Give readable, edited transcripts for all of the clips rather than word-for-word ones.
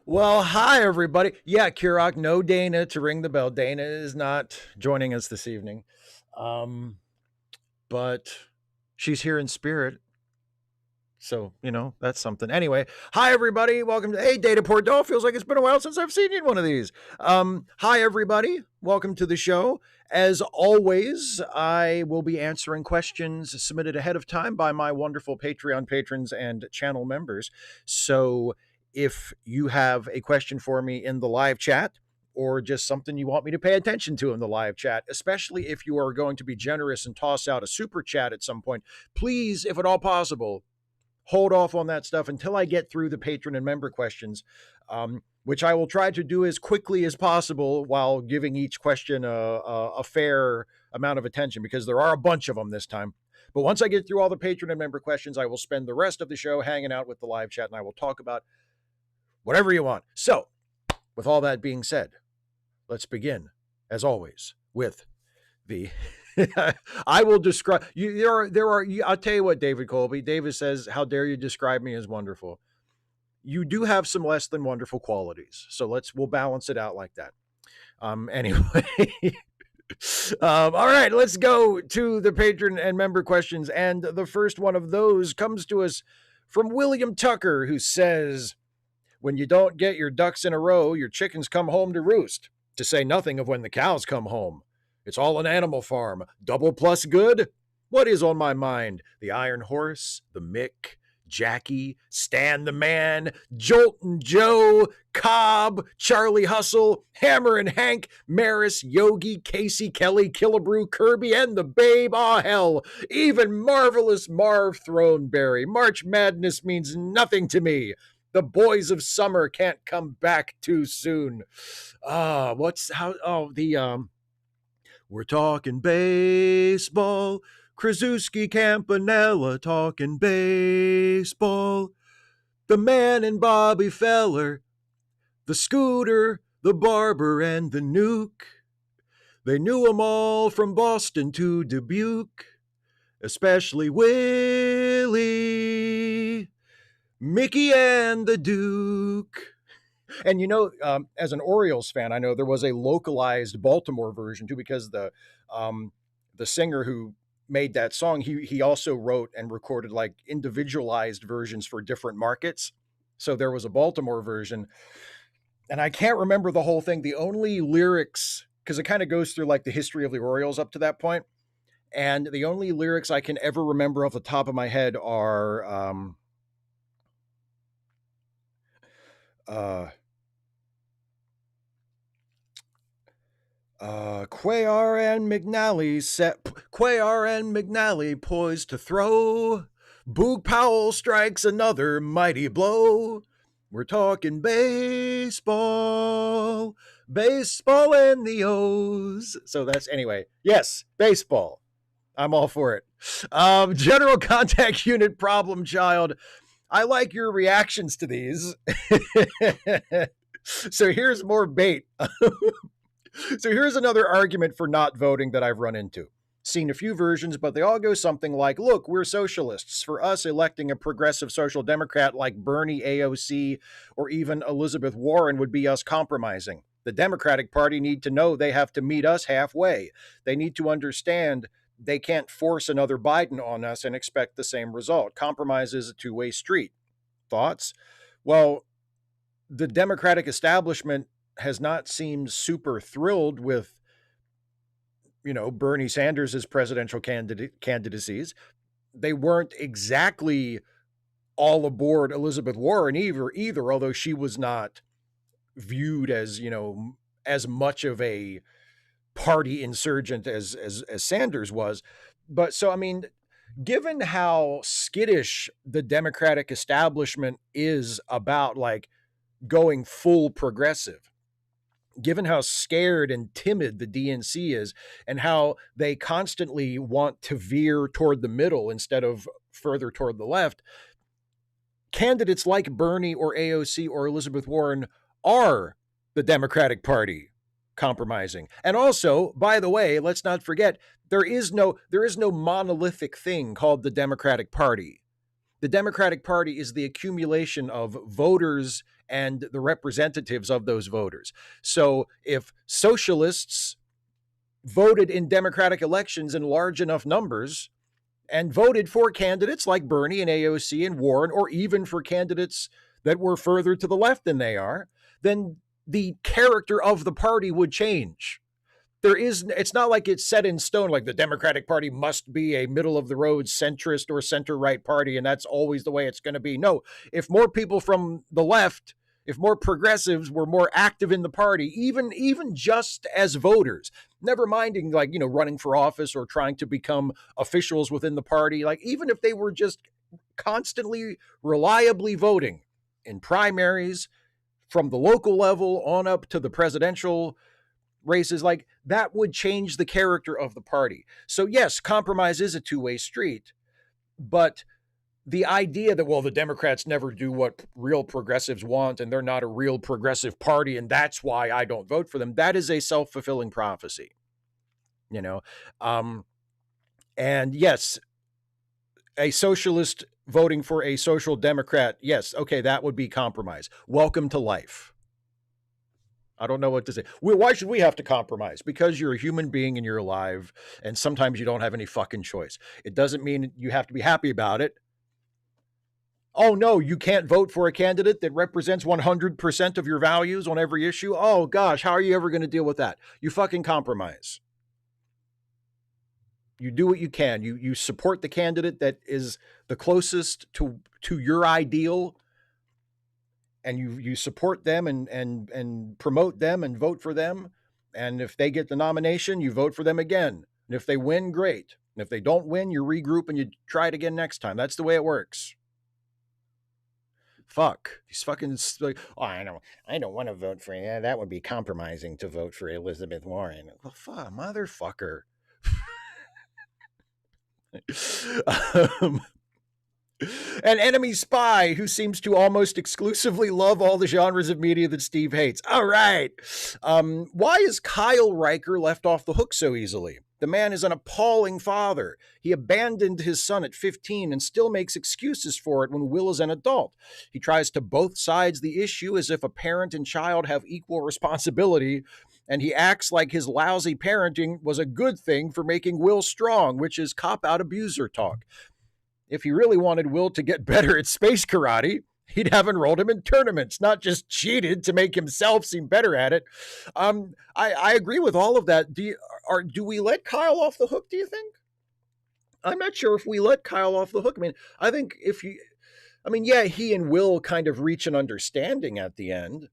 Well, hi, everybody. Yeah, Kirok, no Dana to ring the bell. Dana is not joining us this evening. Um, but she's here in spirit. So, that's something. Anyway, hi, everybody. Welcome to, hey, Data Portal. Feels like it's been a while since I've seen you in one of these. Hi, everybody. Welcome to the show. As always, I will be answering questions submitted ahead of time by my wonderful Patreon patrons and channel members. So, if you have a question for me in the live chat, or just something you want me to pay attention to in the live chat, especially if you are going to be generous and toss out a super chat at some point, please, if at all possible, hold off on that stuff until I get through the patron and member questions, which I will try to do as quickly as possible while giving each question a fair amount of attention, because there are a bunch of them this time. But once I get through all the patron and member questions, I will spend the rest of the show hanging out with the live chat, and I will talk about whatever you want. So, with all that being said, let's begin, as always, with the I will describe you. There are. I'll tell you what, David Colby. David says, "How dare you describe me as wonderful?" You do have some less than wonderful qualities, so we'll balance it out like that. Anyway, all right, let's go to the patron and member questions, and the first one of those comes to us from William Tucker, who says, "When you don't get your ducks in a row, your chickens come home to roost. To say nothing of when the cows come home. It's all an animal farm. Double plus good? What is on my mind? The Iron Horse, the Mick, Jackie, Stan the Man, Joltin' Joe, Cobb, Charlie Hustle, Hammer and Hank, Maris, Yogi, Casey, Kelly, Killebrew, Kirby, and the Babe. Aw, hell, even Marvelous Marv Throneberry. March Madness means nothing to me. The boys of summer can't come back too soon. We're talking baseball. Krasuski Campanella talking baseball. The Man and Bobby Feller, the Scooter, the Barber, and the Nuke. They knew 'em all from Boston to Dubuque, especially Willie, Mickey, and the Duke. And as an Orioles fan, I know there was a localized Baltimore version too, because the singer who made that song, he also wrote and recorded like individualized versions for different markets. So there was a Baltimore version, and I can't remember the whole thing. The only lyrics, because it kind of goes through like the history of the Orioles up to that point, and the only lyrics I can ever remember off the top of my head are Cuellar and McNally poised to throw. Boog Powell strikes another mighty blow. We're talking baseball, baseball and the O's. So that's anyway. Yes, baseball. I'm all for it. General Contact Unit Problem Child. I like your reactions to these. So here's more bait. So here's another argument for not voting that I've run into. Seen a few versions, but they all go something like, look, we're socialists. For us, electing a progressive social democrat like Bernie, AOC, or even Elizabeth Warren would be us compromising. The Democratic Party need to know they have to meet us halfway. They need to understand they can't force another Biden on us and expect the same result. Compromise is a two-way street. Thoughts? Well, the Democratic establishment has not seemed super thrilled with, Bernie Sanders' presidential candidacies. They weren't exactly all aboard Elizabeth Warren either, although she was not viewed as, as much of a party insurgent as Sanders was. But so, I mean, given how skittish the Democratic establishment is about like going full progressive, given how scared and timid the DNC is, and how they constantly want to veer toward the middle instead of further toward the left, candidates like Bernie or AOC or Elizabeth Warren are the Democratic Party compromising. And also, by the way, let's not forget, there is no monolithic thing called the Democratic Party. The Democratic Party is the accumulation of voters and the representatives of those voters. So if socialists voted in democratic elections in large enough numbers and voted for candidates like Bernie and AOC and Warren, or even for candidates that were further to the left than they are, then the character of the party would change. It's not like it's set in stone, like the Democratic Party must be a middle of the road centrist or center right party, and that's always the way it's going to be. No, if more people from the left, if more progressives were more active in the party, even just as voters, never minding like, running for office or trying to become officials within the party, like even if they were just constantly, reliably voting in primaries from the local level on up to the presidential races, like that would change the character of the party. So yes, compromise is a two-way street, but the idea that, well, the Democrats never do what real progressives want and they're not a real progressive party and that's why I don't vote for them, that is a self-fulfilling prophecy, and yes, a socialist voting for a social democrat, yes, okay, that would be compromise. Welcome to life. I don't know what to say. Why should we have to compromise? Because you're a human being and you're alive, and sometimes you don't have any fucking choice. It doesn't mean you have to be happy about it. Oh, no, you can't vote for a candidate that represents 100% of your values on every issue? Oh, gosh, how are you ever going to deal with that? You fucking compromise. You do what you can. You support the candidate that is the closest to your ideal, and you support them and promote them and vote for them. And if they get the nomination, you vote for them again. And if they win, great. And if they don't win, you regroup and you try it again next time. That's the way it works. Fuck. He's fucking like, oh, I don't want to vote for you. That would be compromising to vote for Elizabeth Warren. Well, fuck, motherfucker. An enemy spy who seems to almost exclusively love all the genres of media that Steve hates. All right. Why is Kyle Riker left off the hook so easily? The man is an appalling father. He abandoned his son at 15 and still makes excuses for it when Will is an adult. He tries to both sides the issue as if a parent and child have equal responsibility, and he acts like his lousy parenting was a good thing for making Will strong, which is cop-out abuser talk. If he really wanted Will to get better at space karate, he'd have enrolled him in tournaments, not just cheated to make himself seem better at it. I agree with all of that. Do we let Kyle off the hook, do you think? I'm not sure if we let Kyle off the hook. I mean, I think yeah, he and Will kind of reach an understanding at the end,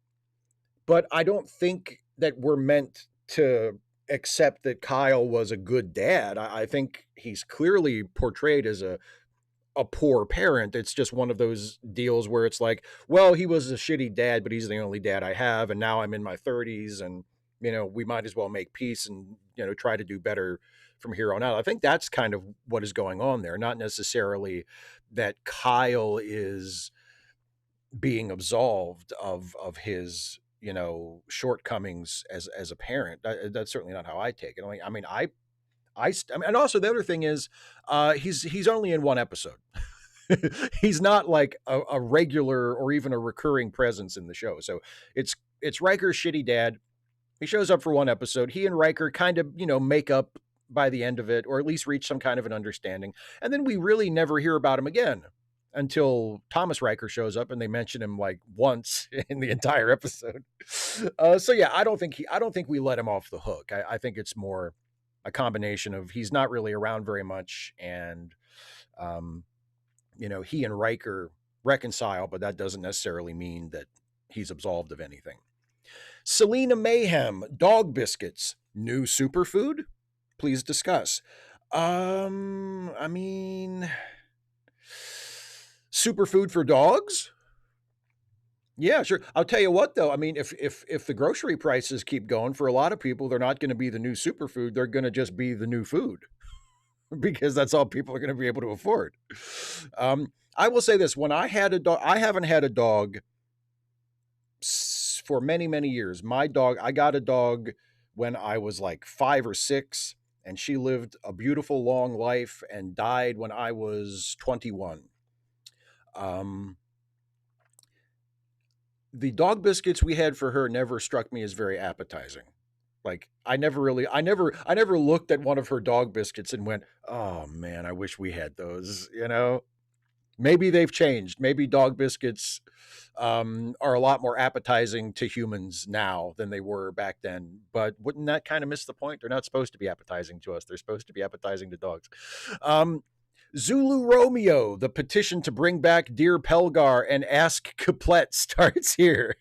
but I don't think that we're meant to accept that Kyle was a good dad. I think he's clearly portrayed as a poor parent. It's just one of those deals where it's like, well, he was a shitty dad, but he's the only dad I have. And now I'm in my 30s and, we might as well make peace and, try to do better from here on out. I think that's kind of what is going on there. Not necessarily that Kyle is being absolved of his, shortcomings as a parent. That's certainly not how I take it. And also the other thing is, he's only in one episode. He's not like a regular or even a recurring presence in the show. So it's Riker's shitty dad. He shows up for one episode. He and Riker kind of, make up by the end of it, or at least reach some kind of an understanding. And then we really never hear about him again until Thomas Riker shows up, and they mention him like once in the entire episode. So yeah, I don't think we let him off the hook. I think it's more a combination of he's not really around very much, and he and Riker reconcile, but that doesn't necessarily mean that he's absolved of anything. Selena Mayhem, dog biscuits, new superfood? Please discuss. Superfood for dogs? Yeah, sure. I'll tell you what, though. I mean, if the grocery prices keep going, for a lot of people, they're not going to be the new superfood. They're going to just be the new food because that's all people are going to be able to afford. I will say this. When I had a dog, I haven't had a dog for many, many years. I got a dog when I was like 5 or 6, and she lived a beautiful long life and died when I was 21. the dog biscuits we had for her never struck me as very appetizing. Like I never looked at one of her dog biscuits and went, "Oh man, I wish we had those." You know, maybe they've changed. Maybe dog biscuits are a lot more appetizing to humans now than they were back then. But wouldn't that kind of miss the point? They're not supposed to be appetizing to us. They're supposed to be appetizing to dogs. Um, Zulu Romeo, the petition to bring back Dear Pelgar and Ask Couplet starts here.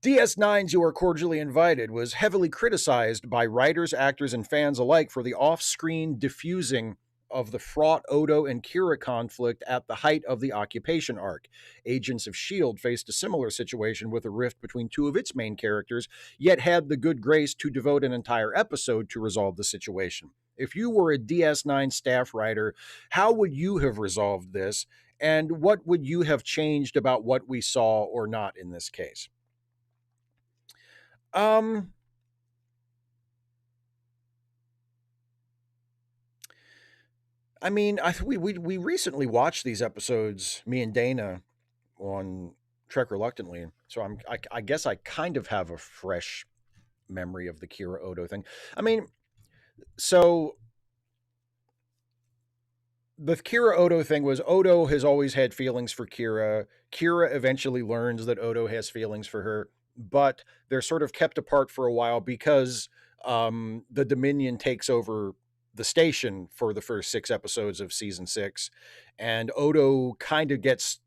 DS9s, you are cordially invited, was heavily criticized by writers, actors, and fans alike for the off-screen diffusing of the fraught Odo and Kira conflict at the height of the occupation arc. Agents of S.H.I.E.L.D. faced a similar situation with a rift between two of its main characters, yet had the good grace to devote an entire episode to resolve the situation. If you were a DS9 staff writer, how would you have resolved this? And what would you have changed about what we saw or not in this case? Um, I mean, we recently watched these episodes, me and Dana, on Trek Reluctantly. So I guess I kind of have a fresh memory of the Kira Odo thing. I mean, so the Kira Odo thing was Odo has always had feelings for Kira. Kira eventually learns that Odo has feelings for her, but they're sort of kept apart for a while because the Dominion takes over the station for the first 6 episodes of season 6, and Odo kind of gets,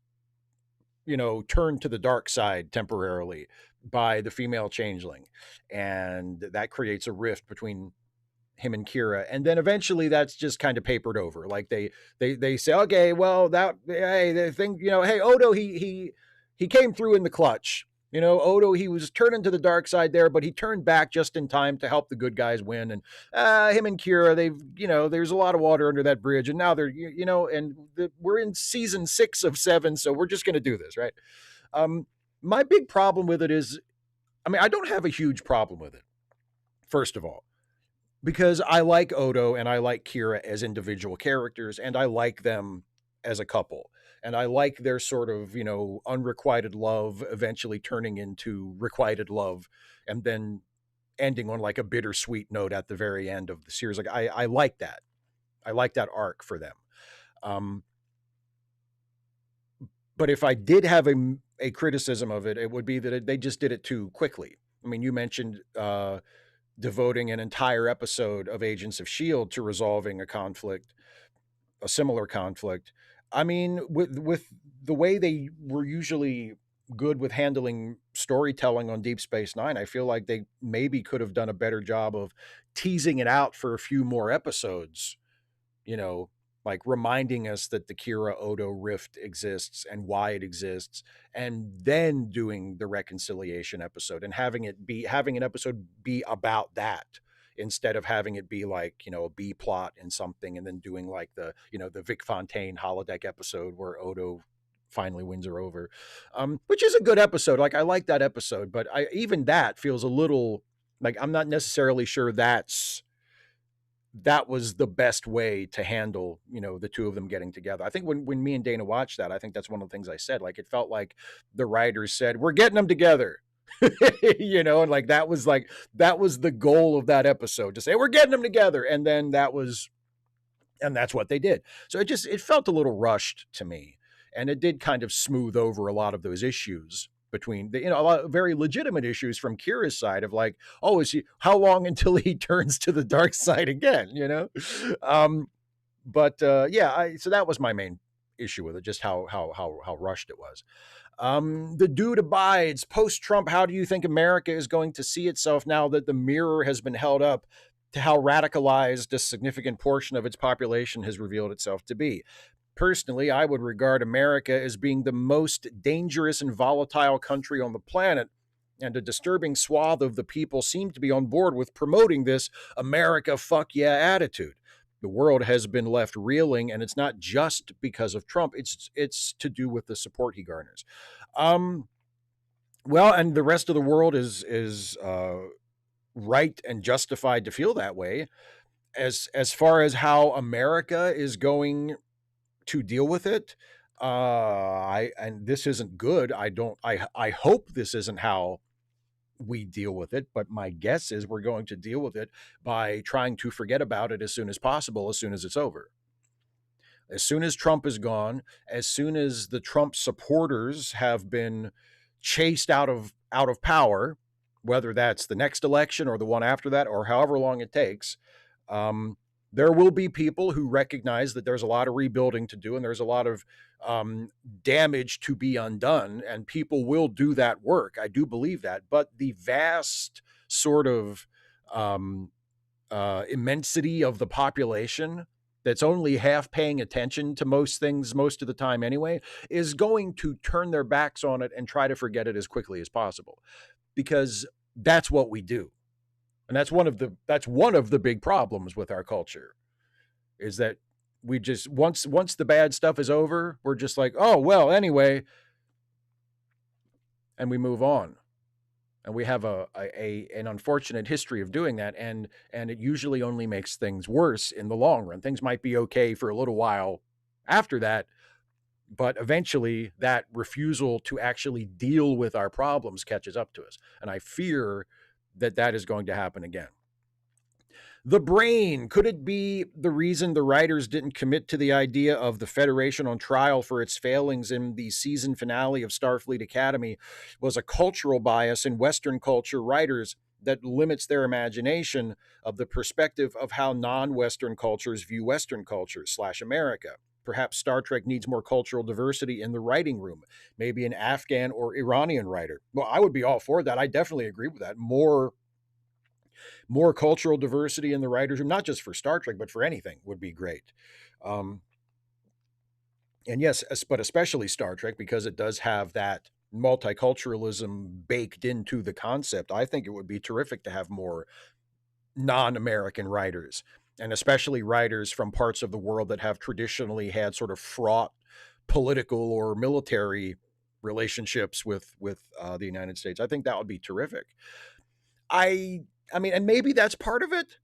turned to the dark side temporarily by the female changeling, and that creates a rift between him and Kira, and then eventually that's just kind of papered over. Like they say, okay, well that hey the thing, hey Odo he came through in the clutch. Odo, he was turning to the dark side there, but he turned back just in time to help the good guys win. And him and Kira, they've there's a lot of water under that bridge, and now they're we're in season 6 of 7, so we're just going to do this, right? My big problem with it is, I mean, I don't have a huge problem with it. First of all, because I like Odo and I like Kira as individual characters, and I like them as a couple. And I like their sort of, unrequited love eventually turning into requited love, and then ending on like a bittersweet note at the very end of the series. Like I like that. I like that arc for them. But if I did have a criticism of it, it would be that they just did it too quickly. I mean, you mentioned devoting an entire episode of Agents of S.H.I.E.L.D. to resolving a similar conflict. I mean, with the way they were usually good with handling storytelling on Deep Space Nine, I feel like they maybe could have done a better job of teasing it out for a few more episodes, like reminding us that the Kira Odo rift exists and why it exists, and then doing the reconciliation episode and having an episode be about that, instead of having it be like, a B plot in something, and then doing like the Vic Fontaine holodeck episode where Odo finally wins her over, which is a good episode. Like, I like that episode, but even that feels a little like I'm not necessarily sure that was the best way to handle, the two of them getting together. I think when me and Dana watched that, I think that's one of the things I said. Like, it felt like the writers said, we're getting them together. And like that was the goal of that episode, to say we're getting them together. And then that's what they did. So it felt a little rushed to me. And it did kind of smooth over a lot of those issues between a lot of very legitimate issues from Kira's side of like, oh, how long until he turns to the dark side again, so that was my main issue with it, just how rushed it was. The dude abides. Post-Trump, how do you think America is going to see itself now that the mirror has been held up to how radicalized a significant portion of its population has revealed itself to be? Personally, I would regard America as being the most dangerous and volatile country on the planet, and a disturbing swath of the people seem to be on board with promoting this America fuck yeah attitude. The world has been left reeling, and it's not just because of Trump. It's to do with the support he garners. Well, and the rest of the world is right and justified to feel that way. As far as how America is going to deal with it, And this isn't good. I hope this isn't how we deal with it, but my guess is we're going to deal with it by trying to forget about it as soon as possible, as soon as it's over. As soon as Trump is gone, as soon as the Trump supporters have been chased out of power, whether that's the next election or the one after that or however long it takes, there will be people who recognize that there's a lot of rebuilding to do and there's a lot of damage to be undone, and people will do that work. I do believe that, but the vast sort of immensity of the population that's only half paying attention to most things most of the time anyway is going to turn their backs on it and try to forget it as quickly as possible, because that's what we do. And that's one of the big problems with our culture, is that we just once the bad stuff is over, we're just like, oh well, anyway, and we move on. And we have an unfortunate history of doing that, and it usually only makes things worse in the long run. Things might be okay for a little while after that, but eventually that refusal to actually deal with our problems catches up to us. And I fear that that is going to happen again. The brain, could it be the reason the writers didn't commit to the idea of the Federation on trial for its failings in the season finale of Starfleet Academy was a cultural bias in Western culture writers that limits their imagination of the perspective of how non-Western cultures view Western culture / America? Perhaps Star Trek needs more cultural diversity in the writing room, maybe an Afghan or Iranian writer. Well, I would be all for that. I definitely agree with that. More cultural diversity in the writers' room, not just for Star Trek, but for anything, would be great. And yes, but especially Star Trek, because it does have that multiculturalism baked into the concept. I think it would be terrific to have more non-American writers, and especially writers from parts of the world that have traditionally had sort of fraught political or military relationships with the United States. I think that would be terrific. I mean, and maybe that's part of it,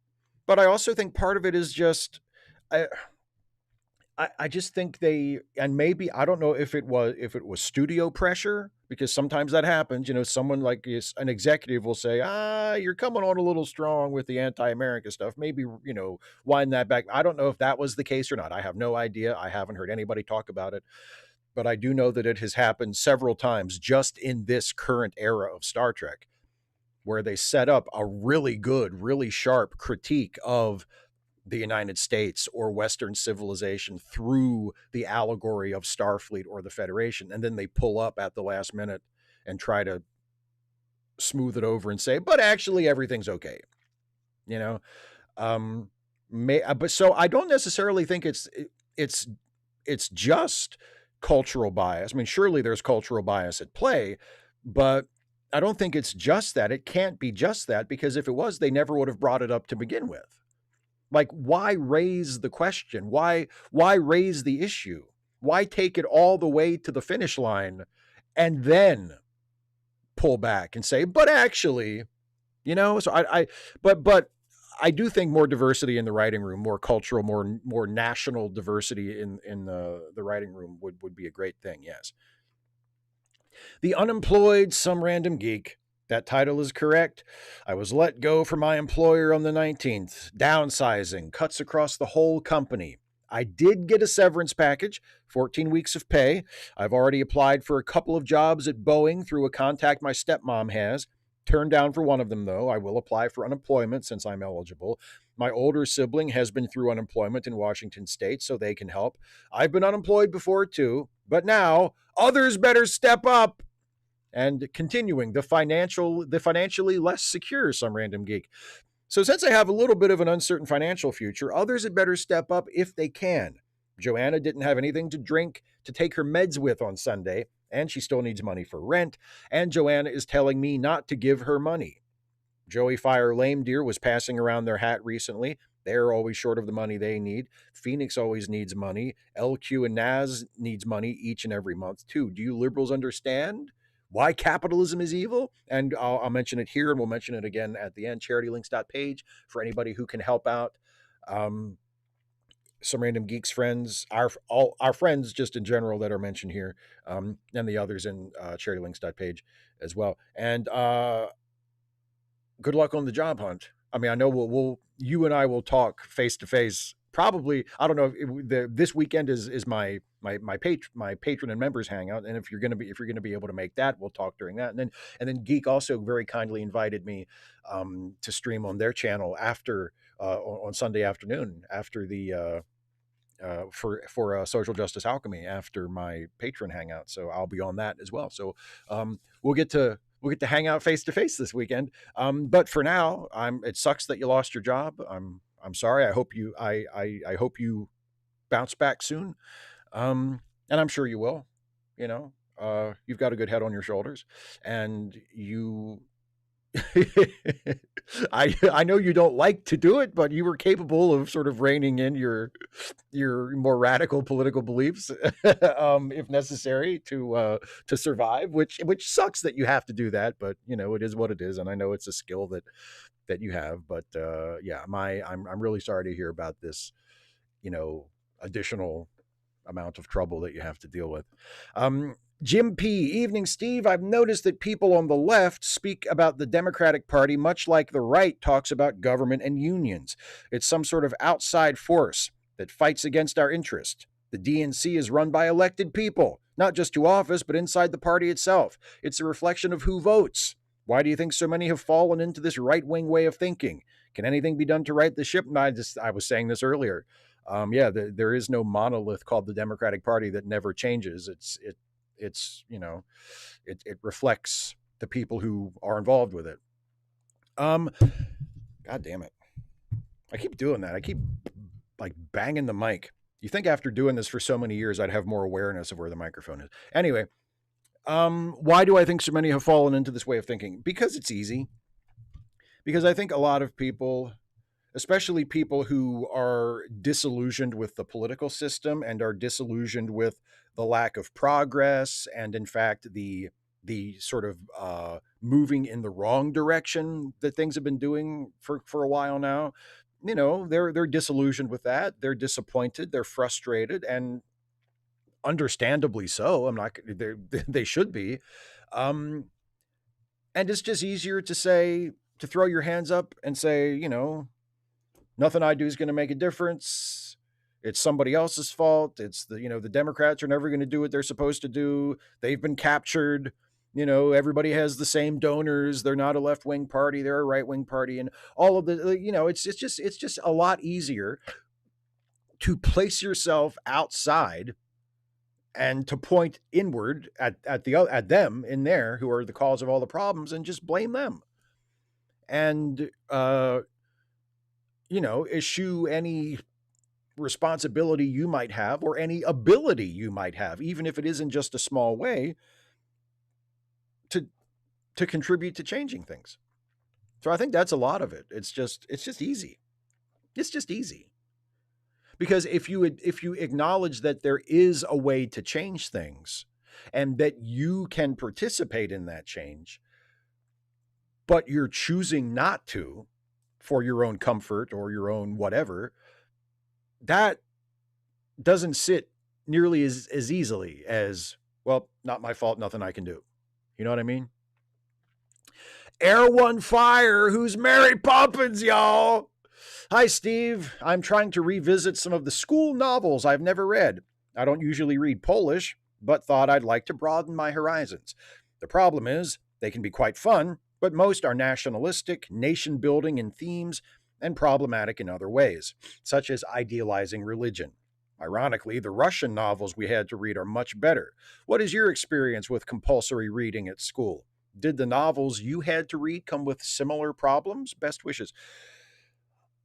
but I also think part of it is just, I just think and maybe, I don't know if it was studio pressure, because sometimes that happens. Someone like an executive will say, you're coming on a little strong with the anti-America stuff. Maybe, wind that back. I don't know if that was the case or not. I have no idea. I haven't heard anybody talk about it, but I do know that it has happened several times just in this current era of Star Trek, where they set up a really good, really sharp critique of the United States or Western civilization through the allegory of Starfleet or the Federation. And then they pull up at the last minute and try to smooth it over and say, but actually everything's okay. But so I don't necessarily think it's just cultural bias. I mean, surely there's cultural bias at play, but I don't think it's just that. It can't be just that, because if it was, they never would have brought it up to begin with. Like, why raise the question? Why raise the issue? Why take it all the way to the finish line and then pull back and say, but actually, so but I do think more diversity in the writing room, more cultural, more national diversity in the writing room would be a great thing. Yes. The Unemployed, Some Random Geek. That title is correct. I was let go from my employer on the 19th. Downsizing, cuts across the whole company. I did get a severance package, 14 weeks of pay. I've already applied for a couple of jobs at Boeing through a contact my stepmom has. Turned down for one of them, though. I will apply for unemployment since I'm eligible. My older sibling has been through unemployment in Washington State, so they can help. I've been unemployed before, too, but now others better step up. And continuing, the financially less secure, Some Random Geek. So since I have a little bit of an uncertain financial future, others had better step up if they can. Joanna didn't have anything to drink to take her meds with on Sunday, and she still needs money for rent, and Joanna is telling me not to give her money. Joey Fire Lame Deer was passing around their hat recently. They're always short of the money they need. Phoenix always needs money. LQ and Naz needs money each and every month, too. Do you liberals understand why capitalism is evil? And I'll mention it here, and we'll mention it again at the end. Charitylinks.page for anybody who can help out. some random geeks friends, all our friends just in general that are mentioned here, and the others in charitylinks.page as well. And good luck on the job hunt. I mean, I know you and I will talk face to face. Probably, I don't know. This weekend is my patron and members hangout, and if you're gonna be able to make that, we'll talk during that. And then Geek also very kindly invited me to stream on their channel after on Sunday afternoon after the for social justice alchemy after my patron hangout. So I'll be on that as well. So we'll get to hang out face to face this weekend. But for now, it sucks that you lost your job. I'm sorry. I hope you bounce back soon. And I'm sure you will. You know, you've got a good head on your shoulders, and you I know you don't like to do it, but you were capable of sort of reining in your more radical political beliefs, if necessary, to survive. Which sucks that you have to do that, but it is what it is, and I know it's a skill that you have. But yeah, I'm really sorry to hear about this, additional amount of trouble that you have to deal with. Jim P. Evening, Steve. I've noticed that people on the left speak about the Democratic Party much like the right talks about government and unions. It's some sort of outside force that fights against our interest. The DNC is run by elected people, not just to office, but inside the party itself. It's a reflection of who votes. Why do you think so many have fallen into this right-wing way of thinking? Can anything be done to right the ship? And I was saying this earlier. Yeah, there is no monolith called the Democratic Party that never changes. It reflects the people who are involved with it. God damn it. I keep doing that. I keep like banging the mic. You think after doing this for so many years, I'd have more awareness of where the microphone is. Anyway, why do I think so many have fallen into this way of thinking? Because it's easy. Because I think a lot of people, especially people who are disillusioned with the political system and are disillusioned with the lack of progress and, in fact, the sort of moving in the wrong direction that things have been doing for a while now. They're disillusioned with that. They're disappointed. They're frustrated, and understandably so. I'm not. They should be. And it's just easier to throw your hands up and say, nothing I do is going to make a difference. It's somebody else's fault. It's the Democrats are never going to do what they're supposed to do. They've been captured. Everybody has the same donors. They're not a left-wing party. They're a right-wing party. And all of the, it's just a lot easier to place yourself outside and to point inward at them in there who are the cause of all the problems and just blame them. And, eschew any responsibility you might have or any ability you might have, even if it isn't just a small way, to contribute to changing things. So I think that's a lot of it. It's just easy. It's just easy. Because if you acknowledge that there is a way to change things and that you can participate in that change, but you're choosing not to for your own comfort or your own whatever, that doesn't sit nearly as easily as, well, not my fault, nothing I can do. You know what I mean? Air One Fire, who's Mary Poppins, y'all? Hi, Steve. I'm trying to revisit some of the school novels I've never read. I don't usually read Polish, but thought I'd like to broaden my horizons. The problem is, they can be quite fun, but most are nationalistic, nation-building in themes, and problematic in other ways, such as idealizing religion. Ironically, the Russian novels we had to read are much better. What is your experience with compulsory reading at school? Did the novels you had to read come with similar problems? Best wishes.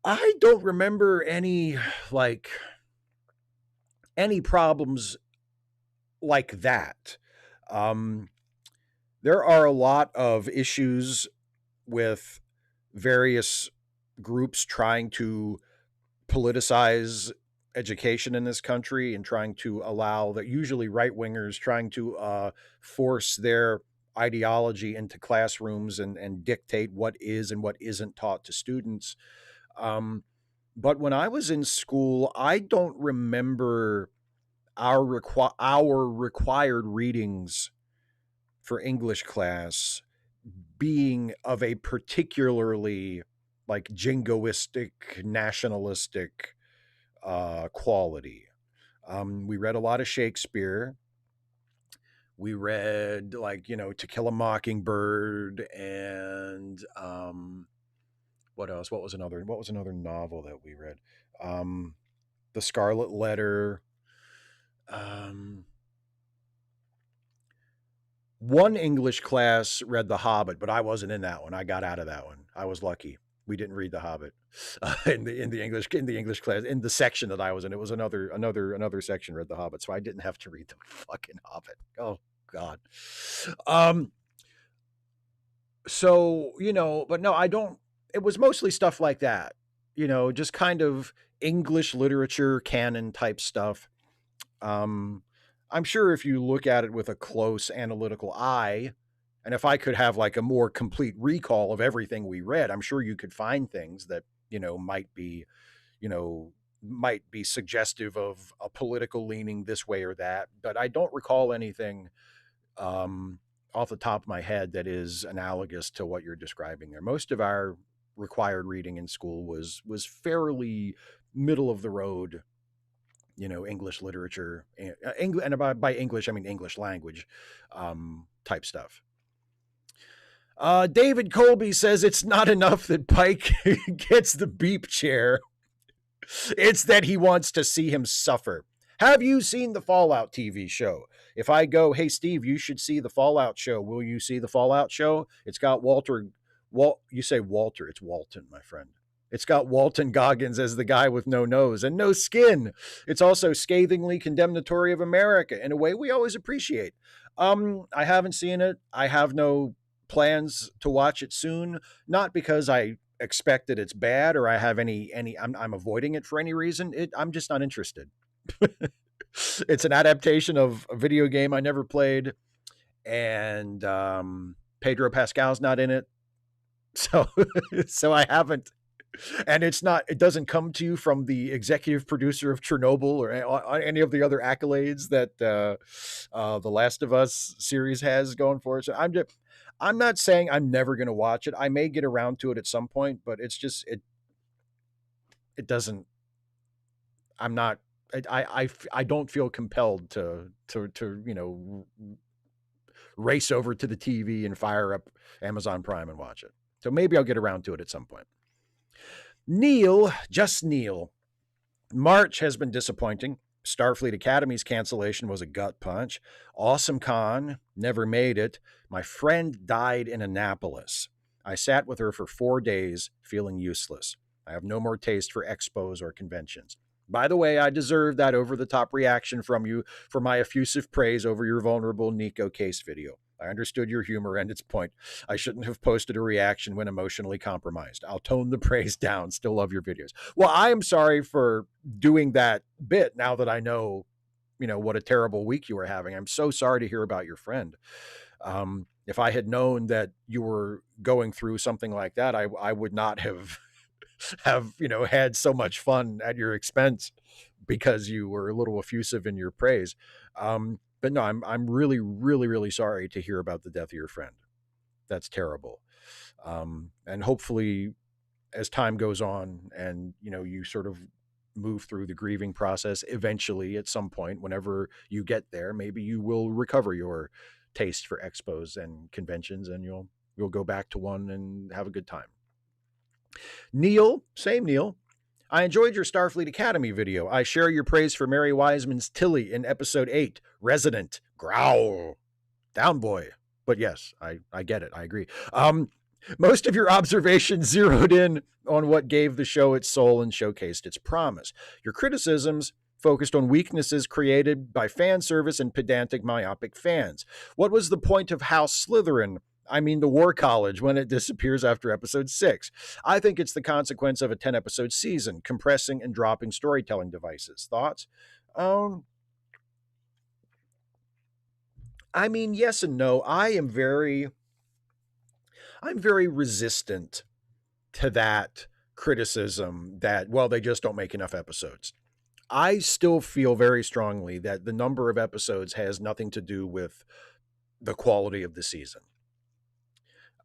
I don't remember any problems like that. There are a lot of issues with various groups trying to politicize education in this country and trying to allow that, usually right wingers trying to force their ideology into classrooms and dictate what is and what isn't taught to students. But when I was in school, I don't remember our required readings for English class being of a particularly like jingoistic, nationalistic quality. We read a lot of Shakespeare. We read like, To Kill a Mockingbird and what else? What was another novel that we read? Um, The Scarlet Letter. Um, One English class read The Hobbit, but I wasn't in that one. I got out of that one. I was lucky. We didn't read The Hobbit in the English class in the section that I was in. It was another section read The Hobbit, so I didn't have to read the fucking Hobbit. Oh God. Um. So but no, I don't. It was mostly stuff like that. Just kind of English literature canon type stuff. Um, I'm sure if you look at it with a close analytical eye, and if I could have like a more complete recall of everything we read, I'm sure you could find things that, you know, might be suggestive of a political leaning this way or that. But I don't recall anything um, off the top of my head that is analogous to what you're describing there. Most of our required reading in school was fairly middle of the road, English literature, and by English, I mean English language type stuff. David Colby says it's not enough that Pike gets the beep chair. It's that he wants to see him suffer. Have you seen the Fallout TV show? If I go, hey, Steve, you should see the Fallout show. Will you see the Fallout show? It's got you say Walter. It's Walton, my friend. It's got Walton Goggins as the guy with no nose and no skin. It's also scathingly condemnatory of America in a way we always appreciate. I haven't seen it. I have no plans to watch it soon, not because I expect that it's bad or I have any I'm avoiding it for any reason. I'm just not interested. It's an adaptation of a video game I never played, and Pedro Pascal's not in it, so so I haven't. And it doesn't come to you from the executive producer of Chernobyl or any of the other accolades that the Last of Us series has going for it. So I'm not saying I'm never going to watch it. I may get around to it at some point, but it's just it doesn't. I'm not. I don't feel compelled to race over to the TV and fire up Amazon Prime and watch it. So maybe I'll get around to it at some point. Just Neil. March has been disappointing. Starfleet Academy's cancellation was a gut punch. Awesome Con never made it. My friend died in Annapolis. I sat with her for 4 days, feeling useless. I have no more taste for expos or conventions. By the way, I deserve that over-the-top reaction from you for my effusive praise over your vulnerable Nico case video. I understood your humor and its point. I shouldn't have posted a reaction when emotionally compromised. I'll tone the praise down. Still love your videos. Well, I am sorry for doing that bit now that I know, what a terrible week you were having. I'm so sorry to hear about your friend. If I had known that you were going through something like that, I would not have had so much fun at your expense because you were a little effusive in your praise. But no, I'm really, really, really sorry to hear about the death of your friend. That's terrible. And hopefully, as time goes on, and you sort of move through the grieving process, eventually, at some point, whenever you get there, maybe you will recover your taste for expos and conventions, and you'll go back to one and have a good time. Neil, same Neil. I enjoyed your Starfleet Academy video. I share your praise for Mary Wiseman's Tilly in episode 8, Resident. Growl. Down boy. But yes, I get it. I agree. Most of your observations zeroed in on what gave the show its soul and showcased its promise. Your criticisms focused on weaknesses created by fan service and pedantic myopic fans. What was the point of House Slytherin? I mean, the War College, when it disappears after episode 6. I think it's the consequence of a 10-episode season, compressing and dropping storytelling devices. Thoughts? I mean, yes and no. I'm very resistant to that criticism that, well, they just don't make enough episodes. I still feel very strongly that the number of episodes has nothing to do with the quality of the season.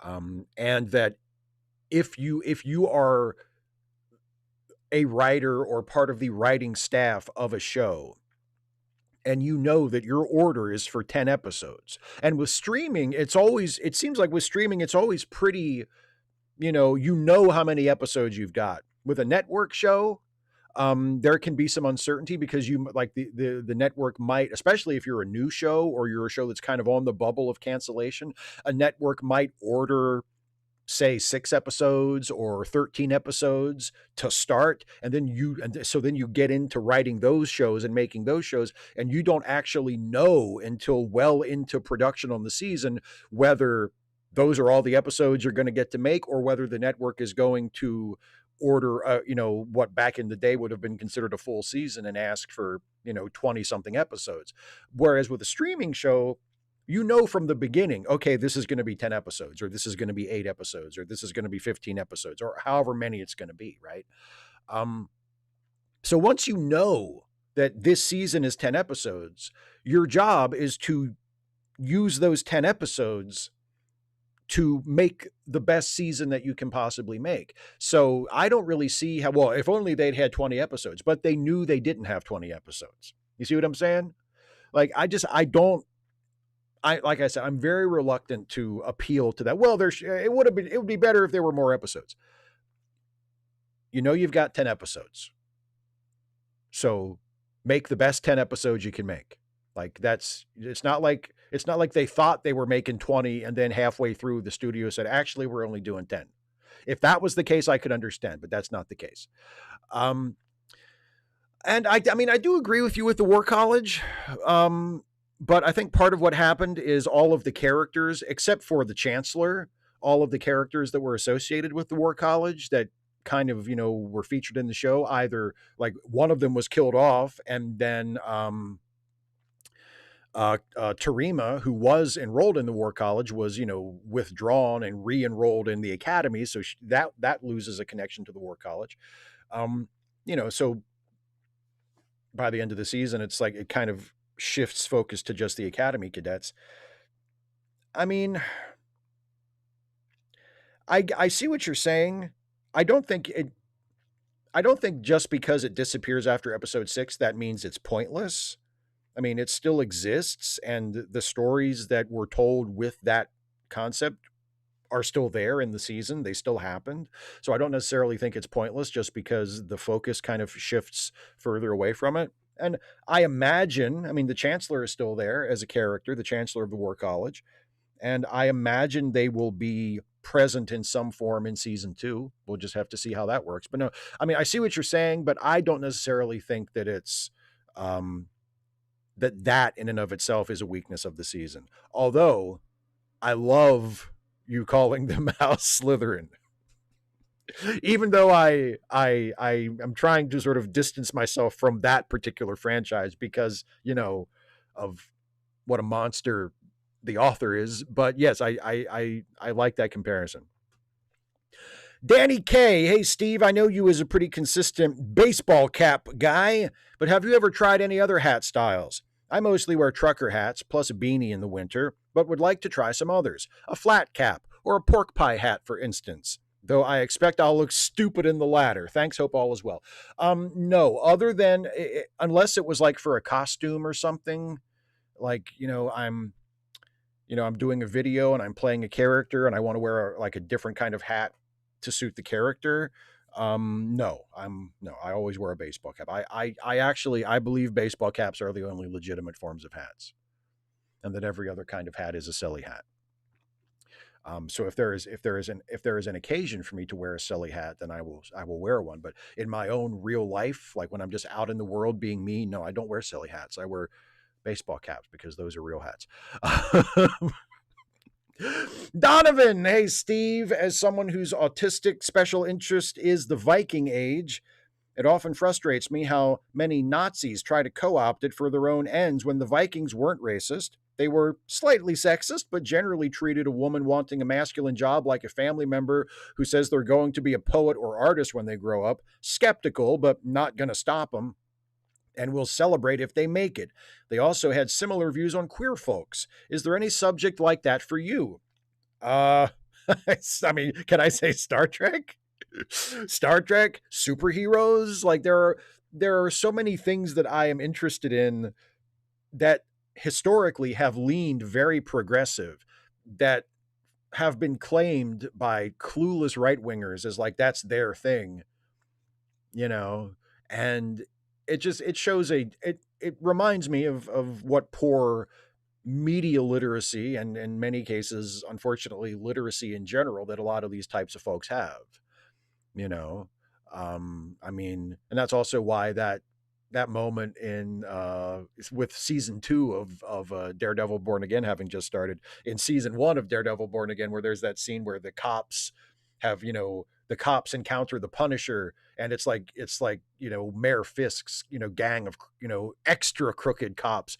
And that if you are a writer or part of the writing staff of a show, and you know that your order is for 10 episodes. And with streaming, it seems like with streaming, it's always pretty, you know how many episodes you've got. With a network show, there can be some uncertainty because you like the network might, especially if you're a new show or you're a show that's kind of on the bubble of cancellation, a network might order, say, 6 episodes or 13 episodes to start, and then you get into writing those shows and making those shows, and you don't actually know until well into production on the season whether those are all the episodes you're going to get to make, or whether the network is going to order what back in the day would have been considered a full season and ask for 20 something episodes. Whereas with a streaming show, you know from the beginning, okay, this is going to be 10 episodes, or this is going to be 8 episodes, or this is going to be 15 episodes, or however many it's going to be, right? So once you know that this season is 10 episodes, your job is to use those 10 episodes to make the best season that you can possibly make. So I don't really see how, well, if only they'd had 20 episodes, but they knew they didn't have 20 episodes. You see what I'm saying? Like, like I said, I'm very reluctant to appeal to that. Well, it would be better if there were more episodes. You've got 10 episodes. So make the best 10 episodes you can make. Like it's not like they thought they were making 20 and then halfway through the studio said, actually, we're only doing 10. If that was the case, I could understand, but that's not the case. And I do agree with you with the War College. But I think part of what happened is all of the characters, except for the Chancellor, all of the characters that were associated with the War College that kind of, were featured in the show, either like one of them was killed off, and then Terima, who was enrolled in the War College, was, withdrawn and re-enrolled in the Academy. So that loses a connection to the War College. So by the end of the season, it's like it kind of shifts focus to just the Academy cadets. I mean, I see what you're saying. I don't think just because it disappears after episode 6, that means it's pointless. I mean, it still exists, and the stories that were told with that concept are still there in the season. They still happened. So I don't necessarily think it's pointless just because the focus kind of shifts further away from it. And I imagine, the Chancellor is still there as a character, the Chancellor of the War College. And I imagine they will be present in some form in season 2. We'll just have to see how that works. But no, I see what you're saying, but I don't necessarily think that it's, that in and of itself is a weakness of the season. Although I love you calling them House Slytherin. Even though I'm trying to sort of distance myself from that particular franchise because, of what a monster the author is. But yes, I like that comparison. Danny K. Hey, Steve, I know you as a pretty consistent baseball cap guy, but have you ever tried any other hat styles? I mostly wear trucker hats plus a beanie in the winter, but would like to try some others. A flat cap or a pork pie hat, for instance. Though I expect I'll look stupid in the latter. Thanks, hope all is well. No, other than, unless it was like for a costume or something, like, I'm doing a video and I'm playing a character and I want to wear like a different kind of hat to suit the character. No, I always wear a baseball cap. I believe baseball caps are the only legitimate forms of hats, and that every other kind of hat is a silly hat. So if there is an occasion for me to wear a silly hat, then I will wear one. But in my own real life, like when I'm just out in the world being me, no, I don't wear silly hats. I wear baseball caps because those are real hats. Donovan, hey Steve, as someone whose autistic special interest is the Viking Age, it often frustrates me how many Nazis try to co-opt it for their own ends when the Vikings weren't racist. They were slightly sexist, but generally treated a woman wanting a masculine job like a family member who says they're going to be a poet or artist when they grow up, skeptical, but not going to stop them, and will celebrate if they make it. They also had similar views on queer folks. Is there any subject like that for you? Uh, I mean, can I say Star Trek? Star Trek, superheroes. Like there are so many things that I am interested in that historically have leaned very progressive, that have been claimed by clueless right wingers as like that's their thing, you know, and it shows it reminds me of what poor media literacy and in many cases unfortunately literacy in general that a lot of these types of folks have, you know. I mean, and that's also why that moment in with season 2 of Daredevil Born Again having just started, in season 1 of Daredevil Born Again, where there's that scene where the cops have, you know, the cops encounter the Punisher, and it's like, you know, Mayor Fisk's, you know, gang of, you know, extra crooked cops,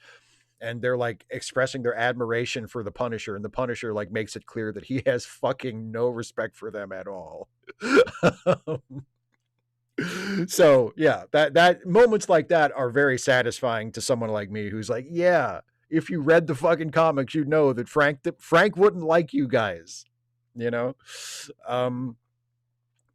and they're like expressing their admiration for the Punisher, and the Punisher like makes it clear that he has fucking no respect for them at all. So yeah, that moments like that are very satisfying to someone like me who's like, yeah, if you read the fucking comics, you know that Frank wouldn't like you guys, you know. Um,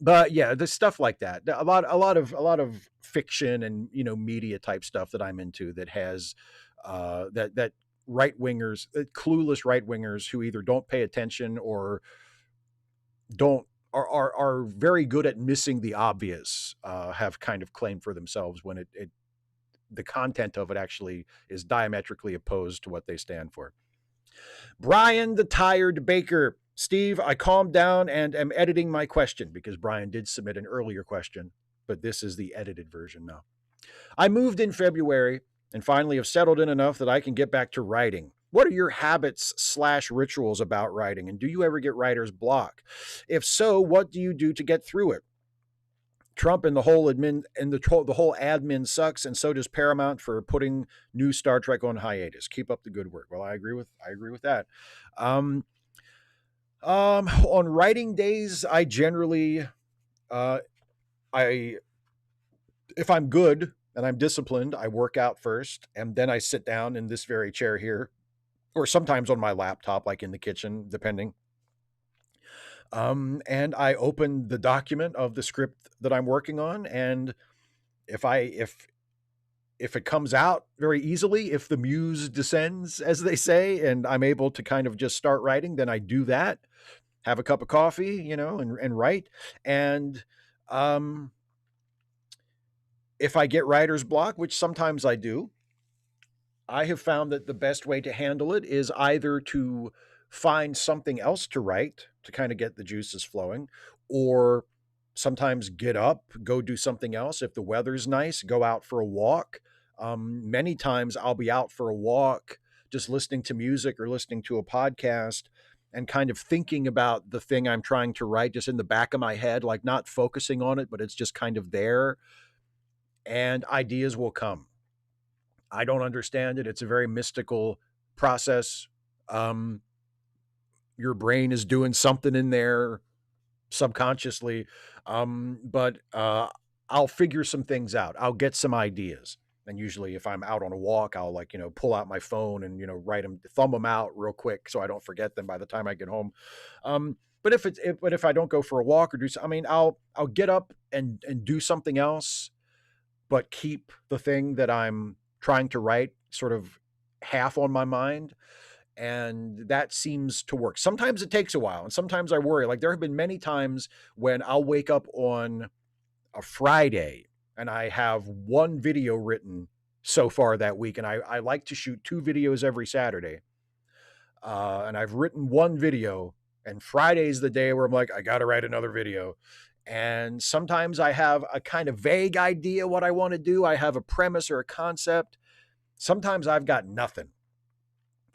but yeah, the stuff like that, a lot of fiction and, you know, media type stuff that I'm into that has that right wingers, clueless right wingers who either don't pay attention or don't are very good at missing the obvious, have kind of claimed for themselves when it the content of it actually is diametrically opposed to what they stand for. Brian the Tired Baker. Steve, I calmed down and am editing my question because Brian did submit an earlier question, but this is the edited version now. I moved in February and finally have settled in enough that I can get back to writing. What are your habits / rituals about writing? And do you ever get writer's block? If so, what do you do to get through it? Trump and the whole the whole admin sucks, and so does Paramount for putting new Star Trek on hiatus. Keep up the good work. Well, I agree with that. Um, on writing days, I generally, I if I'm good and I'm disciplined, I work out first, and then I sit down in this very chair here, or sometimes on my laptop, like in the kitchen, depending. And I open the document of the script that I'm working on, and if I if it comes out very easily, if the muse descends, as they say, and I'm able to kind of just start writing, then I do that. Have a cup of coffee, you know, and write. And um, if I get writer's block, which sometimes I do, I have found that the best way to handle it is either to find something else to write to kind of get the juices flowing, or sometimes get up, go do something else. If the weather's nice, go out for a walk. Many times I'll be out for a walk, just listening to music or listening to a podcast and kind of thinking about the thing I'm trying to write just in the back of my head, like not focusing on it, but it's just kind of there, and ideas will come. I don't understand it. It's a very mystical process. Um, your brain is doing something in there subconsciously. But I'll figure some things out. I'll get some ideas. And usually if I'm out on a walk, I'll like, you know, pull out my phone and, you know, write them, thumb them out real quick so I don't forget them by the time I get home. But if I don't go for a walk or I mean, I'll get up and do something else, but keep the thing that I'm trying to write sort of half on my mind. And that seems to work. Sometimes it takes a while, and sometimes I worry. Like there have been many times when I'll wake up on a Friday and I have one video written so far that week, and I like to shoot 2 videos every Saturday. And I've written one video, and Friday's the day where I'm like, I got to write another video. And sometimes I have a kind of vague idea what I want to do. I have a premise or a concept. Sometimes I've got nothing.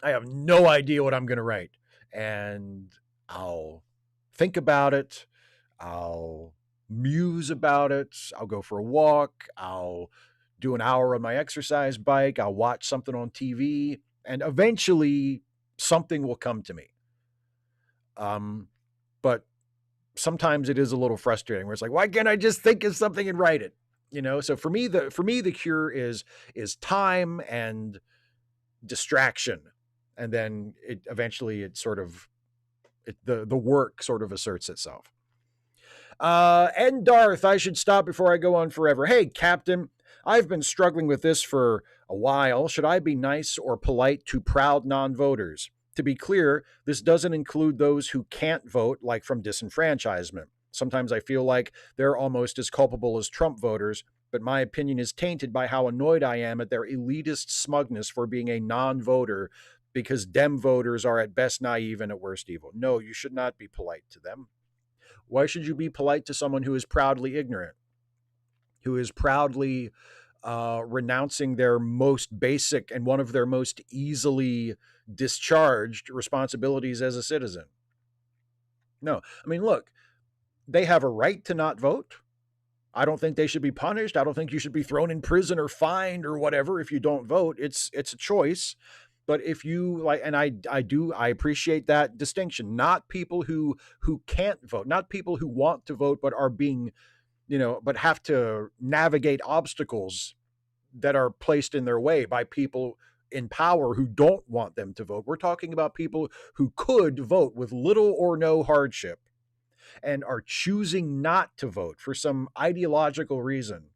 I have no idea what I'm going to write. And I'll think about it. I'll muse about it. I'll go for a walk. I'll do an hour on my exercise bike. I'll watch something on TV. and eventually something will come to me. But sometimes it is a little frustrating where it's like, why can't I just think of something and write it? So for me, the cure is time and distraction. And then the work sort of asserts itself. And Darth, I should stop before I go on forever. Hey, Captain, I've been struggling with this for a while. Should I be nice or polite to proud non-voters? To be clear, this doesn't include those who can't vote, like from disenfranchisement. Sometimes I feel like they're almost as culpable as Trump voters, but my opinion is tainted by how annoyed I am at their elitist smugness for being a non-voter, because Dem voters are at best naive and at worst evil. No, you should not be polite to them. Why should you be polite to someone who is proudly ignorant, who is proudly renouncing their most basic and one of their most easily discharged responsibilities as a citizen? No. I mean, look, they have a right to not vote. I don't think they should be punished. I don't think you should be thrown in prison or fined or whatever if you don't vote. It's a choice. But if you like, and I appreciate that distinction. Not people who can't vote, not people who want to vote but are being, but have to navigate obstacles that are placed in their way by people in power who don't want them to vote. We're talking about people who could vote with little or no hardship and are choosing not to vote for some ideological reason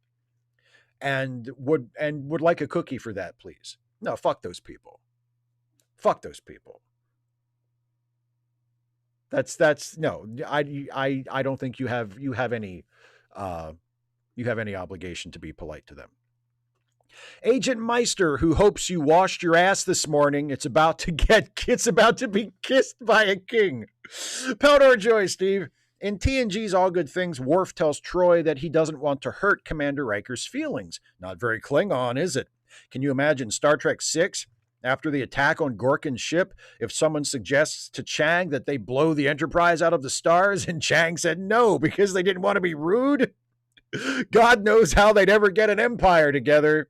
and would like a cookie for that, please. No, fuck those people. Fuck those people. That's no. I don't think you have any obligation to be polite to them. Agent Meister, who hopes you washed your ass this morning. It's about to be kissed by a king. Powder joy, Steve. In TNG's All Good Things, Worf tells Troy that he doesn't want to hurt Commander Riker's feelings. Not very Klingon, is it? Can you imagine Star Trek 6? After the attack on Gorkin's ship, if someone suggests to Chang that they blow the Enterprise out of the stars, and Chang said no because they didn't want to be rude? God knows how they'd ever get an empire together.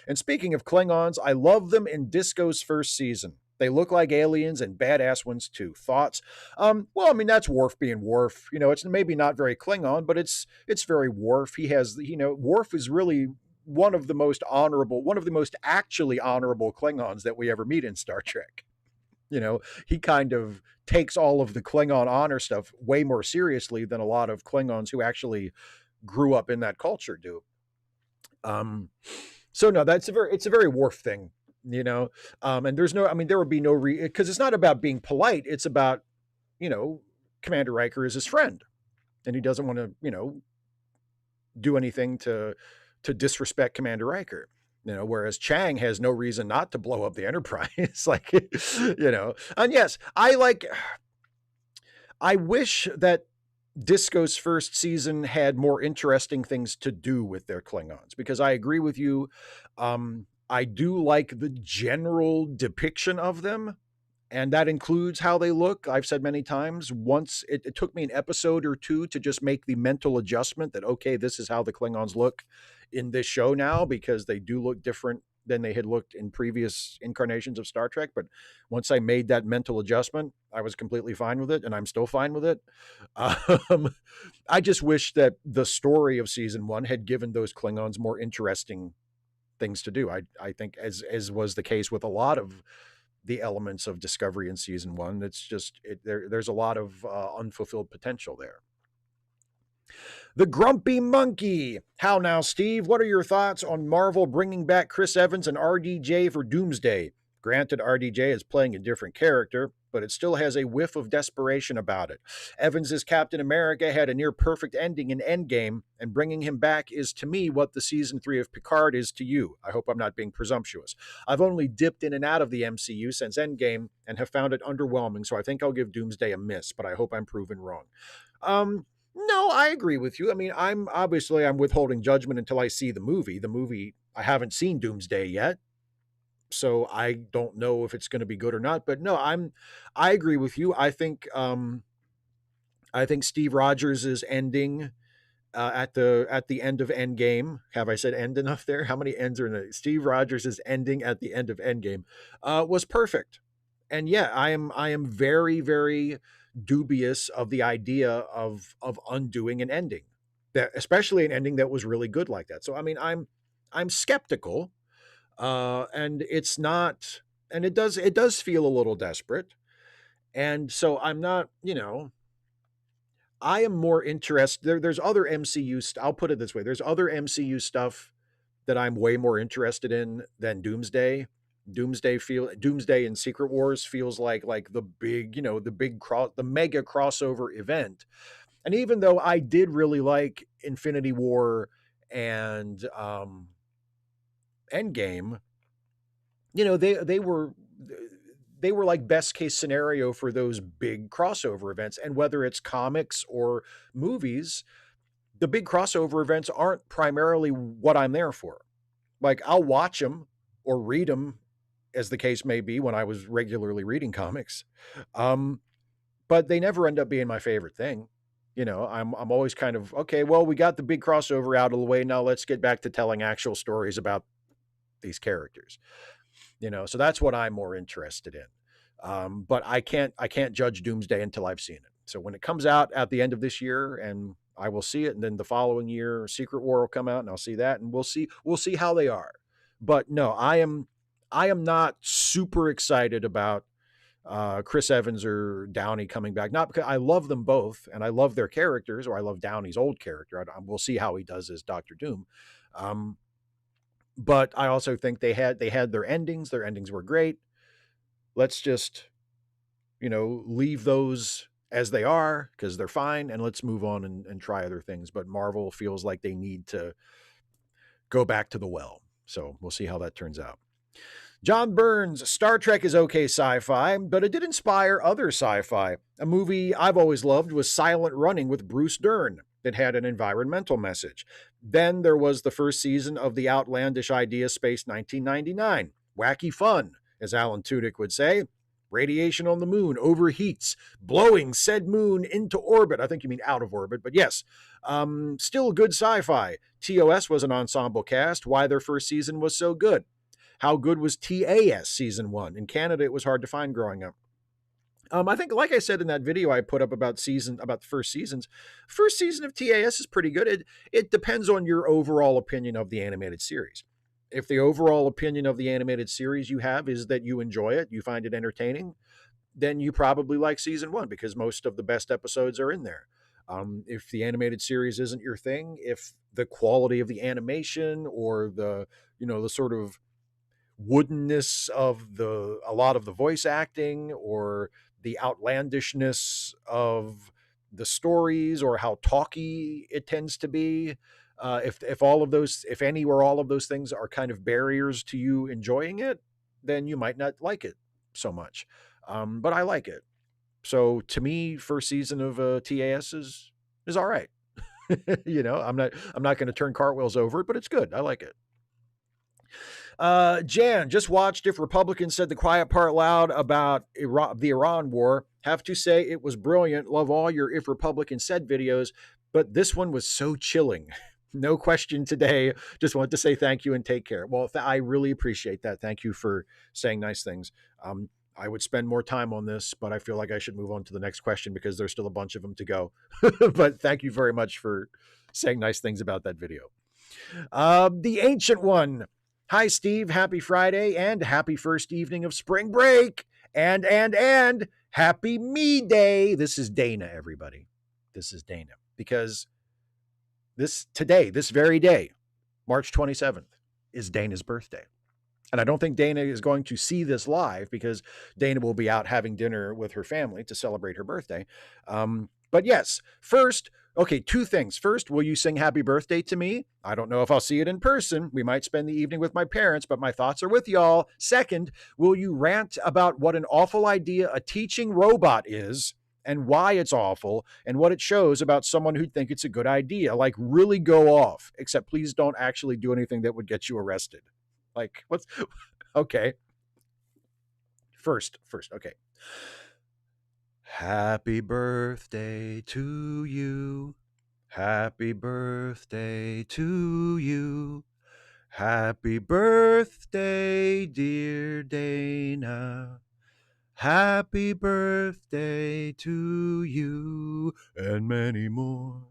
And speaking of Klingons, I love them in Disco's first season. They look like aliens and badass ones too. Thoughts? Well, I mean, that's Worf being Worf. It's maybe not very Klingon, but it's very Worf. He has, Worf is really one of the most actually honorable Klingons that we ever meet in Star Trek. He kind of takes all of the Klingon honor stuff way more seriously than a lot of Klingons who actually grew up in that culture do. So no, it's a very Worf thing, and there's no, I mean, there would be no because it's not about being polite. It's about, Commander Riker is his friend and he doesn't want to, do anything to disrespect Commander Riker. Whereas Chang has no reason not to blow up the Enterprise. And yes, I wish that Disco's first season had more interesting things to do with their Klingons, because I agree with you. I do like the general depiction of them, and that includes how they look. I've said many times, once it took me an episode or two to just make the mental adjustment that, okay, this is how the Klingons look in this show now, because they do look different than they had looked in previous incarnations of Star Trek. But once I made that mental adjustment, I was completely fine with it, and I'm still fine with it. I just wish that the story of season one had given those Klingons more interesting things to do. I think, as was the case with a lot of the elements of Discovery in season one, it's just there's a lot of unfulfilled potential there. The Grumpy Monkey. How now, Steve? What are your thoughts on Marvel bringing back Chris Evans and RDJ for Doomsday? Granted, RDJ is playing a different character, but it still has a whiff of desperation about it. Evans as Captain America had a near-perfect ending in Endgame, and bringing him back is, to me, what the Season 3 of Picard is to you. I hope I'm not being presumptuous. I've only dipped in and out of the MCU since Endgame and have found it underwhelming, so I think I'll give Doomsday a miss, but I hope I'm proven wrong. No, I agree with you. I mean, I'm withholding judgment until I see the movie. I haven't seen Doomsday yet, so I don't know if it's going to be good or not. But no, I agree with you. I think Steve Rogers' ending at the end of Endgame. Have I said end enough there? How many ends are in it? Steve Rogers' ending at the end of Endgame was perfect. And yeah, I am very very dubious of the idea of undoing an ending, that especially an ending that was really good like that. So I mean, I'm skeptical, and it's not, and it does feel a little desperate, and so I'm not, I am more interested. There's other MCU. I'll put it this way: there's other MCU stuff that I'm way more interested in than Doomsday. Doomsday and Secret Wars feels like the big, the mega crossover event. And even though I did really like Infinity War and Endgame, they were like best case scenario for those big crossover events. And whether it's comics or movies, the big crossover events aren't primarily what I'm there for. Like, I'll watch them or read them, as the case may be, when I was regularly reading comics. Um, but they never end up being my favorite thing. I'm always kind of, okay, well, we got the big crossover out of the way. Now let's get back to telling actual stories about these characters. So that's what I'm more interested in. But I can't judge Doomsday until I've seen it. So when it comes out at the end of this year, and I will see it, and then the following year Secret War will come out and I'll see that, and we'll see how they are. But no, I am not super excited about Chris Evans or Downey coming back. Not because I love them both and I love their characters, or I love Downey's old character. We'll see how he does as Doctor Doom. Um, but I also think they had their endings. Their endings were great. Let's just leave those as they are because they're fine, and let's move on and try other things. But Marvel feels like they need to go back to the well. So we'll see how that turns out. John Burns, Star Trek is okay sci-fi, but it did inspire other sci-fi. A movie I've always loved was Silent Running with Bruce Dern, that had an environmental message. Then there was the first season of the outlandish idea Space 1999. Wacky fun, as Alan Tudyk would say. Radiation on the moon overheats, blowing said moon into orbit. I think you mean out of orbit, but yes. Still good sci-fi. TOS was an ensemble cast. Why their first season was so good. How good was TAS season 1? In Canada, it was hard to find growing up. I think, like I said in that video I put up about the first seasons, first season of TAS is pretty good. It depends on your overall opinion of the animated series. If the overall opinion of the animated series you have is that you enjoy it, you find it entertaining, then you probably like season 1 because most of the best episodes are in there. If the animated series isn't your thing, if the quality of the animation or the sort of woodenness of a lot of the voice acting, or the outlandishness of the stories, or how talky it tends to be, if all of those, if any or all of those things are kind of barriers to you enjoying it, then you might not like it so much. But I like it. So to me, first season of TAS is all right. I'm not going to turn cartwheels over it, but it's good. I like it. Jan, just watched If Republicans Said the Quiet Part Loud about the Iran war. Have to say it was brilliant. Love all your If Republicans Said videos, but this one was so chilling. No question today. Just want to say thank you and take care. Well, I really appreciate that. Thank you for saying nice things. I would spend more time on this, but I feel like I should move on to the next question because there's still a bunch of them to go. But thank you very much for saying nice things about that video. The Ancient One. Hi, Steve. Happy Friday and happy first evening of spring break. And happy me day. This is Dana, everybody. This is Dana. Because this very day, March 27th, is Dana's birthday. And I don't think Dana is going to see this live because Dana will be out having dinner with her family to celebrate her birthday. But yes, first, okay, two things. First, will you sing happy birthday to me? I don't know if I'll see it in person. We might spend the evening with my parents, but my thoughts are with y'all. Second, will you rant about what an awful idea a teaching robot is and why it's awful and what it shows about someone who'd think it's a good idea? Like, really go off, except please don't actually do anything that would get you arrested. Like, what's okay? First, okay. Happy birthday to you. Happy birthday to you. Happy birthday, dear Dana. Happy birthday to you and many more.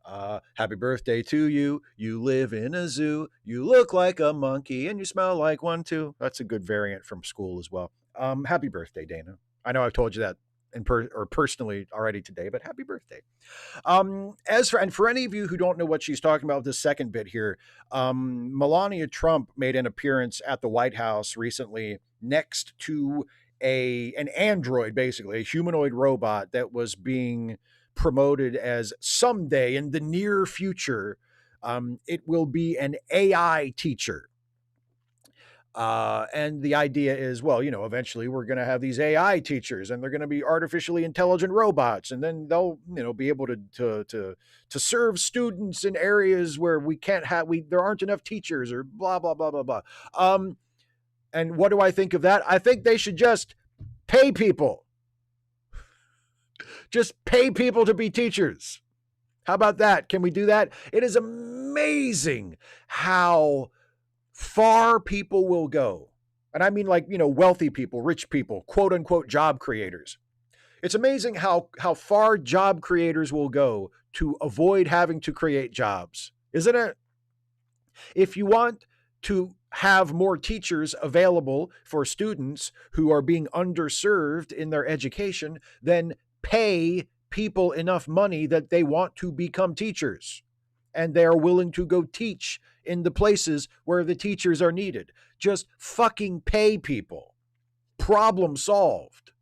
Happy birthday to you. You live in a zoo. You look like a monkey and you smell like one too. That's a good variant from school as well. Happy birthday, Dana. I know I've told you that personally already today, but happy birthday. And for any of you who don't know what she's talking about with this second bit here, Melania Trump made an appearance at the White House recently next to an android, basically a humanoid robot that was being promoted as someday in the near future, it will be an AI teacher. And the idea is, well, eventually we're going to have these AI teachers, and they're going to be artificially intelligent robots, and then they'll, be able to serve students in areas where there aren't enough teachers, or blah blah blah blah blah. And what do I think of that? I think they should just pay people. Just pay people to be teachers. How about that? Can we do that? It is amazing how far people will go. And I mean, like, wealthy people, rich people, quote unquote job creators. It's amazing how far job creators will go to avoid having to create jobs, isn't it? If you want to have more teachers available for students who are being underserved in their education, then pay people enough money that they want to become teachers and they are willing to go teach in the places where the teachers are needed. Just fucking pay people. Problem solved.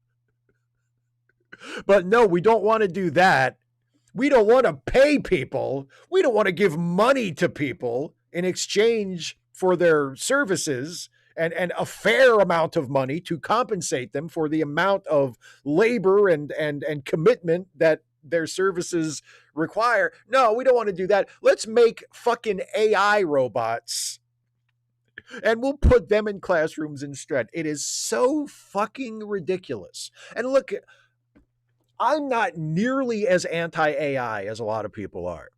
But no, we don't want to do that. We don't want to pay people. We don't want to give money to people in exchange for their services and a fair amount of money to compensate them for the amount of labor and commitment that their services require. No, we don't want to do that. Let's make fucking AI robots and we'll put them in classrooms instead. It is so fucking ridiculous. And look, I'm not nearly as anti-AI as a lot of people are.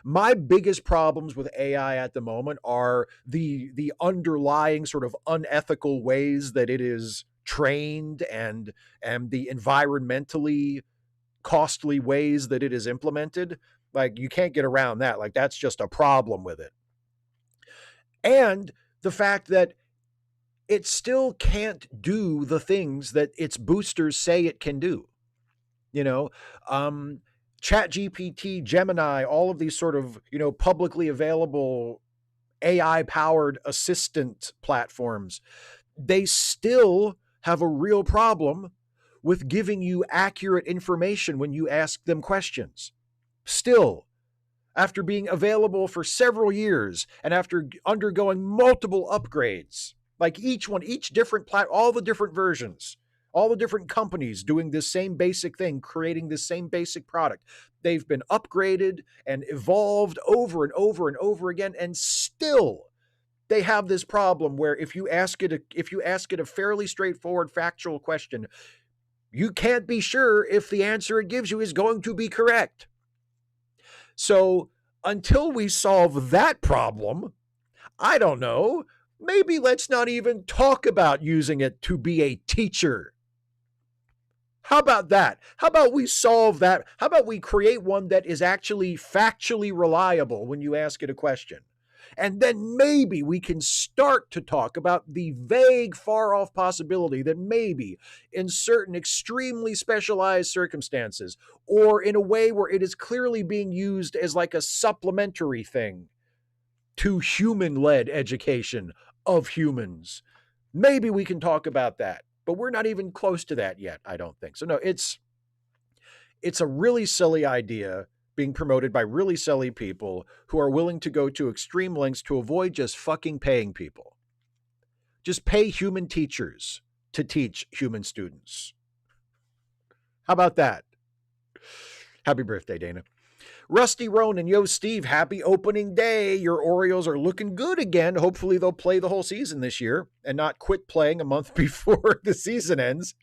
My biggest problems with AI at the moment are the underlying sort of unethical ways that it is trained and the environmentally costly ways that it is implemented. Like, you can't get around that. Like, that's just a problem with it. And the fact that it still can't do the things that its boosters say it can do. ChatGPT, Gemini, all of these sort of, publicly available AI-powered assistant platforms, they still have a real problem with giving you accurate information when you ask them questions. Still, after being available for several years and after undergoing multiple upgrades, like each different all the different versions, all the different companies doing this same basic thing, creating this same basic product. They've been upgraded and evolved over and over and over again, and still they have this problem where if you ask it a fairly straightforward factual question, you can't be sure if the answer it gives you is going to be correct. So until we solve that problem, I don't know, maybe let's not even talk about using it to be a teacher. How about that? How about we solve that? How about we create one that is actually factually reliable when you ask it a question? And then maybe we can start to talk about the vague, far-off possibility that maybe in certain extremely specialized circumstances, or in a way where it is clearly being used as like a supplementary thing to human-led education of humans, maybe we can talk about that. But we're not even close to that yet, I don't think. So no, it's a really silly idea being promoted by really silly people who are willing to go to extreme lengths to avoid just fucking paying people. Just pay human teachers to teach human students. How about that? Happy birthday, Dana. Rusty Ronan, yo, Steve, happy opening day. Your Orioles are looking good again. Hopefully they'll play the whole season this year and not quit playing a month before the season ends.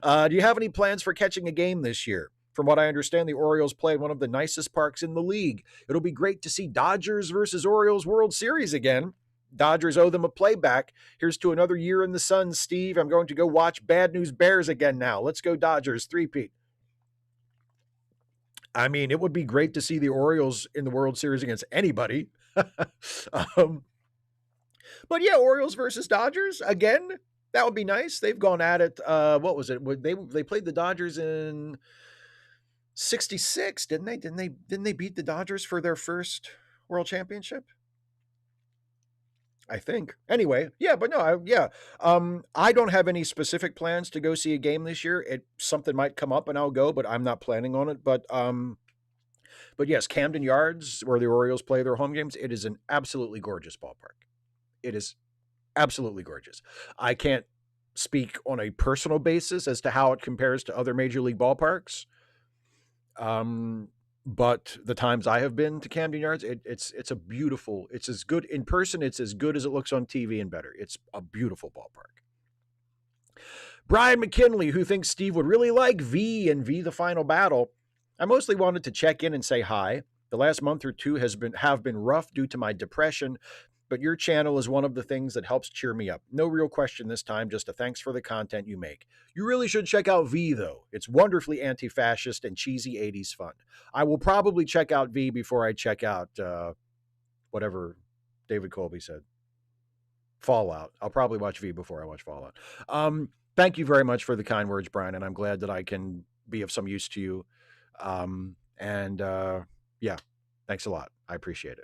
Do you have any plans for catching a game this year? From what I understand, the Orioles play at one of the nicest parks in the league. It'll be great to see Dodgers versus Orioles World Series again. Dodgers owe them a playback. Here's to another year in the sun, Steve. I'm going to go watch Bad News Bears again now. Let's go Dodgers, three-peat. I mean, it would be great to see the Orioles in the World Series against anybody. um, but yeah, Orioles versus Dodgers again. That would be nice. They've gone at it. What was it? They played the Dodgers in '66, didn't they? Didn't they beat the Dodgers for their first World Championship? I think. Anyway, yeah, but no, yeah. I don't have any specific plans to go see a game this year. Something might come up and I'll go, but I'm not planning on it. But yes, Camden Yards, where the Orioles play their home games, it is an absolutely gorgeous ballpark. It is absolutely gorgeous. I can't speak on a personal basis as to how it compares to other major league ballparks. But the times I have been to Camden Yards, it's a beautiful, it's as good in person, it's as good as it looks on TV and better. It's a beautiful ballpark. Brian McKinley, who thinks Steve would really like V and V the Final Battle. I mostly wanted to check in and say hi. The last month or two have been rough due to my depression, but your channel is one of the things that helps cheer me up. No real question this time, just a thanks for the content you make. You really should check out V, though. It's wonderfully anti-fascist and cheesy 80s fun. I will probably check out V before I check out whatever David Colby said. Fallout. I'll probably watch V before I watch Fallout. Thank you very much for the kind words, Brian, and I'm glad that I can be of some use to you. Yeah, thanks a lot. I appreciate it.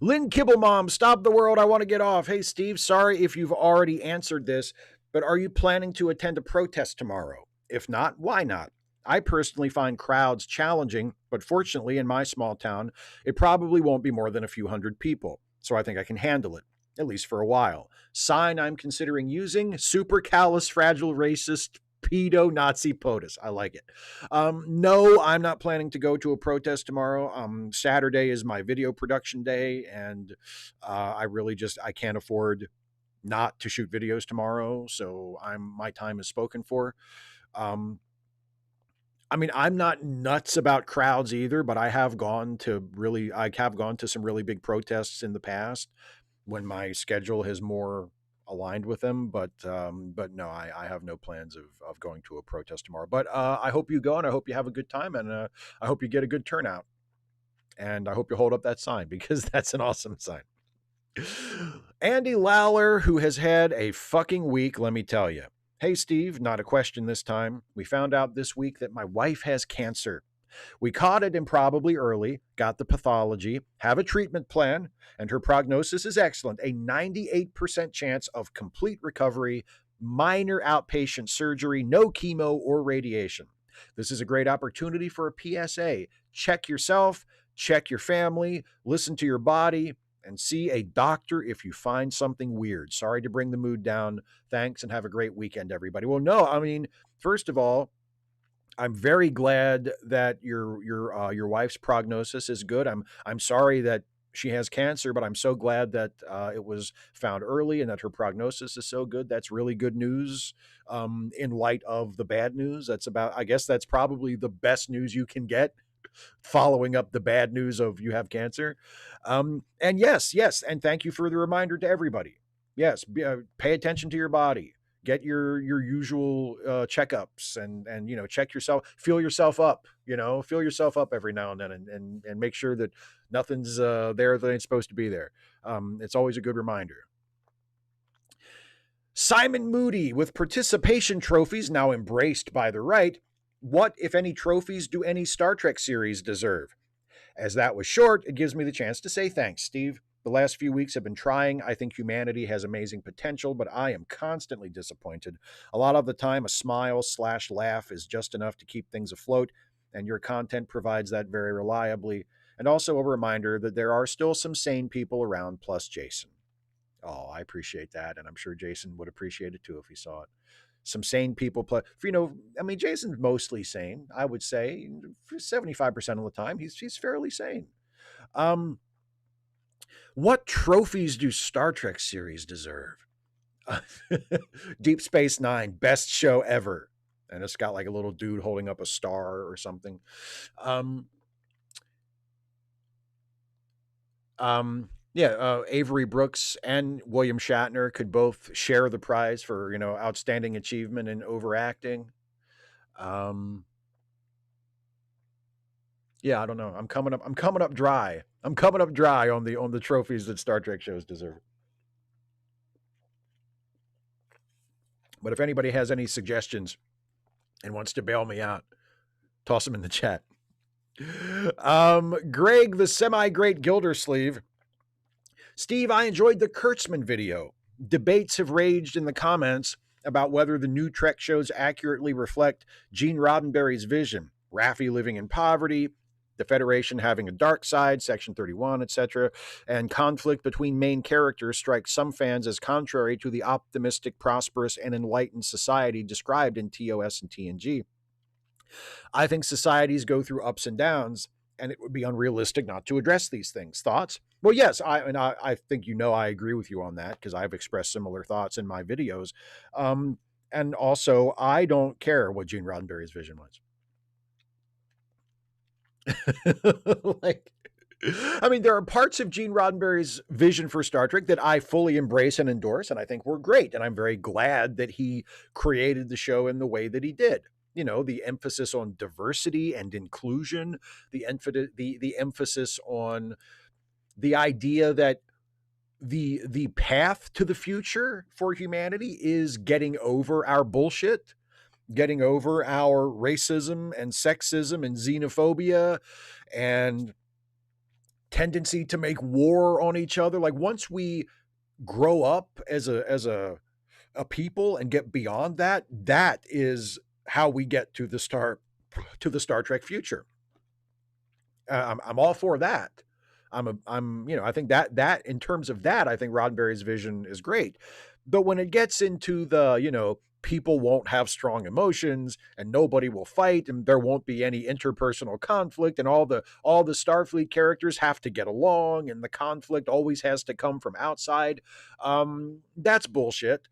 Lynn Kibblemom, stop the world. I want to get off. Hey, Steve, sorry if you've already answered this, but are you planning to attend a protest tomorrow? If not, why not? I personally find crowds challenging, but fortunately, in my small town, it probably won't be more than a few hundred people, so I think I can handle it, at least for a while. Sign I'm considering using, supercalifragilistic pedo Nazi POTUS. I like it. No, I'm not planning to go to a protest tomorrow. Saturday is my video production day, and I can't afford not to shoot videos tomorrow. So my time is spoken for. I mean, I'm not nuts about crowds either, but I have gone to some really big protests in the past when my schedule has more aligned with them, but no, I have no plans of going to a protest tomorrow. But I hope you go, and I hope you have a good time, and I hope you get a good turnout, and I hope you hold up that sign because that's an awesome sign. Andy Lawler, who has had a fucking week, let me tell you. Hey, Steve, not a question this time. We found out this week that my wife has cancer. We caught it improbably early, got the pathology, have a treatment plan, and her prognosis is excellent. A 98% chance of complete recovery, minor outpatient surgery, no chemo or radiation. This is a great opportunity for a PSA. Check yourself, check your family, listen to your body, and see a doctor if you find something weird. Sorry to bring the mood down. Thanks, and have a great weekend, everybody. Well, no, I mean, first of all, I'm very glad that your wife's prognosis is good. I'm sorry that she has cancer, but I'm so glad that it was found early and that her prognosis is so good. That's really good news. In light of the bad news, I guess that's probably the best news you can get, following up the bad news of you have cancer. And yes, and thank you for the reminder to everybody. Yes, pay attention to your body. Get your usual checkups and check yourself, feel yourself up, feel yourself up every now and then, and make sure that nothing's there that ain't supposed to be there. It's always a good reminder. Simon Moody, with participation trophies now embraced by the right, what, if any, trophies do any Star Trek series deserve? As that was short, it gives me the chance to say thanks, Steve. The last few weeks have been trying. I think humanity has amazing potential, but I am constantly disappointed. A lot of the time, a smile/laugh is just enough to keep things afloat, and your content provides that very reliably. And also a reminder that there are still some sane people around, plus Jason. Oh, I appreciate that, and I'm sure Jason would appreciate it too if he saw it. Some sane people play. Jason's mostly sane, I would say. 75% of the time, he's fairly sane. What trophies do Star Trek series deserve? Deep Space Nine, best show ever. and it's got like a little dude holding up a star or something. Avery Brooks and William Shatner could both share the prize for, outstanding achievement in overacting. Yeah, I don't know. I'm coming up dry. I'm coming up dry on the trophies that Star Trek shows deserve. But if anybody has any suggestions and wants to bail me out, toss them in the chat. Greg, the semi-great Gildersleeve. Steve, I enjoyed the Kurtzman video. Debates have raged in the comments about whether the new Trek shows accurately reflect Gene Roddenberry's vision. Raffi living in poverty, the Federation having a dark side, Section 31, etc., and conflict between main characters strikes some fans as contrary to the optimistic, prosperous, and enlightened society described in TOS and TNG. I think societies go through ups and downs, and it would be unrealistic not to address these things. Thoughts? Well, yes, I think I agree with you on that because I've expressed similar thoughts in my videos. And also, I don't care what Gene Roddenberry's vision was. There are parts of Gene Roddenberry's vision for Star Trek that I fully embrace and endorse, and I think were great. And I'm very glad that he created the show in the way that he did. The emphasis on diversity and inclusion, the emphasis on the idea that the path to the future for humanity is getting over our bullshit, getting over our racism and sexism and xenophobia and tendency to make war on each other. Like once we grow up as a people and get beyond that, that is how we get to the Star Trek future. I'm all for that. I think that in terms of that, I think Roddenberry's vision is great. But when it gets into the, people won't have strong emotions and nobody will fight and there won't be any interpersonal conflict and all the Starfleet characters have to get along and the conflict always has to come from outside, that's bullshit.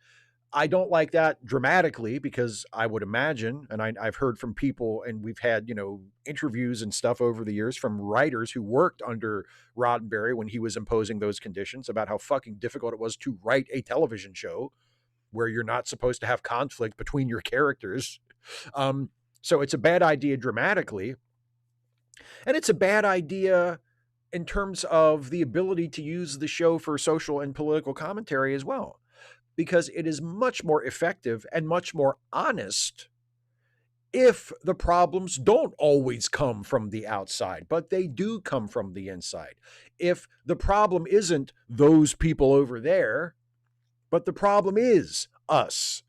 I don't like that dramatically because I would imagine, and I've heard from people, and we've had, interviews and stuff over the years from writers who worked under Roddenberry when he was imposing those conditions about how fucking difficult it was to write a television show where you're not supposed to have conflict between your characters. So it's a bad idea dramatically. And it's a bad idea in terms of the ability to use the show for social and political commentary as well, because it is much more effective and much more honest if the problems don't always come from the outside, but they do come from the inside. If the problem isn't those people over there, but the problem is us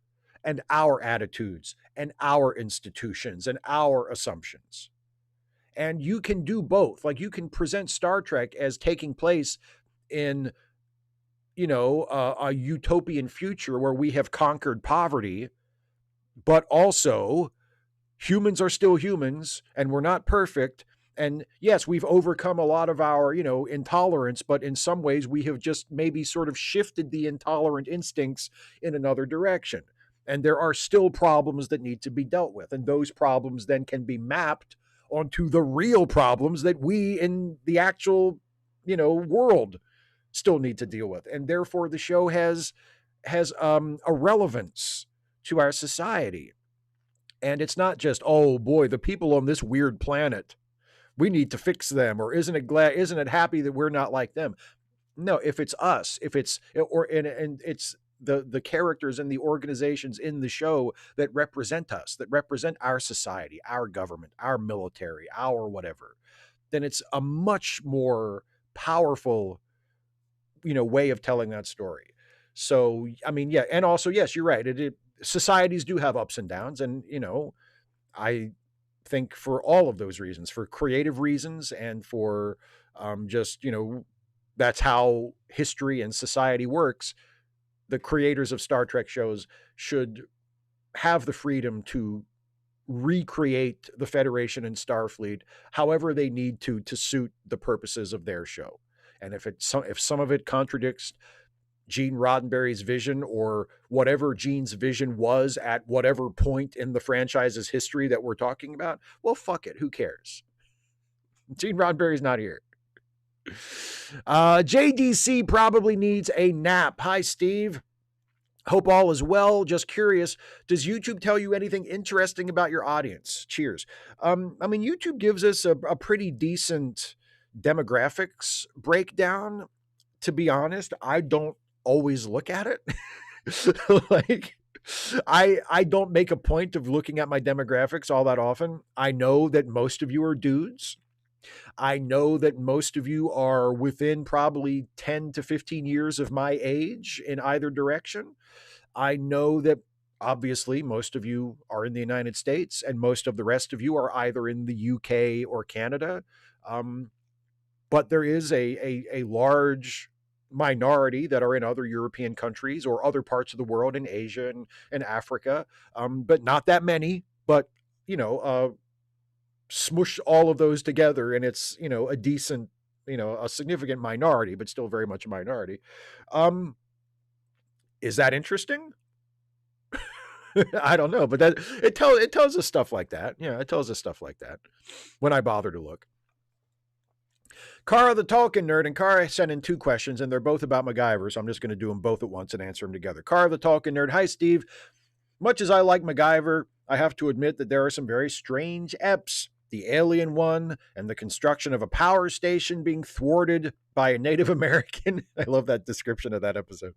and our attitudes and our institutions and our assumptions. And you can do both. Like you can present Star Trek as taking place in a utopian future where we have conquered poverty, but also humans are still humans and we're not perfect. And yes, we've overcome a lot of our, intolerance, but in some ways we have just maybe sort of shifted the intolerant instincts in another direction. And there are still problems that need to be dealt with. And those problems then can be mapped onto the real problems that we in the actual, world still need to deal with. And therefore the show has a relevance to our society. And it's not just, oh boy, the people on this weird planet, we need to fix them, or isn't it happy that we're not like them? No, if it's us, if it's and it's the characters and the organizations in the show that represent us, that represent our society, our government, our military, our whatever, then it's a much more powerful way of telling that story. So yeah, and also yes, you're right. Societies do have ups and downs, and I think for all of those reasons, for creative reasons and for just that's how history and society works, the creators of Star Trek shows should have the freedom to recreate the Federation and Starfleet however they need to suit the purposes of their show. And if some of it contradicts Gene Roddenberry's vision or whatever Gene's vision was at whatever point in the franchise's history that we're talking about, well, fuck it. Who cares? Gene Roddenberry's not here. JDC probably needs a nap. Hi, Steve. Hope all is well. Just curious, does YouTube tell you anything interesting about your audience? Cheers. I mean, YouTube gives us a pretty decent demographics breakdown. To be honest, I don't always look at it. Like, I don't make a point of looking at my demographics all that often. I know that most of you are dudes. I know that most of you are within probably 10 to 15 years of my age in either direction. I know that obviously most of you are in the United States and most of the rest of you are either in the UK or Canada. But there is a large minority that are in other European countries or other parts of the world in Asia and Africa, but not that many. But, smush all of those together and it's, a decent, a significant minority, but still very much a minority. Is that interesting? I don't know, but that it tells us stuff like that. Yeah, it tells us stuff like that when I bother to look. Kara the Tolkien Nerd, and Kara sent in 2 questions, and they're both about MacGyver, so I'm just going to do them both at once and answer them together. Kara the Tolkien Nerd, hi Steve. Much as I like MacGyver, I have to admit that there are some very strange eps. The alien one and the construction of a power station being thwarted by a Native American. I love that description of that episode.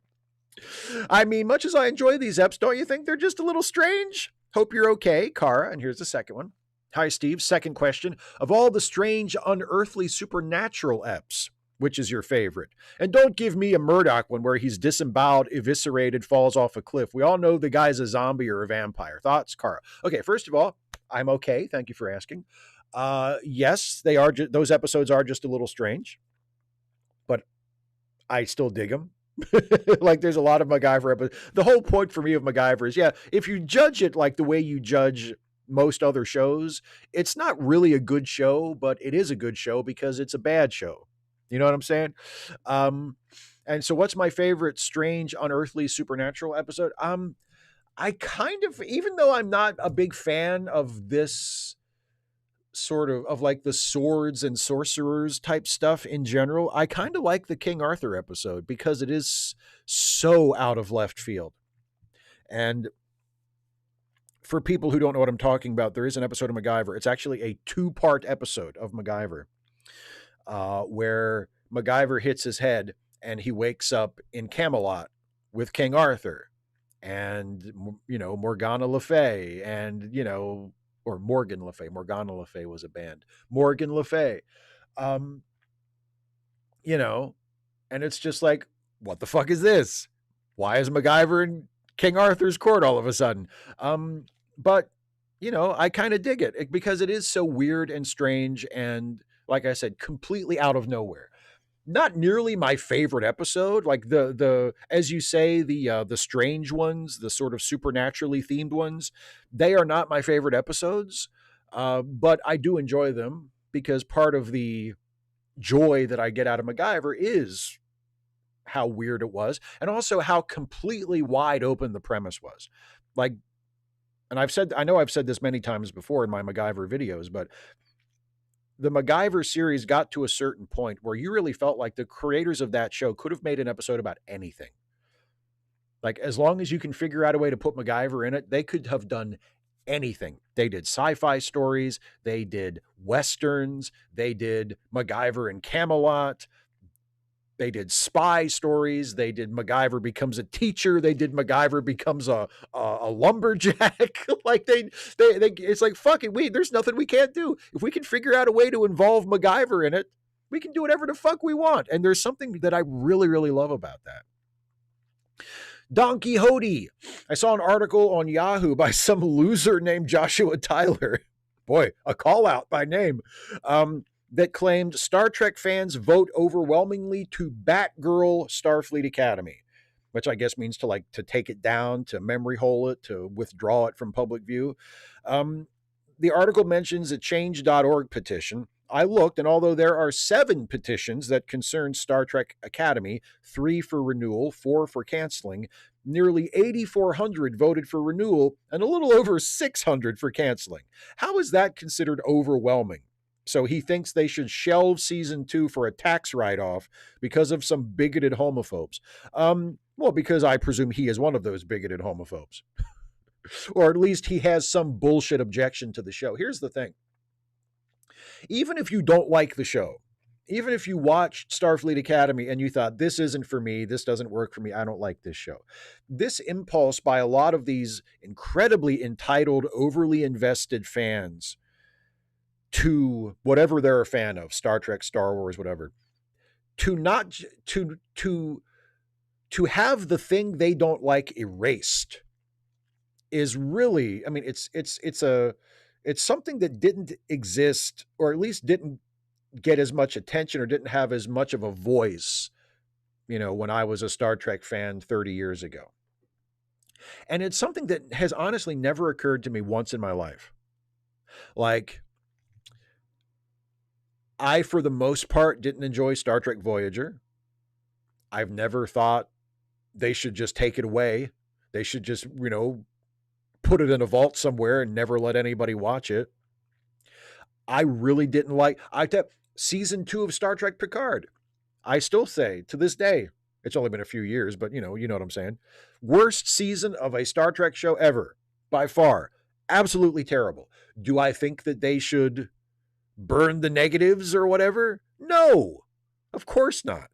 I mean, much as I enjoy these eps, don't you think they're just a little strange? Hope you're okay, Kara. And here's the second one. Hi, Steve. Second question. Of all the strange, unearthly, supernatural eps, which is your favorite? And don't give me a Murdoch one where he's disemboweled, eviscerated, falls off a cliff. We all know the guy's a zombie or a vampire. Thoughts, Kara? Okay, first of all, I'm okay. Thank you for asking. Yes, they are. Those episodes are just a little strange, but I still dig them. Like there's a lot of MacGyver episodes. The whole point for me of MacGyver is, if you judge it like the way you judge most other shows, it's not really a good show, but it is a good show because it's a bad show. You know what I'm saying? And so what's my favorite strange, unearthly, supernatural episode? I kind of, even though I'm not a big fan of this sort of like the swords and sorcerers type stuff in general, I kind of like the King Arthur episode because it is so out of left field. And for people who don't know what I'm talking about, there is an episode of MacGyver. It's actually a 2-part episode of MacGyver where MacGyver hits his head and he wakes up in Camelot with King Arthur and, Morgana Le Fay and, or Morgan Le Fay. Morgana Le Fay was a band. Morgan Le Fay. And it's just like, what the fuck is this? Why is MacGyver in King Arthur's court all of a sudden? But, I kind of dig it because it is so weird and strange and, like I said, completely out of nowhere. Not nearly my favorite episode, like the as you say, the strange ones, the sort of supernaturally themed ones, they are not my favorite episodes, but I do enjoy them because part of the joy that I get out of MacGyver is how weird it was and also how completely wide open the premise was. Like, and I know I've said this many times before in my MacGyver videos, but the MacGyver series got to a certain point where you really felt like the creators of that show could have made an episode about anything. Like, as long as you can figure out a way to put MacGyver in it, they could have done anything. They did sci-fi stories. They did Westerns. They did MacGyver and Camelot. They did spy stories. They did MacGyver becomes a teacher. They did MacGyver becomes a lumberjack. Like they it's like, fuck it. There's nothing we can't do. If we can figure out a way to involve MacGyver in it, we can do whatever the fuck we want. And there's something that I really, really love about that. Don Quixote. I saw an article on Yahoo by some loser named Joshua Tyler. Boy, a call out by name. That claimed Star Trek fans vote overwhelmingly to Batgirl Starfleet Academy, which I guess means to take it down, to memory hole it, to withdraw it from public view. The article mentions a change.org petition I looked, and although there are 7 petitions that concern Star Trek Academy, 3 for renewal, 4 for canceling, nearly 8,400 voted for renewal, and a little over 600 for canceling. How is that considered overwhelming? So he thinks they should shelve season 2 for a tax write-off because of some bigoted homophobes. Well, because I presume he is one of those bigoted homophobes. Or at least he has some bullshit objection to the show. Here's the thing. Even if you don't like the show, even if you watched Starfleet Academy and you thought, this isn't for me, this doesn't work for me, I don't like this show, this impulse by a lot of these incredibly entitled, overly invested fans to whatever they're a fan of, Star Trek, Star Wars, whatever, to not to have the thing they don't like erased is really, I mean, it's something that didn't exist, or at least didn't get as much attention or didn't have as much of a voice, when I was a Star Trek fan 30 years ago. And it's something that has honestly never occurred to me once in my life. Like, I, for the most part, didn't enjoy Star Trek Voyager. I've never thought they should just take it away. They should just, put it in a vault somewhere and never let anybody watch it. I really didn't like season 2 of Star Trek Picard. I still say to this day, it's only been a few years, but you know what I'm saying. Worst season of a Star Trek show ever, by far. Absolutely terrible. Do I think that they should burn the negatives or whatever? No, of course not.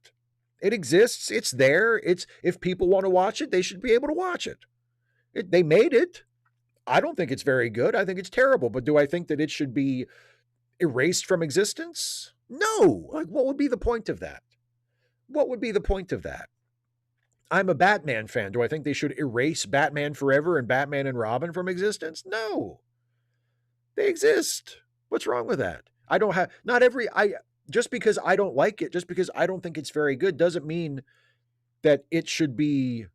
It exists. It's there. If people want to watch it, they should be able to watch it. They made it. I don't think it's very good. I think it's terrible. But do I think that it should be erased from existence? No. Like, what would be the point of that? What would be the point of that? I'm a Batman fan. Do I think they should erase Batman Forever and Batman and Robin from existence? No. They exist. What's wrong with that? Just because I don't like it, just because I don't think it's very good, doesn't mean that it should be,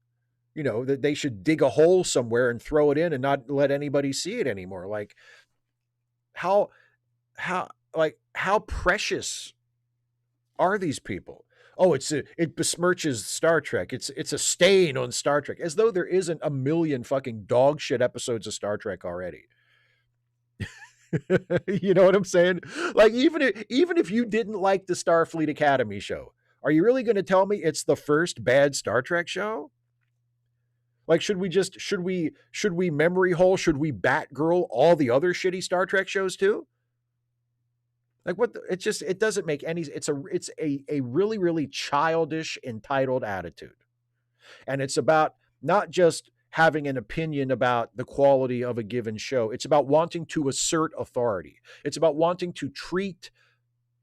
that they should dig a hole somewhere and throw it in and not let anybody see it anymore. Like, how precious are these people? Oh, it besmirches Star Trek. It's a stain on Star Trek, as though there isn't a million fucking dog shit episodes of Star Trek already. You know what I'm saying? Like, even if you didn't like the Starfleet Academy show, are you really going to tell me it's the first bad Star Trek show? Like, should we memory hole, should we Batgirl all the other shitty Star Trek shows too? Like, it doesn't make any, it's a really, really childish, entitled attitude. And it's about not just having an opinion about the quality of a given show. It's about wanting to assert authority. It's about wanting to treat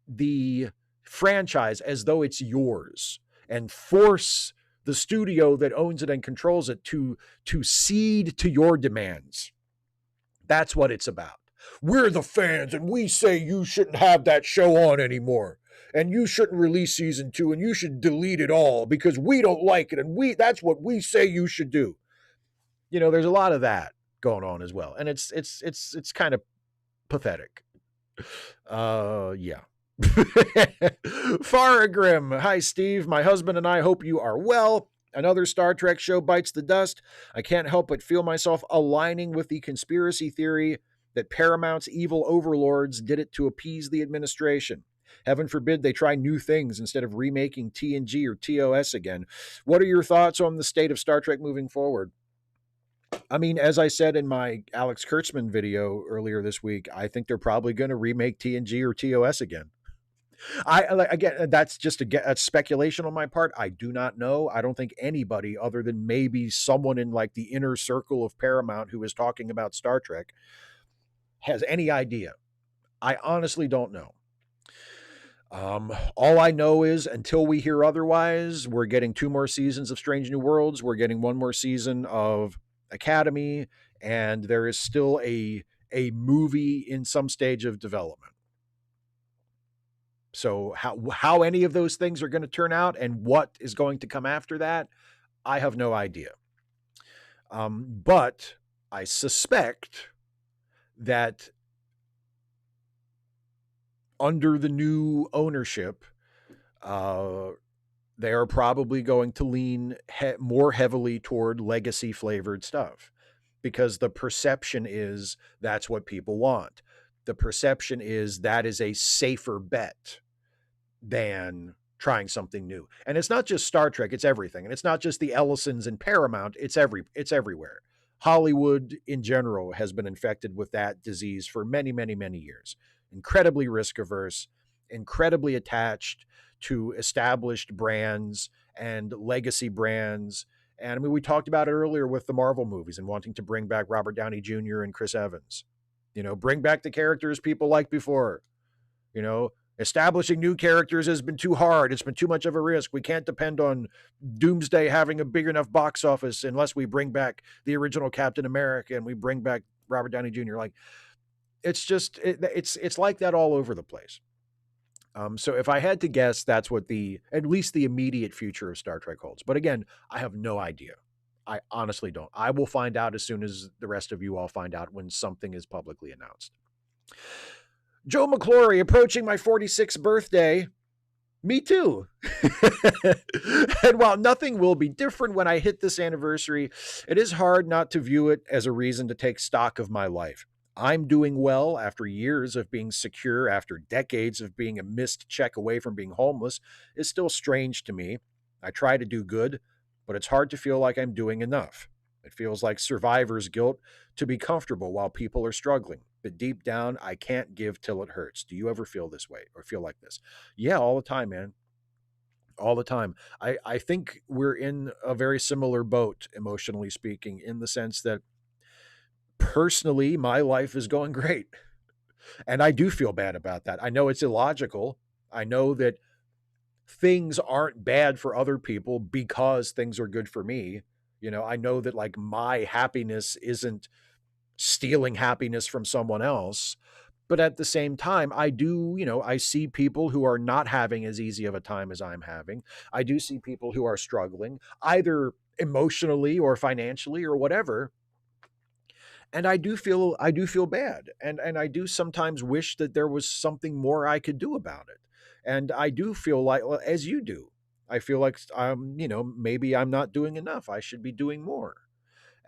the franchise as though it's yours and force the studio that owns it and controls it to cede to your demands. That's what it's about. We're the fans and we say you shouldn't have that show on anymore. And you shouldn't release season 2 and you should delete it all because we don't like it. And that's what we say you should do. There's a lot of that going on as well. And it's kind of pathetic. Yeah. Faragrim. Hi, Steve. My husband and I hope you are well. Another Star Trek show bites the dust. I can't help but feel myself aligning with the conspiracy theory that Paramount's evil overlords did it to appease the administration. Heaven forbid they try new things instead of remaking TNG or TOS again. What are your thoughts on the state of Star Trek moving forward? I mean, as I said in my Alex Kurtzman video earlier this week, I think they're probably going to remake TNG or TOS again. Again, that's just a speculation on my part. I do not know. I don't think anybody other than maybe someone in like the inner circle of Paramount who is talking about Star Trek has any idea. I honestly don't know. All I know is until we hear otherwise, we're getting 2 more seasons of Strange New Worlds. We're getting 1 more season of Academy, and there is still a movie in some stage of development. So how any of those things are going to turn out and what is going to come after that, I have no idea. But I suspect that under the new ownership, uh, they are probably going to lean more heavily toward legacy flavored stuff, because the perception is that's what people want. The perception is that is a safer bet than trying something new. And it's not just Star Trek, it's everything. And it's not just the Ellisons and Paramount, it's everywhere. Hollywood in general has been infected with that disease for many, many, many years. Incredibly risk averse, incredibly attached to established brands and legacy brands. And I mean, we talked about it earlier with the Marvel movies and wanting to bring back Robert Downey Jr. and Chris Evans. Bring back the characters people liked before. Establishing new characters has been too hard. It's been too much of a risk. We can't depend on Doomsday having a big enough box office unless we bring back the original Captain America and we bring back Robert Downey Jr. Like, it's just it's like that all over the place. So if I had to guess, that's what at least the immediate future of Star Trek holds. But again, I have no idea. I honestly don't. I will find out as soon as the rest of you all find out when something is publicly announced. Joe McClory, approaching my 46th birthday. Me too. And while nothing will be different when I hit this anniversary, it is hard not to view it as a reason to take stock of my life. I'm doing well after years of being secure, after decades of being a missed check away from being homeless, is still strange to me. I try to do good, but it's hard to feel like I'm doing enough. It feels like survivor's guilt to be comfortable while people are struggling. But deep down, I can't give till it hurts. Do you ever feel this way or feel like this? Yeah, all the time, man. All the time. I think we're in a very similar boat, emotionally speaking, in the sense that personally, my life is going great. And I do feel bad about that. I know it's illogical. I know that things aren't bad for other people because things are good for me. I know that like my happiness isn't stealing happiness from someone else. But at the same time, I do, I see people who are not having as easy of a time as I'm having. I do see people who are struggling, either emotionally or financially or whatever. And I do feel bad. And I do sometimes wish that there was something more I could do about it. And I do feel like, well, as you do, I feel like maybe I'm not doing enough. I should be doing more.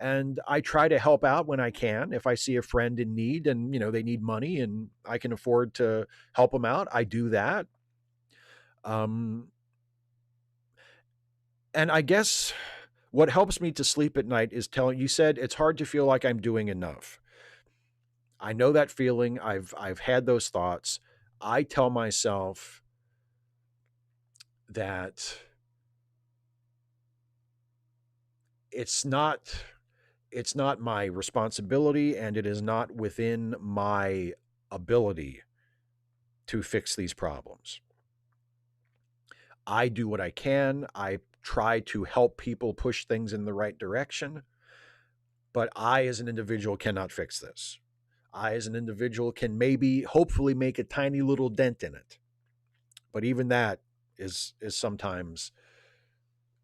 And I try to help out when I can. If I see a friend in need and they need money and I can afford to help them out, I do that. And I guess what helps me to sleep at night is telling you said it's hard to feel like I'm doing enough. I know that feeling. I've had those thoughts. I tell myself that it's not my responsibility and it is not within my ability to fix these problems. I do what I can. I try to help people push things in the right direction. But I, as an individual, cannot fix this. I, as an individual, can maybe, hopefully, make a tiny little dent in it. But even that is sometimes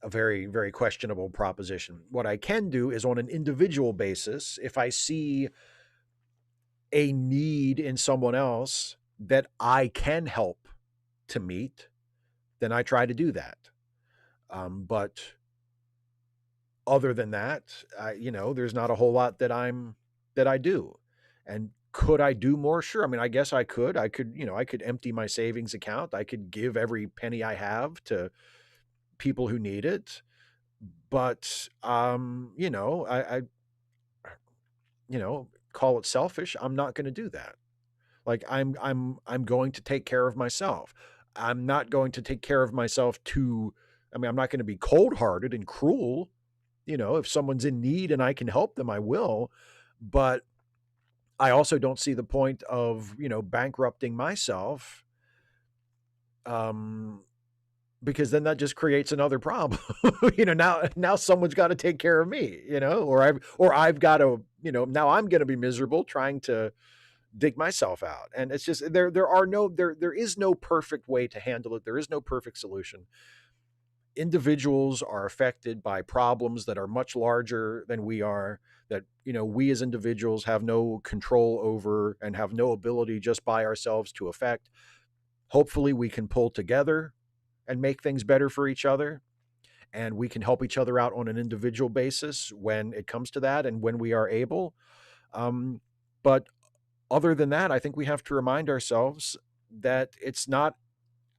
a very, very questionable proposition. What I can do is on an individual basis, if I see a need in someone else that I can help to meet, then I try to do that. But other than that, there's not a whole lot that I do. And could I do more? Sure. I mean, I guess I could. I could empty my savings account. I could give every penny I have to people who need it. But I call it selfish. I'm not going to do that. Like I'm going to take care of myself. I'm not going to take care of myself I'm not going to be cold-hearted and cruel. If someone's in need and I can help them, I will. But I also don't see the point of, bankrupting myself. Because then that just creates another problem. Now someone's got to take care of me, or I've got to, now I'm going to be miserable trying to dig myself out. And it's just, there is no perfect way to handle it. There is no perfect solution. individuals are affected by problems that are much larger than we are, that, we as individuals have no control over and have no ability just by ourselves to affect. Hopefully we can pull together and make things better for each other, and we can help each other out on an individual basis when it comes to that and when we are able. But other than that, I think we have to remind ourselves that it's not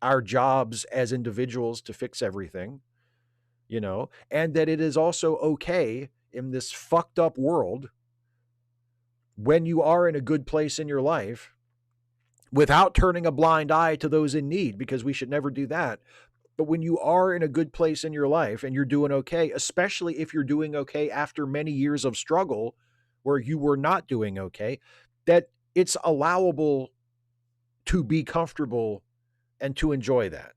our jobs as individuals to fix everything, and that it is also okay in this fucked up world, when you are in a good place in your life, without turning a blind eye to those in need, because we should never do that. But when you are in a good place in your life and you're doing okay, especially if you're doing okay after many years of struggle where you were not doing okay, that it's allowable to be comfortable and to enjoy that,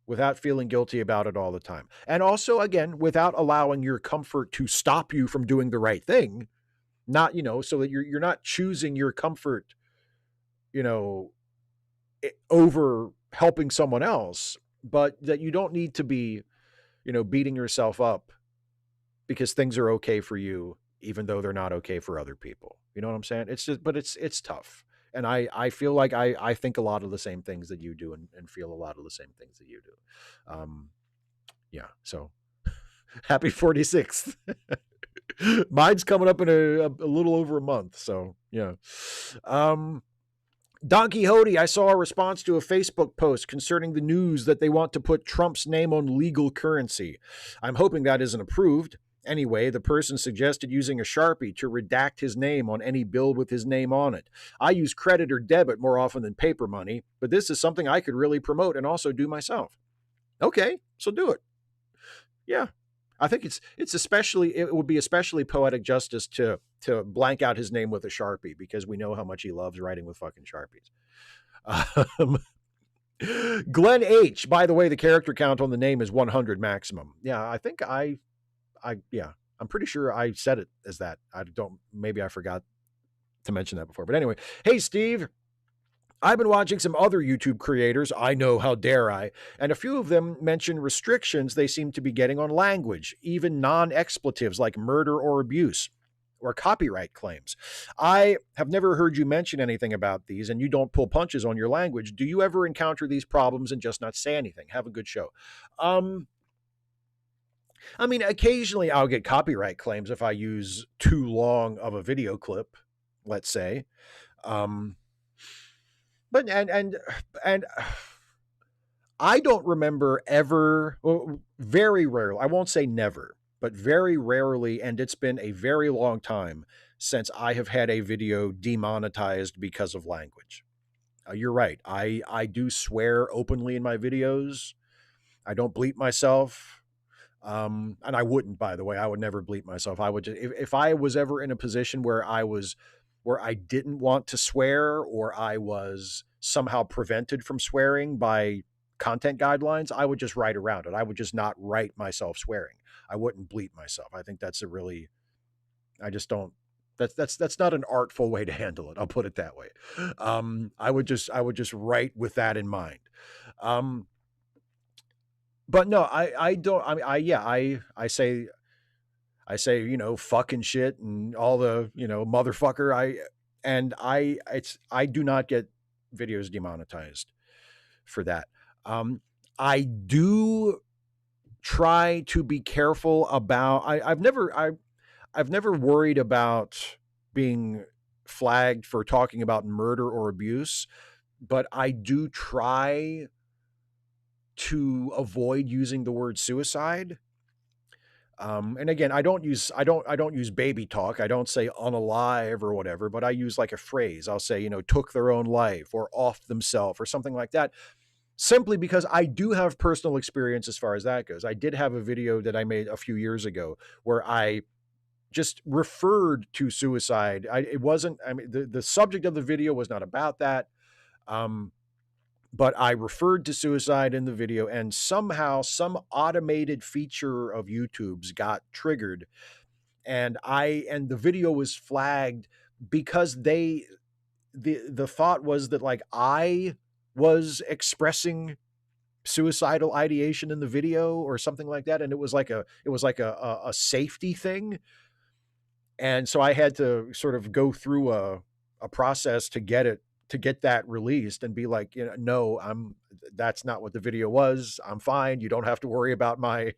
without feeling guilty about it all the time. And also, again, without allowing your comfort to stop you from doing the right thing, not, so that you're not choosing your comfort, over helping someone else, but that you don't need to be, beating yourself up because things are okay for you, even though they're not okay for other people. You know what I'm saying? It's just, but it's tough. And I feel like I think a lot of the same things that you do, and feel a lot of the same things that you do. Yeah. So happy 46th. Mine's coming up in a little over a month. So yeah. Don Quixote, I saw a response to a Facebook post concerning the news that they want to put Trump's name on legal currency. I'm hoping that isn't approved. Anyway, the person suggested using a Sharpie to redact his name on any bill with his name on it. I use credit or debit more often than paper money, but this is something I could really promote and also do myself. Okay, so do it. Yeah. I think it would be especially poetic justice to blank out his name with a Sharpie, because we know how much he loves writing with fucking Sharpies. Glenn H. By the way, the character count on the name is 100 maximum. Yeah, I think yeah, I'm pretty sure I said it as that. Maybe I forgot to mention that before. But anyway, hey, Steve, I've been watching some other YouTube creators, I know, how dare I, and a few of them mention restrictions they seem to be getting on language, even non-expletives like murder or abuse, or copyright claims. I have never heard you mention anything about these, and you don't pull punches on your language. Do you ever encounter these problems and just not say anything? Have a good show. I mean, occasionally I'll get copyright claims if I use too long of a video clip, let's say. But and I don't remember ever, well, very rarely, I won't say never, but very rarely, and it's been a very long time since I have had a video demonetized because of language. You're right. I do swear openly in my videos. I don't bleep myself. And I wouldn't, by the way. I would never bleep myself. I would just, if I was ever in a position where I didn't want to swear, or I was somehow prevented from swearing by content guidelines, I would just write around it. I would just not write myself swearing. I wouldn't bleep myself. I think that's I just don't, that's not an artful way to handle it. I'll put it that way. I would just write with that in mind. But no, I don't, I say, fucking shit and all the, motherfucker. I do not get videos demonetized for that. I do try to be careful about, I've never worried about being flagged for talking about murder or abuse, but I do try to avoid using the word suicide. And again, I don't use baby talk. I don't say unalive or whatever, but I use like a phrase. I'll say, took their own life or off themselves or something like that, simply because I do have personal experience as far as that goes. I did have a video that I made a few years ago where I just referred to suicide. It wasn't, I mean, the subject of the video was not about that. But I referred to suicide in the video, and somehow some automated feature of YouTube's got triggered, and the video was flagged because the thought was that, like, I was expressing suicidal ideation in the video or something like that, and it was like a safety thing. And so I had to sort of go through a process to get that released and be like, no, that's not what the video was. I'm fine. You don't have to worry about my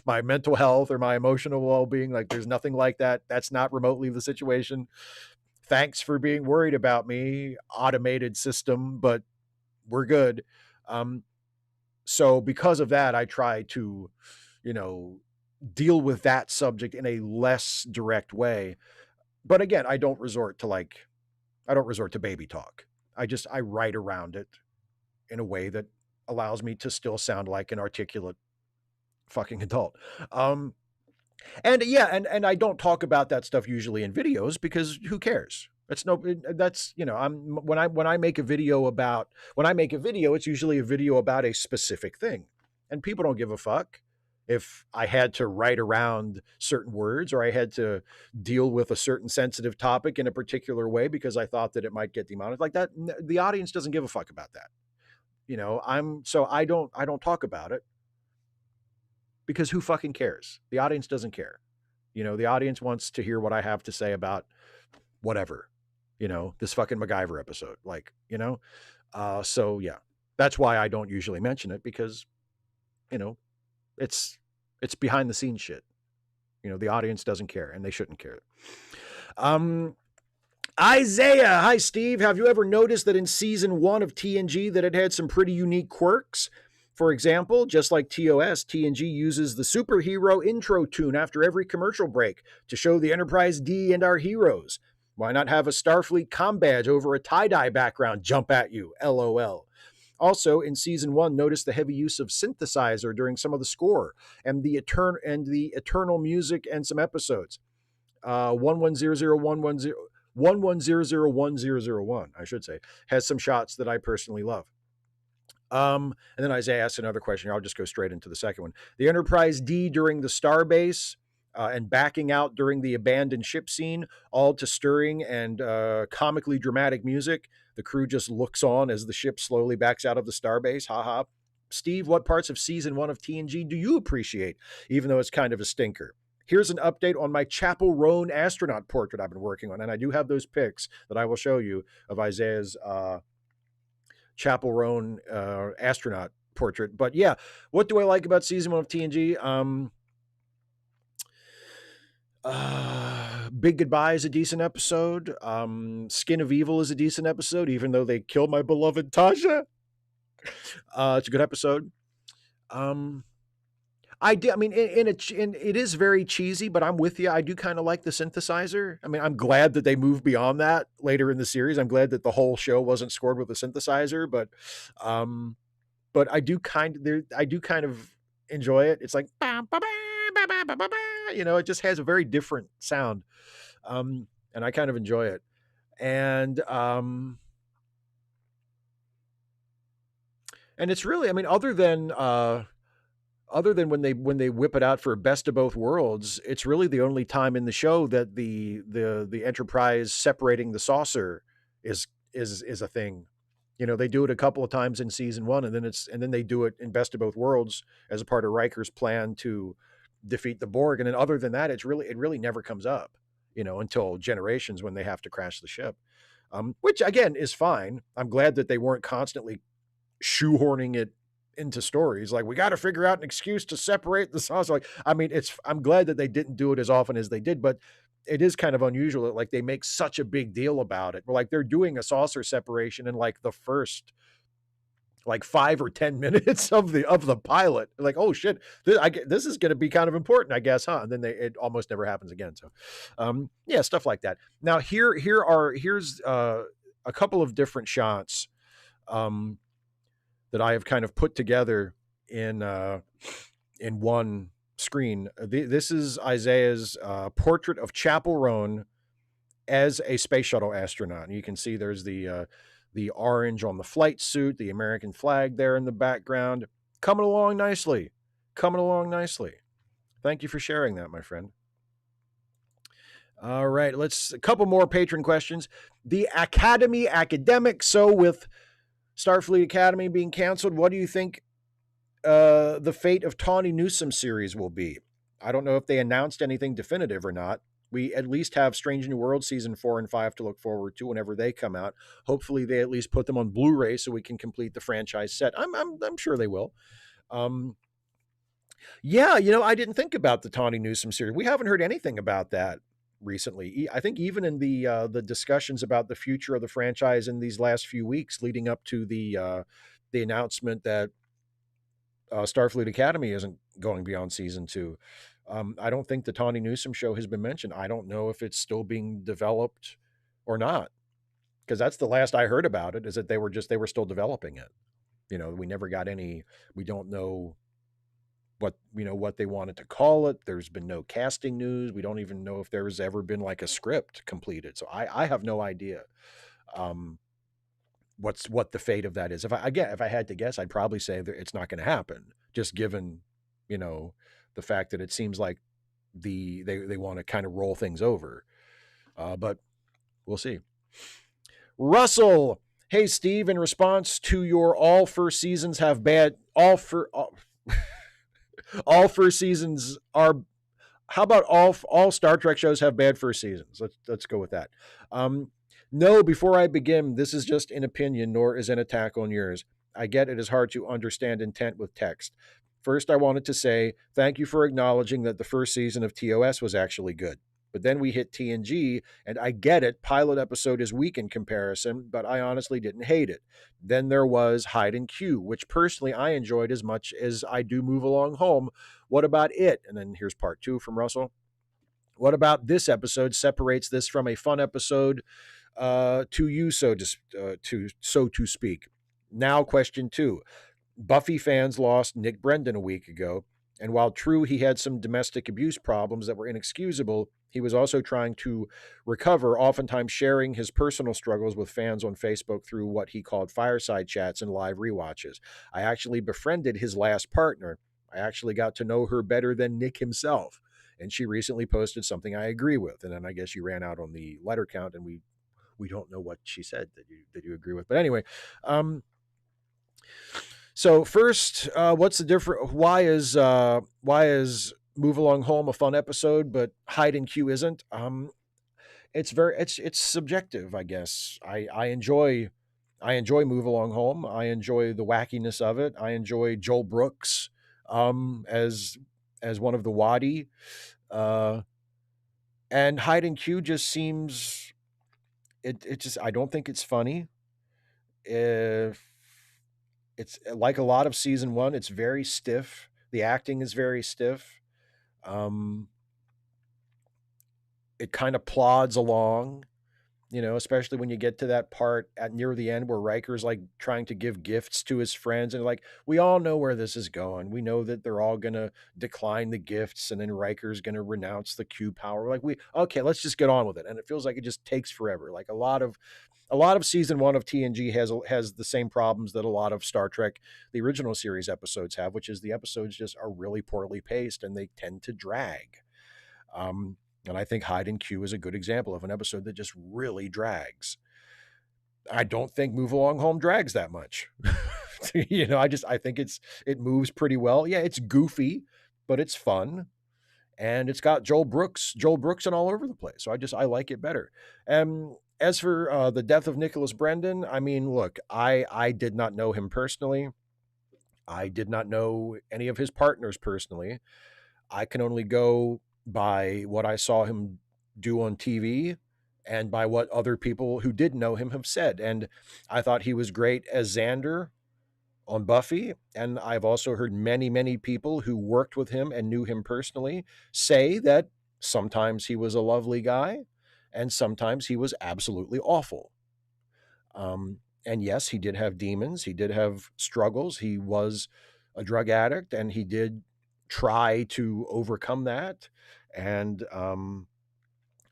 mental health or my emotional well-being. Like, there's nothing like that. That's not remotely the situation. Thanks for being worried about me, automated system, but we're good. So because of that, I try to, deal with that subject in a less direct way. But again, I don't resort to baby talk. I write around it in a way that allows me to still sound like an articulate fucking adult. And yeah, and I don't talk about that stuff usually in videos because who cares? When I make a video, it's usually a video about a specific thing, and people don't give a fuck if I had to write around certain words or I had to deal with a certain sensitive topic in a particular way because I thought that it might get demonetized like that. The audience doesn't give a fuck about that. I don't talk about it because who fucking cares? The audience doesn't care. The audience wants to hear what I have to say about whatever, this fucking MacGyver episode, so yeah, that's why I don't usually mention it because, it's behind the scenes shit. The audience doesn't care and they shouldn't care. Isaiah, hi Steve. Have you ever noticed that in season 1 of TNG that it had some pretty unique quirks? For example, just like TOS, TNG uses the superhero intro tune after every commercial break to show the Enterprise D and our heroes. Why not have a Starfleet comm badge over a tie-dye background jump at you? LOL. Also, in season 1, notice the heavy use of synthesizer during some of the score and the eternal music and some episodes. 11001001, I should say, has some shots that I personally love. And then Isaiah asked another question. I'll just go straight into the second one. The Enterprise D during the starbase and backing out during the abandoned ship scene, all to stirring and comically dramatic music. The crew just looks on as the ship slowly backs out of the starbase. Haha. Steve, what parts of season 1 of TNG do you appreciate, even though it's kind of a stinker? Here's an update on my Chapel Roan astronaut portrait I've been working on. And I do have those pics that I will show you of Isaiah's Chapel Roan astronaut portrait. But yeah, what do I like about season 1 of TNG? Big Goodbye is a decent episode. Skin of Evil is a decent episode, even though they killed my beloved Tasha. It's a good episode. It is very cheesy, but I'm with you. I do kind of like the synthesizer. I mean, I'm glad that they moved beyond that later in the series. I'm glad that the whole show wasn't scored with a synthesizer, but I do kind of enjoy it. It's like, it just has a very different sound. And I kind of enjoy it. And it's really, I mean, other than when they whip it out for Best of Both Worlds, it's really the only time in the show that the Enterprise separating the saucer is a thing. They do it a couple of times in season 1, and then they do it in Best of Both Worlds as a part of Riker's plan to defeat the Borg. And then other than that, it really never comes up, until Generations when they have to crash the ship, which again is fine. I'm glad that they weren't constantly shoehorning it into stories. Like, we got to figure out an excuse to separate the saucer. Like, I mean, I'm glad that they didn't do it as often as they did, but it is kind of unusual that like they make such a big deal about it. We're like, they're doing a saucer separation in like the first like 5 or 10 minutes of the pilot. Like, oh shit, this is going to be kind of important, I guess, huh? And then it almost never happens again. So, yeah, stuff like that. Now here's a couple of different shots, that I have kind of put together in one screen. This is Isaiah's portrait of Chapel Roan as a space shuttle astronaut. And you can see there's the orange on the flight suit, the American flag there in the background. Coming along nicely. Thank you for sharing that, my friend. All right, a couple more patron questions. The Academy academic. So with Starfleet Academy being canceled, what do you think the fate of Tawny Newsome series will be. I don't know if they announced anything definitive or not. We at least have Strange New World season 4 and 5 to look forward to whenever they come out. Hopefully, they at least put them on Blu-ray so we can complete the franchise set. I'm sure they will. Um, yeah, I didn't think about the Tawny Newsome series. We haven't heard anything about that recently. I think even in the discussions about the future of the franchise in these last few weeks, leading up to the announcement that Starfleet Academy isn't going beyond season 2. I don't think the Tawny Newsome show has been mentioned. I don't know if it's still being developed or not, because that's the last I heard about it. Is that they were still developing it. We never got any. We don't know what they wanted to call it. There's been no casting news. We don't even know if there's ever been like a script completed. So I have no idea. What the fate of that is. If I had to guess, I'd probably say that it's not going to happen, just given, the fact that it seems like they want to kind of roll things over. But we'll see. Russell, hey Steve, in response to your all first seasons have bad all first seasons are. How about all Star Trek shows have bad first seasons? Let's go with that. No, before I begin, this is just an opinion, nor is an attack on yours. I get it is hard to understand intent with text. First, I wanted to say thank you for acknowledging that the first season of TOS was actually good. But then we hit TNG, and I get it, pilot episode is weak in comparison, but I honestly didn't hate it. Then there was Hide and Q, which personally I enjoyed as much as I do Move Along Home. What about it? And then here's part 2 from Russell. What about this episode separates this from a fun episode to you, so to speak? Now, question 2. Buffy fans lost Nick Brendan a week ago, and while true he had some domestic abuse problems that were inexcusable, he was also trying to recover, oftentimes sharing his personal struggles with fans on Facebook through what he called fireside chats and live rewatches. I actually befriended his last partner. I actually got to know her better than Nick himself, and she recently posted something I agree with. And then I guess you ran out on the letter count, and we don't know what she said that you agree with. But anyway, so first, what's the difference? Why is Move Along Home a fun episode, but Hide and Q isn't? It's subjective, I guess. I enjoy Move Along Home. I enjoy the wackiness of it. I enjoy Joel Brooks as one of the Wadi. And Hide and Q just seems it just I don't think it's funny. If it's like a lot of season 1, it's very stiff. The acting is very stiff. It kind of plods along, especially when you get to that part at near the end where Riker's like trying to give gifts to his friends, and like, we all know where this is going. We know that they're all gonna decline the gifts, and then Riker's gonna renounce the Q power. Like, okay, let's just get on with it. And it feels like it just takes forever. Like a lot of season 1 of TNG has the same problems that a lot of Star Trek, the original series episodes have, which is the episodes just are really poorly paced and they tend to drag. And I think Hide and Q is a good example of an episode that just really drags. I don't think Move Along Home drags that much. I think it moves pretty well. Yeah, it's goofy, but it's fun. And it's got Joel Brooks and all over the place. So I like it better. As for the death of Nicholas Brendan, I mean, look, I did not know him personally. I did not know any of his partners personally. I can only go by what I saw him do on TV and by what other people who did know him have said. And I thought he was great as Xander on Buffy. And I've also heard many, many people who worked with him and knew him personally say that sometimes he was a lovely guy and sometimes he was absolutely awful. And yes, he did have demons. He did have struggles. He was a drug addict and he did try to overcome that. And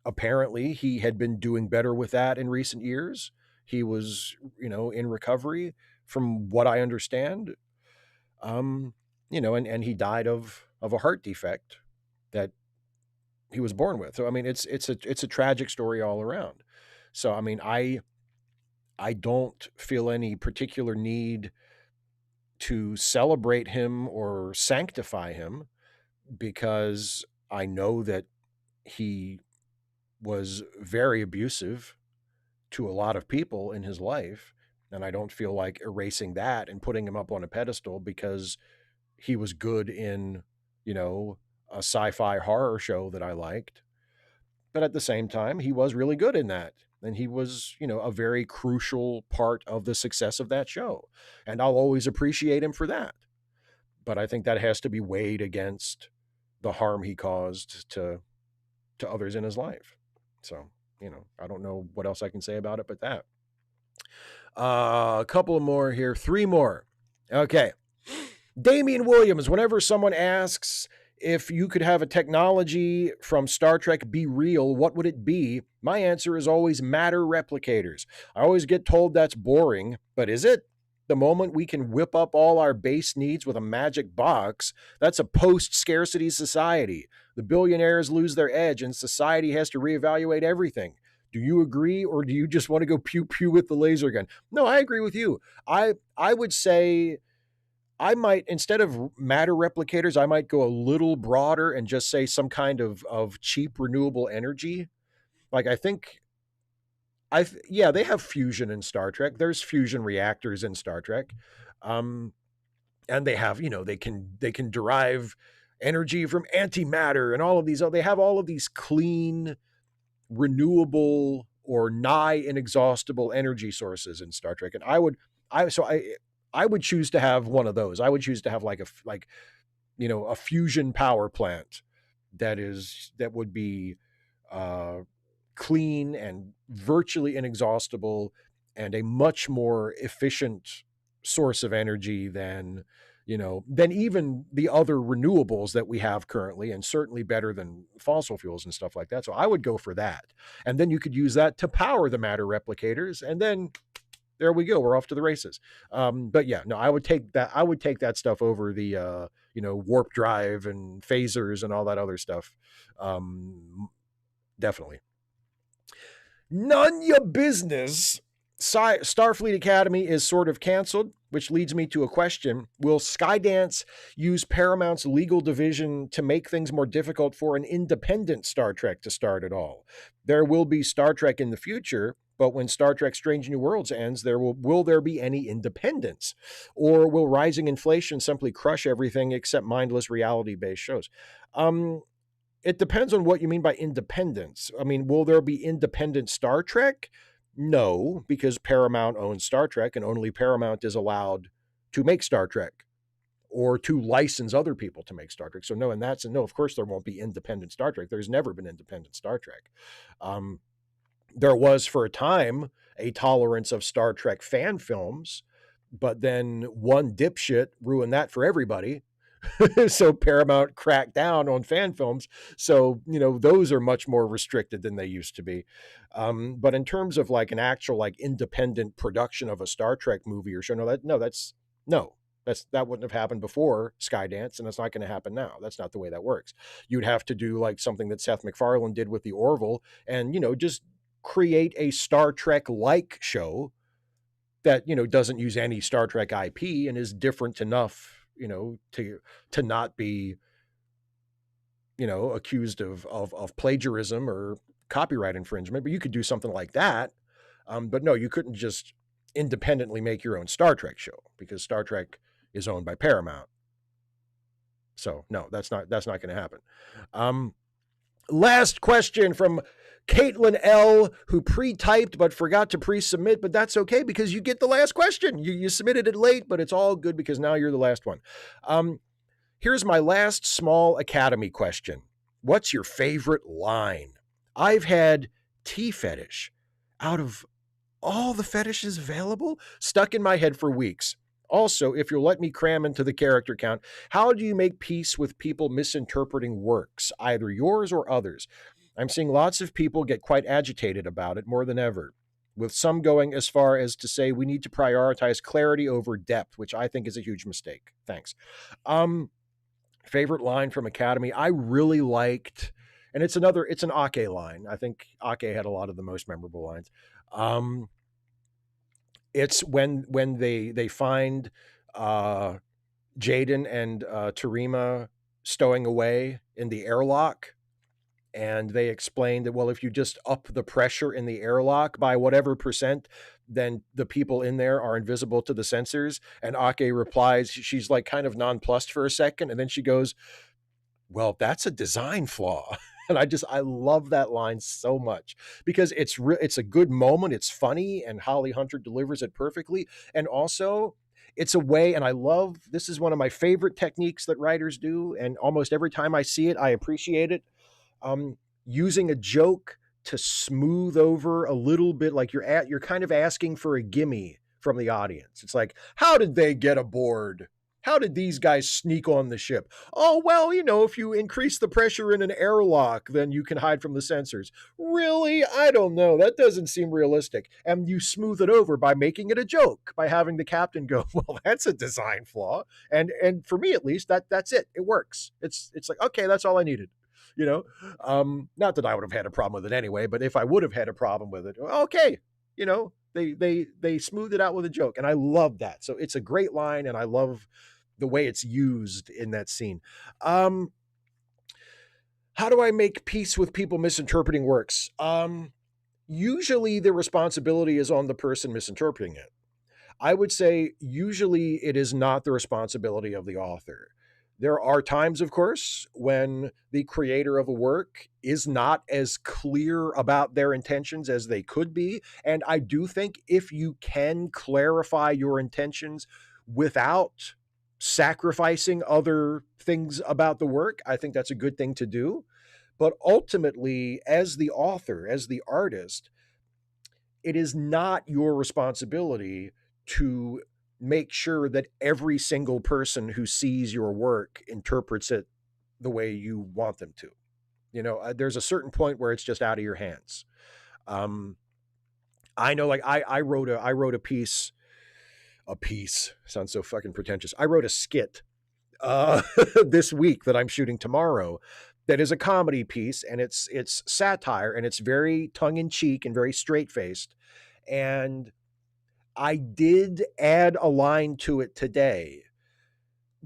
apparently he had been doing better with that in recent years. He was, in recovery from what I understand. And he died of a heart defect that he was born with. So, I mean, it's a tragic story all around. So, I mean, I don't feel any particular need to celebrate him or sanctify him, because I know that he was very abusive to a lot of people in his life. And I don't feel like erasing that and putting him up on a pedestal because he was good in, a sci-fi horror show that I liked. But at the same time, he was really good in that. And he was, a very crucial part of the success of that show. And I'll always appreciate him for that. But I think that has to be weighed against the harm he caused to others in his life. So, I don't know what else I can say about it but that. A couple more here. 3 more. Okay. Damian Williams, whenever someone asks if you could have a technology from Star Trek be real, what would it be? My answer is always matter replicators. I always get told that's boring, but is it? The moment we can whip up all our base needs with a magic box, that's a post-scarcity society. The billionaires lose their edge and society has to reevaluate everything. Do you agree, or do you just want to go pew-pew with the laser gun? No, I agree with you. I would say I might, instead of matter replicators, I might go a little broader and just say some kind of cheap renewable energy. Like yeah, they have fusion in Star Trek. There's fusion reactors in Star Trek. And they have, they can derive energy from antimatter and all of these. They have all of these clean, renewable or nigh inexhaustible energy sources in Star Trek. And I would choose to have one of those. I would choose to have a fusion power plant that would be clean and virtually inexhaustible and a much more efficient source of energy than even the other renewables that we have currently, and certainly better than fossil fuels and stuff like that. So I would go for that. And then you could use that to power the matter replicators, and then there we go. We're off to the races. But yeah, no, I would take that. I would take that stuff over the, warp drive and phasers and all that other stuff. Definitely. None your business. Starfleet Academy is sort of canceled, which leads me to a question. Will Skydance use Paramount's legal division to make things more difficult for an independent Star Trek to start at all? There will be Star Trek in the future, but when Star Trek Strange New Worlds ends, will there be any independence? Or will rising inflation simply crush everything except mindless reality-based shows? It depends on what you mean by independence. I mean, will there be independent Star Trek? No, because Paramount owns Star Trek, and only Paramount is allowed to make Star Trek or to license other people to make Star Trek. So no, of course there won't be independent Star Trek. There's never been independent Star Trek. There was for a time a tolerance of Star Trek fan films, but then one dipshit ruined that for everybody. So Paramount cracked down on fan films. So, those are much more restricted than they used to be. But in terms of like an actual independent production of a Star Trek movie or show, that wouldn't have happened before Skydance, and it's not going to happen now. That's not the way that works. You'd have to do like something that Seth MacFarlane did with the Orville and, just create a Star Trek-like show that, doesn't use any Star Trek IP and is different enough to not be, accused of plagiarism or copyright infringement, but you could do something like that. But no, you couldn't just independently make your own Star Trek show because Star Trek is owned by Paramount. So no, that's not going to happen. Last question from Caitlin L., who pre-typed but forgot to pre-submit, but that's okay because you get the last question. You submitted it late, but it's all good because now you're the last one. Here's my last small Academy question. What's your favorite line? I've had tea fetish out of all the fetishes available stuck in my head for weeks. Also, if you'll let me cram into the character count, how do you make peace with people misinterpreting works, either yours or others? I'm seeing lots of people get quite agitated about it more than ever, with some going as far as to say we need to prioritize clarity over depth, which I think is a huge mistake. Thanks. Favorite line from Academy, I really liked, and it's an Ake line. I think Ake had a lot of the most memorable lines. It's when they find uh, Jaden and Tarima stowing away in the airlock. And they explained that, well, if you just up the pressure in the airlock by whatever percent, then the people in there are invisible to the sensors. And Ake replies, she's like kind of nonplussed for a second. And then she goes, well, that's a design flaw. And I love that line so much because it's a good moment. It's funny, and Holly Hunter delivers it perfectly. And also, it's a way, and I love, this is one of my favorite techniques that writers do. And almost every time I see it, I appreciate it. Using a joke to smooth over a little bit, like you're kind of asking for a gimme from the audience. It's like, how did they get aboard? How did these guys sneak on the ship? Oh, well, if you increase the pressure in an airlock, then you can hide from the sensors. Really? I don't know. That doesn't seem realistic. And you smooth it over by making it a joke, by having the captain go, well, that's a design flaw. And for me, at least, that's it. It works. It's like, okay, that's all I needed. Not that I would have had a problem with it anyway, but if I would have had a problem with it, okay, they smooth it out with a joke, and I love that. So it's a great line, and I love the way it's used in that scene. How do I make peace with people misinterpreting works? Usually the responsibility is on the person misinterpreting it. I would say usually it is not the responsibility of the author. There are times, of course, when the creator of a work is not as clear about their intentions as they could be. And I do think if you can clarify your intentions without sacrificing other things about the work, I think that's a good thing to do. But ultimately, as the author, as the artist, it is not your responsibility to make sure that every single person who sees your work interprets it the way you want them to. There's a certain point where it's just out of your hands. I know, like I wrote a piece sounds so fucking pretentious. I wrote a skit this week that I'm shooting tomorrow that is a comedy piece, and it's satire, and it's very tongue-in-cheek and very straight-faced. And I did add a line to it today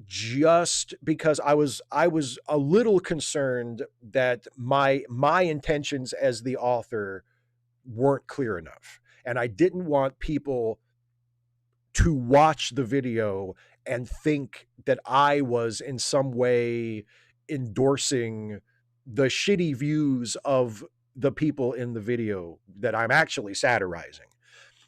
just because I was a little concerned that my intentions as the author weren't clear enough. And I didn't want people to watch the video and think that I was in some way endorsing the shitty views of the people in the video that I'm actually satirizing.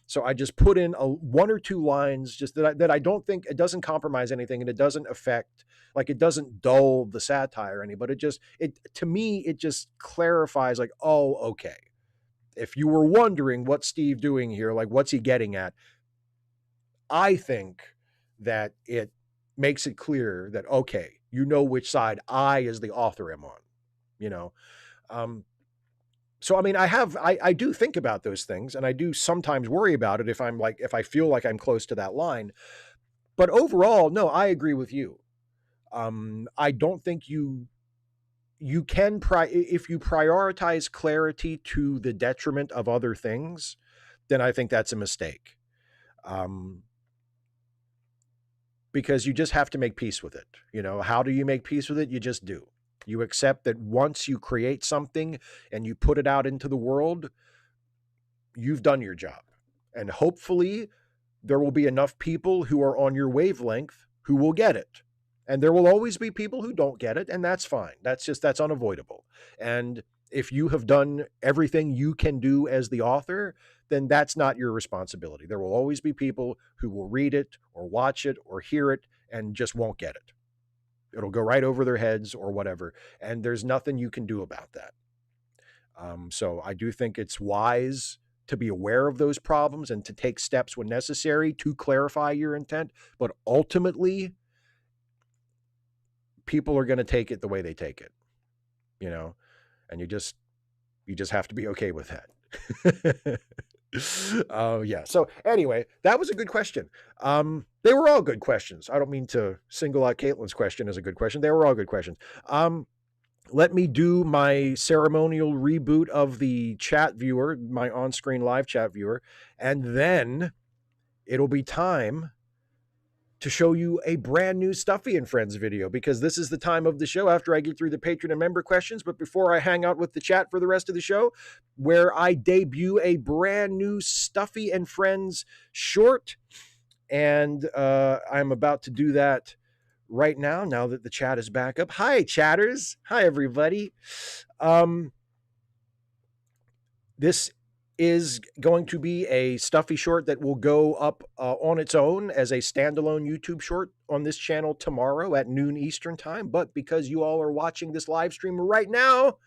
So I just put in one or two lines just that I don't think, it doesn't compromise anything, and it doesn't affect, like, it doesn't dull the satire any, but to me, it just clarifies, like, oh, okay. If you were wondering what's Steve doing here, like, what's he getting at? I think that it makes it clear that, okay, which side I, as the author, am on, So, I mean, I do think about those things, and I do sometimes worry about it if I feel like I'm close to that line. But overall, no, I agree with you. I don't think you can, if you prioritize clarity to the detriment of other things, then I think that's a mistake. Because you just have to make peace with it. How do you make peace with it? You just do. You accept that once you create something and you put it out into the world, you've done your job. And hopefully there will be enough people who are on your wavelength who will get it. And there will always be people who don't get it, and that's fine. That's unavoidable. And if you have done everything you can do as the author, then that's not your responsibility. There will always be people who will read it or watch it or hear it and just won't get it. It'll go right over their heads or whatever. And there's nothing you can do about that. So I do think it's wise to be aware of those problems and to take steps when necessary to clarify your intent. But ultimately, people are going to take it the way they take it, and you just have to be okay with that. Yeah. So anyway, that was a good question. They were all good questions. I don't mean to single out Caitlin's question as a good question. They were all good questions. Let me do my ceremonial reboot of the chat viewer, my on-screen live chat viewer, and then it'll be time to show you a brand new Stuffy and Friends video, because this is the time of the show after I get through the patron and member questions, but before I hang out with the chat for the rest of the show, where I debut a brand new Stuffy and Friends short. And I'm about to do that right now that the chat is back up. Hi, chatters. Hi, everybody. This is going to be a Stuffy short that will go up on its own as a standalone YouTube short on this channel tomorrow at noon Eastern time. But because you all are watching this live stream right now,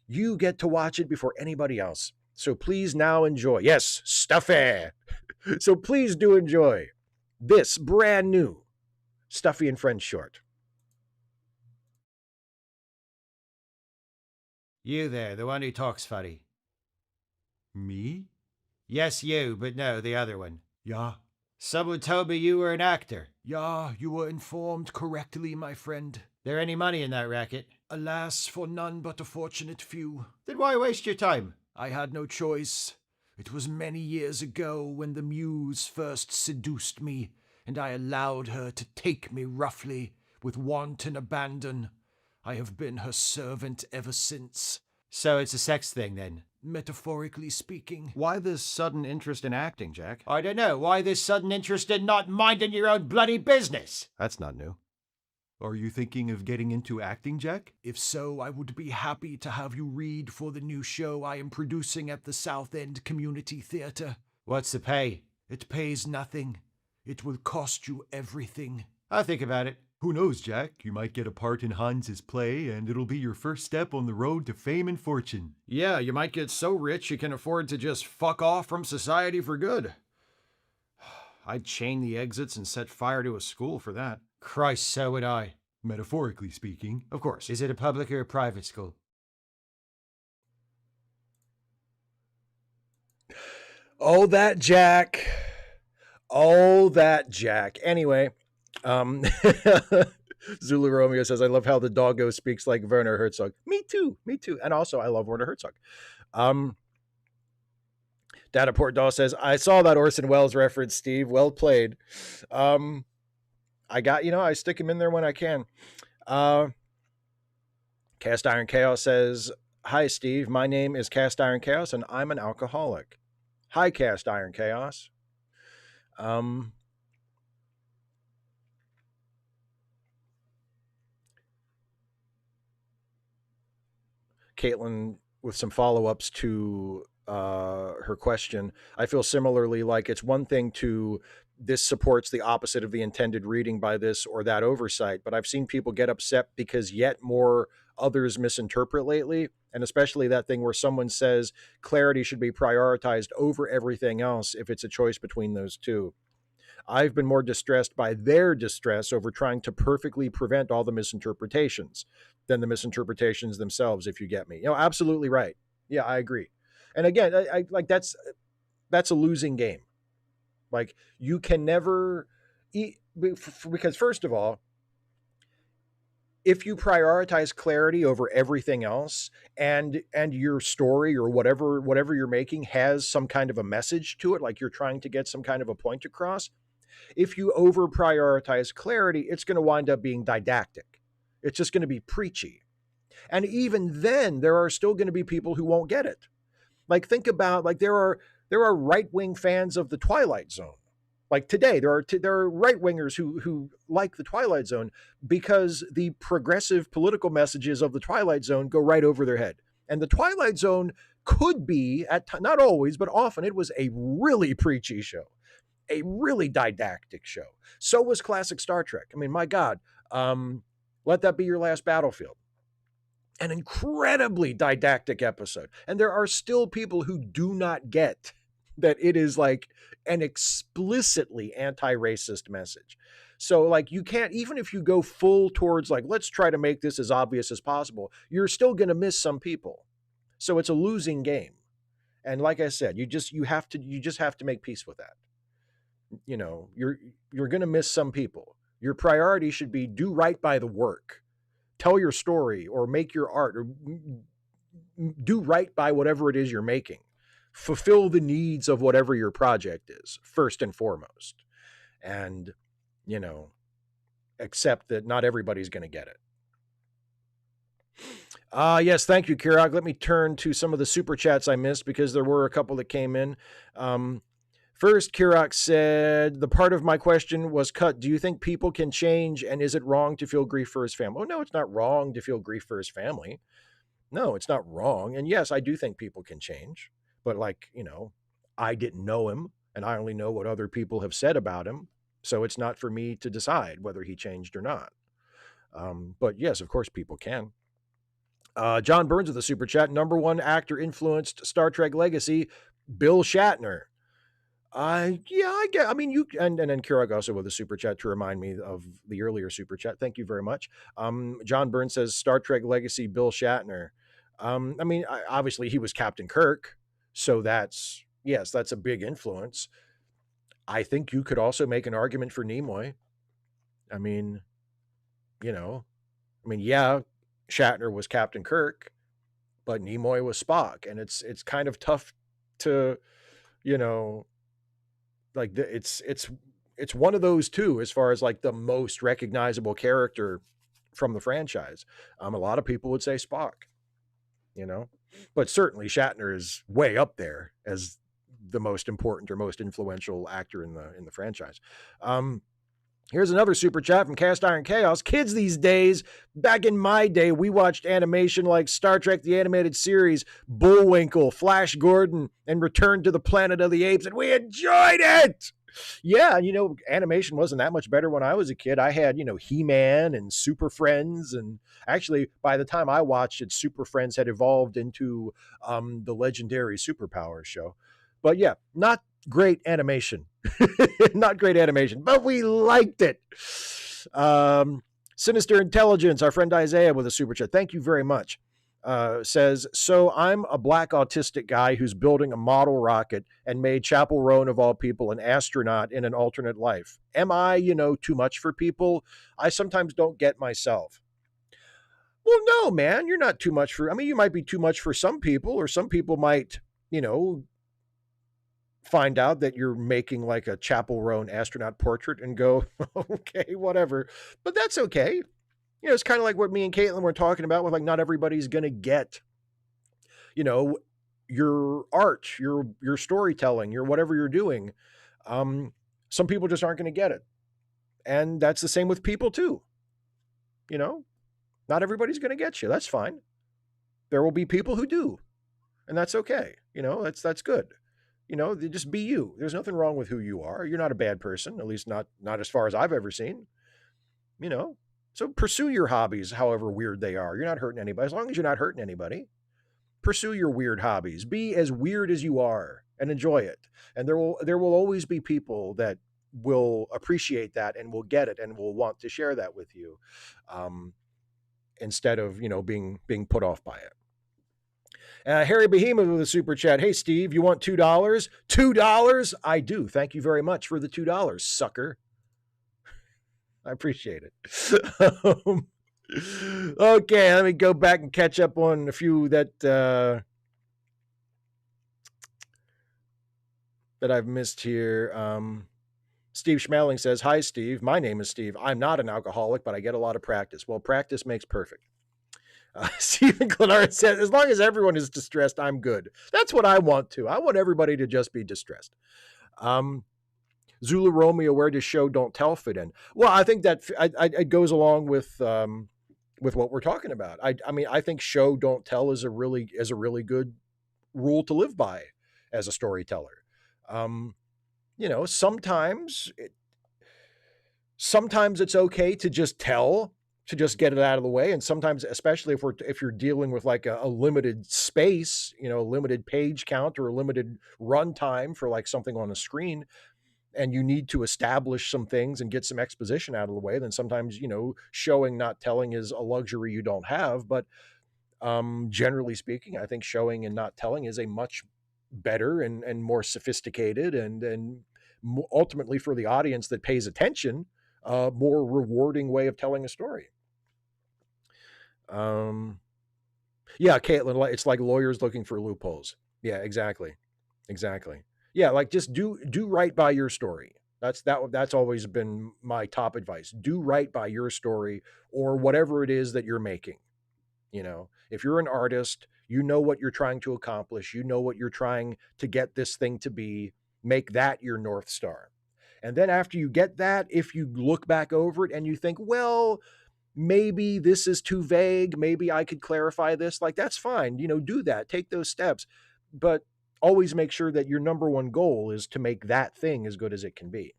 you get to watch it before anybody else. So please now enjoy. Yes, Stuffy. So please do enjoy this brand new Stuffy and Friends short. You there, the one who talks funny. Me? Yes, you, but no, the other one. Yeah. Someone told me you were an actor. Yeah, you were informed correctly, my friend. There any money in that racket? Alas, for none but a fortunate few. Then why waste your time? I had no choice. It was many years ago when the muse first seduced me, and I allowed her to take me roughly, with wanton abandon. I have been her servant ever since. So it's a sex thing, then? Metaphorically speaking. Why this sudden interest in acting, Jack? I don't know. Why this sudden interest in not minding your own bloody business? That's not new. Are you thinking of getting into acting, Jack? If so, I would be happy to have you read for the new show I am producing at the South End Community Theatre. What's the pay? It pays nothing. It will cost you everything. I'll think about it. Who knows, Jack? You might get a part in Hans's play, and it'll be your first step on the road to fame and fortune. Yeah, you might get so rich you can afford to just fuck off from society for good. I'd chain the exits and set fire to a school for that. Christ, so would I. Metaphorically speaking. Of course. Is it a public or a private school? Oh, that Jack. Oh, that Jack. Anyway, Zulu Romeo says, I love how the doggo speaks like Werner Herzog. Me too. And also, I love Werner Herzog. Dataport Doll says, I saw that Orson Welles reference, Steve. Well played. I stick him in there when I can. Cast Iron Chaos says, hi, Steve. My name is Cast Iron Chaos, and I'm an alcoholic. Hi, Cast Iron Chaos. Caitlin, with some follow-ups to her question, I feel similarly like it's one thing to this supports the opposite of the intended reading by this or that oversight, but I've seen people get upset because yet more others misinterpret lately, and especially that thing where someone says clarity should be prioritized over everything else if it's a choice between those two. I've been more distressed by their distress over trying to perfectly prevent all the misinterpretations than the misinterpretations themselves, if you get me. Absolutely right. Yeah, I agree. And again, I like that's a losing game. Like, you can never eat, because first of all, if you prioritize clarity over everything else, and your story or whatever you're making has some kind of a message to it, like you're trying to get some kind of a point across, if you over prioritize clarity, it's going to wind up being didactic. It's just going to be preachy. And even then, there are still going to be people who won't get it. Like, think about, like, there are right-wing fans of the Twilight Zone. Like today, there are right-wingers who like the Twilight Zone because the progressive political messages of the Twilight Zone go right over their head. And the Twilight Zone could be, not always, but often, it was a really preachy show, a really didactic show. So was classic Star Trek. I mean, my God, Let That Be Your Last Battlefield. An incredibly didactic episode. And there are still people who do not get that it is like an explicitly anti-racist message. So like, you can't, even if you go full towards like, let's try to make this as obvious as possible, you're still going to miss some people. So it's a losing game. And like I said, you just have to make peace with that. You're going to miss some people. Your priority should be do right by the work. Tell your story or make your art or do right by whatever it is you're making. Fulfill the needs of whatever your project is, first and foremost. And, you know, accept that not everybody's going to get it. Yes, thank you, Kirog. Let me turn to some of the super chats I missed because there were a couple that came in. First, Kirok said, the part of my question was cut. Do you think people can change, and is it wrong to feel grief for his family? Oh, no, it's not wrong to feel grief for his family. No, it's not wrong. And yes, I do think people can change. But like, I didn't know him, and I only know what other people have said about him. So it's not for me to decide whether he changed or not. But yes, of course, people can. John Burns with the super chat. Number one actor influenced Star Trek legacy, Bill Shatner. Yeah, I get. I mean, you and then Kirog also with a super chat to remind me of the earlier super chat. Thank you very much. John Burns says Star Trek legacy Bill Shatner. I mean, obviously he was Captain Kirk, so that's a big influence. I think you could also make an argument for Nimoy. I mean, yeah, Shatner was Captain Kirk, but Nimoy was Spock, and it's kind of tough to, like it's one of those two as far as like the most recognizable character from the franchise. A lot of people would say Spock, but certainly Shatner is way up there as the most important or most influential actor in the franchise. Here's another super chat from Cast Iron Chaos. Kids these days, back in my day, we watched animation like Star Trek the Animated Series, Bullwinkle, Flash Gordon, and Return to the Planet of the Apes, and we enjoyed it! Yeah, animation wasn't that much better when I was a kid. I had, He-Man and Super Friends, and actually, by the time I watched it, Super Friends had evolved into the legendary Superpowers show. But yeah, not great animation. Not great animation, but we liked it. Sinister Intelligence, our friend Isaiah with a super chat. Thank you very much. Says, so I'm a black autistic guy who's building a model rocket and made Chapel Roan, of all people, an astronaut in an alternate life. Am I, too much for people? I sometimes don't get myself. Well, no, man, you're not too much for, you might be too much for some people, or some people might, find out that you're making like a Chapel Roan astronaut portrait and go, okay, whatever. But that's okay. It's kind of like what me and Caitlin were talking about with like, not everybody's going to get, your art, your storytelling, your whatever you're doing. Some people just aren't going to get it. And that's the same with people too. Not everybody's going to get you. That's fine. There will be people who do. And that's okay. That's good. Just be you. There's nothing wrong with who you are. You're not a bad person, at least not as far as I've ever seen. So pursue your hobbies, however weird they are. You're not hurting anybody. As long as you're not hurting anybody, pursue your weird hobbies. Be as weird as you are and enjoy it. And there will always be people that will appreciate that and will get it and will want to share that with you, instead of being put off by it. Harry Behemoth with a super chat. Hey, Steve, you want $2? $2? I do. Thank you very much for the $2, sucker. I appreciate it. Okay, let me go back and catch up on a few that I've missed here. Steve Schmeling says, hi, Steve. My name is Steve. I'm not an alcoholic, but I get a lot of practice. Well, practice makes perfect. Stephen Glenard says, as long as everyone is distressed, I'm good. That's what I want to. I want everybody to just be distressed. Zulu Romeo, where does show don't tell fit in? Well, I think that it goes along with what we're talking about. I think show don't tell is a really good rule to live by as a storyteller. Sometimes it's okay to just tell, to just get it out of the way. And sometimes, especially if you're dealing with like a limited space, a limited page count or a limited run time for like something on a screen, and you need to establish some things and get some exposition out of the way, then sometimes, showing, not telling is a luxury you don't have. But generally speaking, I think showing and not telling is a much better and more sophisticated and ultimately, for the audience that pays attention, more rewarding way of telling a story. Yeah, Caitlin, it's like lawyers looking for loopholes. Yeah, exactly. Yeah, like just do right by your story. That's always been my top advice. Do right by your story or whatever it is that you're making. You know, if you're an artist, you know what you're trying to accomplish, you know what you're trying to get this thing to be, make that your North Star. And then after you get that, if you look back over it and you think, well, maybe this is too vague, maybe I could clarify this, like that's fine, you know, do that, take those steps. But always make sure that your number one goal is to make that thing as good as it can be.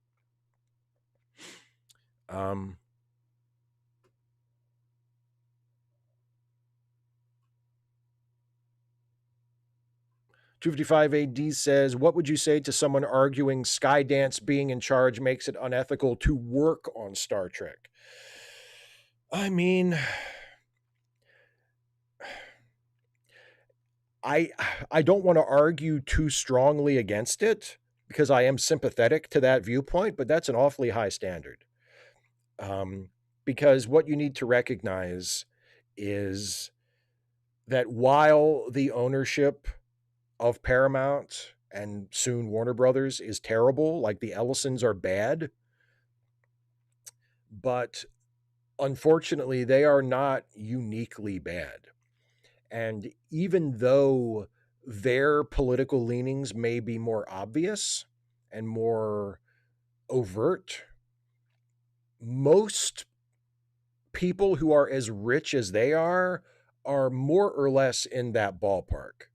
255 AD says, what would you say to someone arguing Skydance being in charge makes it unethical to work on Star Trek? I mean, I don't want to argue too strongly against it because I am sympathetic to that viewpoint, but that's an awfully high standard. Because what you need to recognize is that while the ownership of Paramount and soon Warner Brothers is terrible, like the Ellisons are bad, but unfortunately they are not uniquely bad. And even though their political leanings may be more obvious and more overt, most people who are as rich as they are more or less in that ballpark.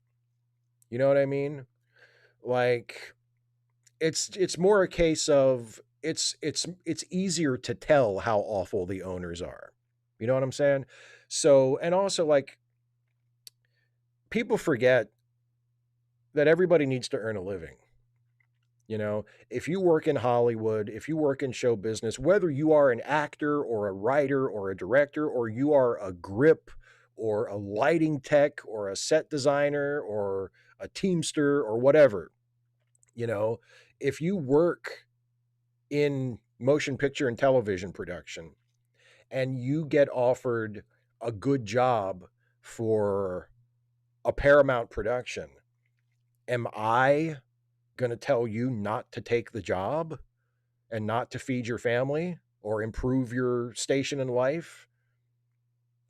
You know what I mean? Like it's more a case of it's easier to tell how awful the owners are. You know what I'm saying? So, and also like people forget that everybody needs to earn a living. You know, if you work in Hollywood, if you work in show business, whether you are an actor or a writer or a director, or you are a grip or a lighting tech or a set designer or a teamster or whatever, you know, if you work in motion picture and television production and you get offered a good job for a Paramount production, am I going to tell you not to take the job and not to feed your family or improve your station in life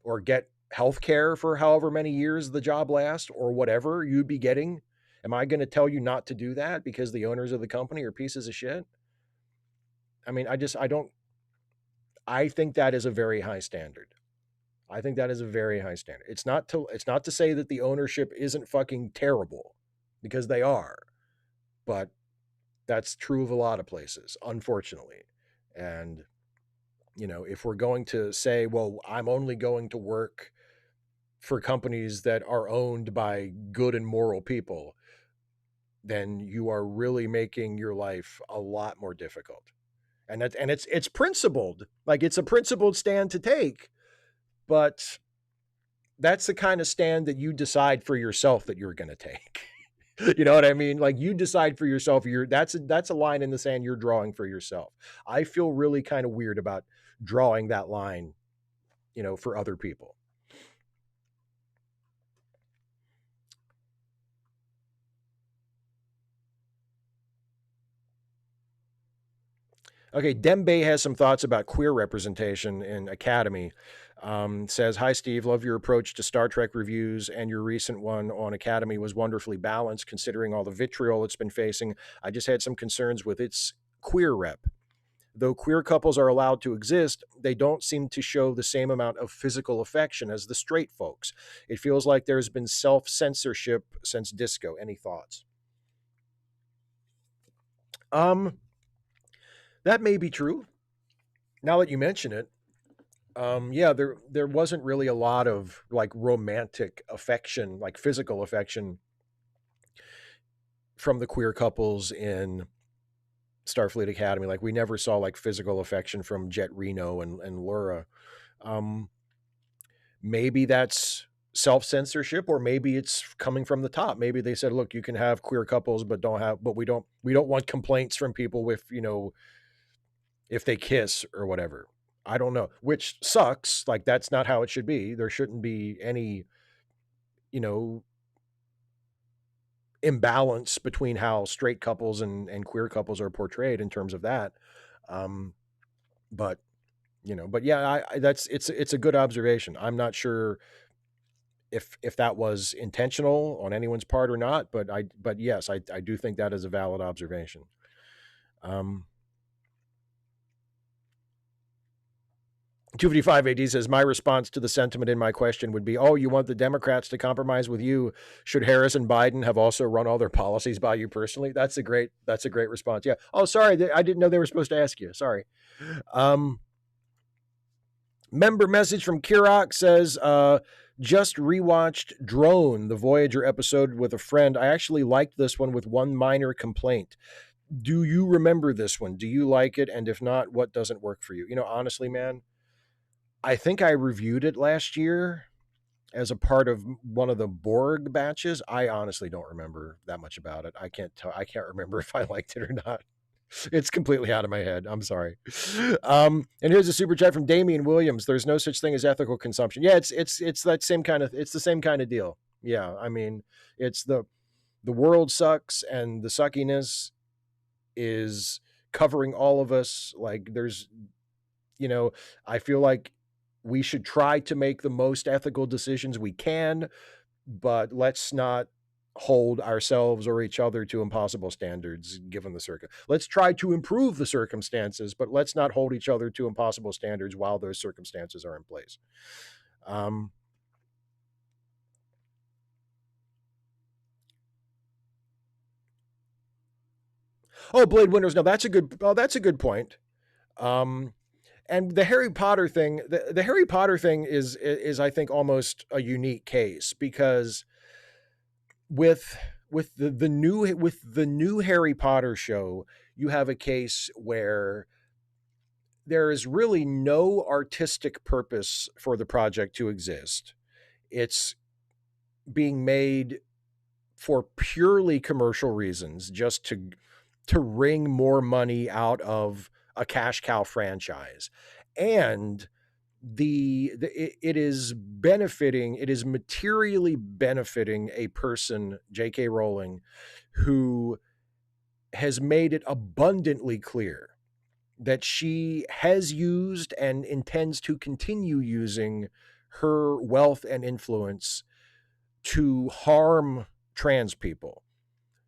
or get health care for however many years the job lasts or whatever you'd be getting? Am I going to tell you not to do that because the owners of the company are pieces of shit? I mean, I think that is a very high standard. I think that is a very high standard. It's not to say that the ownership isn't fucking terrible, because they are. But that's true of a lot of places, unfortunately. And you know, if we're going to say, well, I'm only going to work for companies that are owned by good and moral people, then you are really making your life a lot more difficult. And it's principled. Like it's a principled stand to take, but that's the kind of stand that you decide for yourself that you're going to take. You know what I mean? Like you decide for yourself. That's a line in the sand you're drawing for yourself. I feel really kind of weird about drawing that line, you know, for other people. Okay, Dembe has some thoughts about queer representation in Academy. Says, hi, Steve. Love your approach to Star Trek reviews, and your recent one on Academy was wonderfully balanced considering all the vitriol it's been facing. I just had some concerns with its queer rep. Though queer couples are allowed to exist, they don't seem to show the same amount of physical affection as the straight folks. It feels like there's been self-censorship since Disco. Any thoughts? That may be true. Now that you mention it, yeah, there wasn't really a lot of like romantic affection, like physical affection from the queer couples in Starfleet Academy. Like we never saw like physical affection from Jet Reno and Laura. Maybe that's self-censorship, or maybe it's coming from the top. Maybe they said, look, you can have queer couples, but we don't want complaints from people with, you know, if they kiss or whatever. I don't know, which sucks. Like that's not how it should be. There shouldn't be any, you know, imbalance between how straight couples and queer couples are portrayed in terms of that. But but yeah, it's a good observation. I'm not sure if that was intentional on anyone's part or not, but yes, I do think that is a valid observation. 255 AD says, my response to the sentiment in my question would be, oh, you want the Democrats to compromise with you? Should Harris and Biden have also run all their policies by you personally? That's a great response. Yeah. Oh, sorry. I didn't know they were supposed to ask you. Sorry. Member message from Kirok says, just rewatched Drone, the Voyager episode with a friend. I actually liked this one with one minor complaint. Do you remember this one? Do you like it? And if not, what doesn't work for you? Honestly, man, I think I reviewed it last year as a part of one of the Borg batches. I honestly don't remember that much about it. I can't remember if I liked it or not. It's completely out of my head. I'm sorry. And here's a super chat from Damian Williams. There's no such thing as ethical consumption. Yeah, it's that same kind of, it's the same kind of deal. Yeah, I mean, it's the world sucks and the suckiness is covering all of us. Like there's, I feel like we should try to make the most ethical decisions we can, but let's not hold ourselves or each other to impossible standards given the let's try to improve the circumstances, but let's not hold each other to impossible standards while those circumstances are in place. Blade Winters. No, that's a good point. And the Harry Potter thing, the Harry Potter thing is I think almost a unique case, because with the new Harry Potter show, you have a case where there is really no artistic purpose for the project to exist. It's being made for purely commercial reasons, just to wring more money out of a cash cow franchise. And it is materially benefiting a person, J.K. Rowling, who has made it abundantly clear that she has used and intends to continue using her wealth and influence to harm trans people,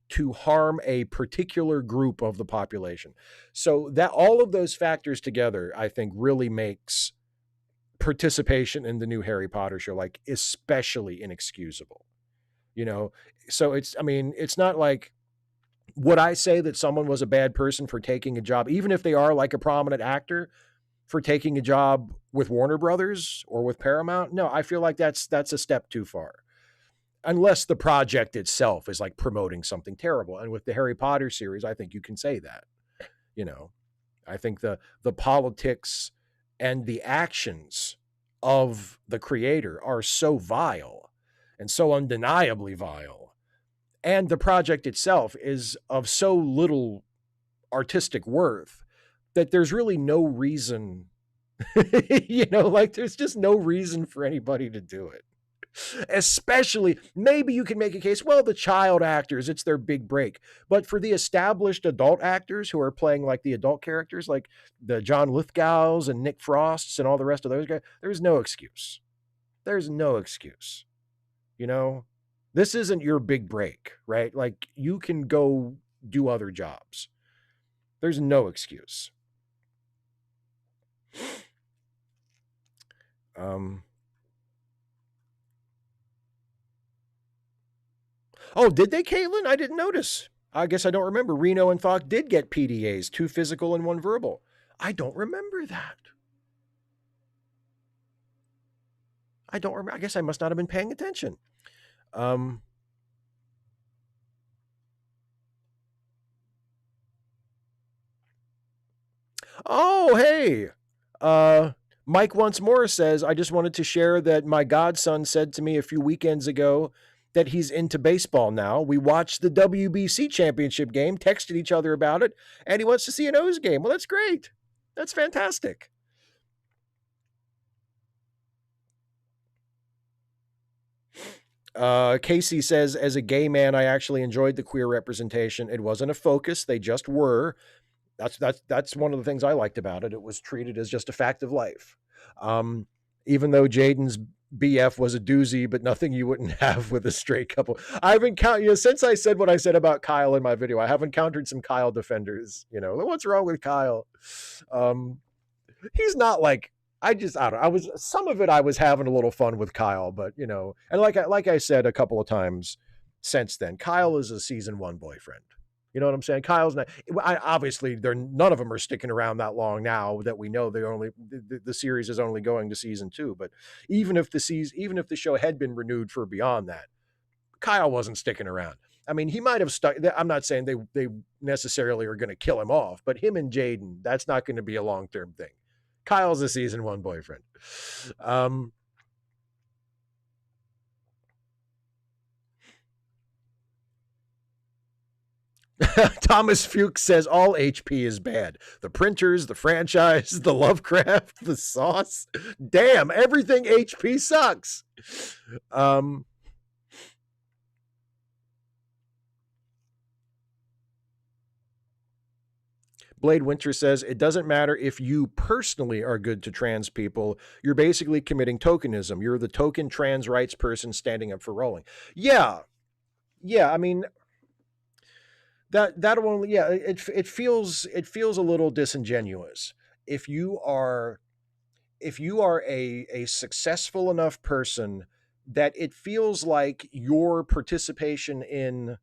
to harm a particular group of the population. So that all of those factors together, I think, really makes participation in the new Harry Potter show like especially inexcusable. So it's not like, would I say that someone was a bad person for taking a job, even if they are like a prominent actor, for taking a job with Warner Brothers or with Paramount? No, I feel like that's a step too far. Unless the project itself is like promoting something terrible. And with the Harry Potter series, I think you can say that. I think the politics and the actions of the creator are so vile and so undeniably vile. And the project itself is of so little artistic worth that there's really no reason, there's just no reason for anybody to do it. Especially, maybe you can make a case, well, the child actors, it's their big break. But for the established adult actors who are playing like the adult characters, like the John Lithgows and Nick Frosts and all the rest of those guys, there's no excuse. There's no excuse. This isn't your big break, right? Like, you can go do other jobs. There's no excuse. Oh, did they, Caitlin? I didn't notice. I guess I don't remember. Reno and Falk did get PDAs, 2 physical and 1 verbal. I don't remember that. I don't remember. I guess I must not have been paying attention. Oh, hey. Mike once more says, I just wanted to share that my godson said to me a few weekends ago that he's into baseball now. We watched the WBC championship game, texted each other about it, and he wants to see an O's game. Well, that's great. That's fantastic. Casey says, as a gay man, I actually enjoyed the queer representation. It wasn't a focus; they just were. That's one of the things I liked about it. It was treated as just a fact of life. Even though Jaden's BF was a doozy, but nothing you wouldn't have with a straight couple. I've encountered, since I said what I said about Kyle in my video, I have encountered some Kyle defenders. What's wrong with Kyle? He's not like, I don't know. Some of it I was having a little fun with Kyle, but and like I said a couple of times since then, Kyle is a season 1 boyfriend. You know what I'm saying? Kyle's not. Obviously, none of them are sticking around that long now that we know the series is only going to season 2. But even if the show had been renewed for beyond that, Kyle wasn't sticking around. I mean, he might have stuck. I'm not saying they necessarily are going to kill him off, but him and Jaden, that's not going to be a long-term thing. Kyle's a season 1 boyfriend. Thomas Fuchs says all HP is bad. The printers, the franchise, the Lovecraft, the sauce. Damn, everything HP sucks. Blade Winter says, it doesn't matter if you personally are good to trans people. You're basically committing tokenism. You're the token trans rights person standing up for Rowling. Yeah. I mean, that'll only, it feels a little disingenuous if you are a successful enough person that it feels like your participation in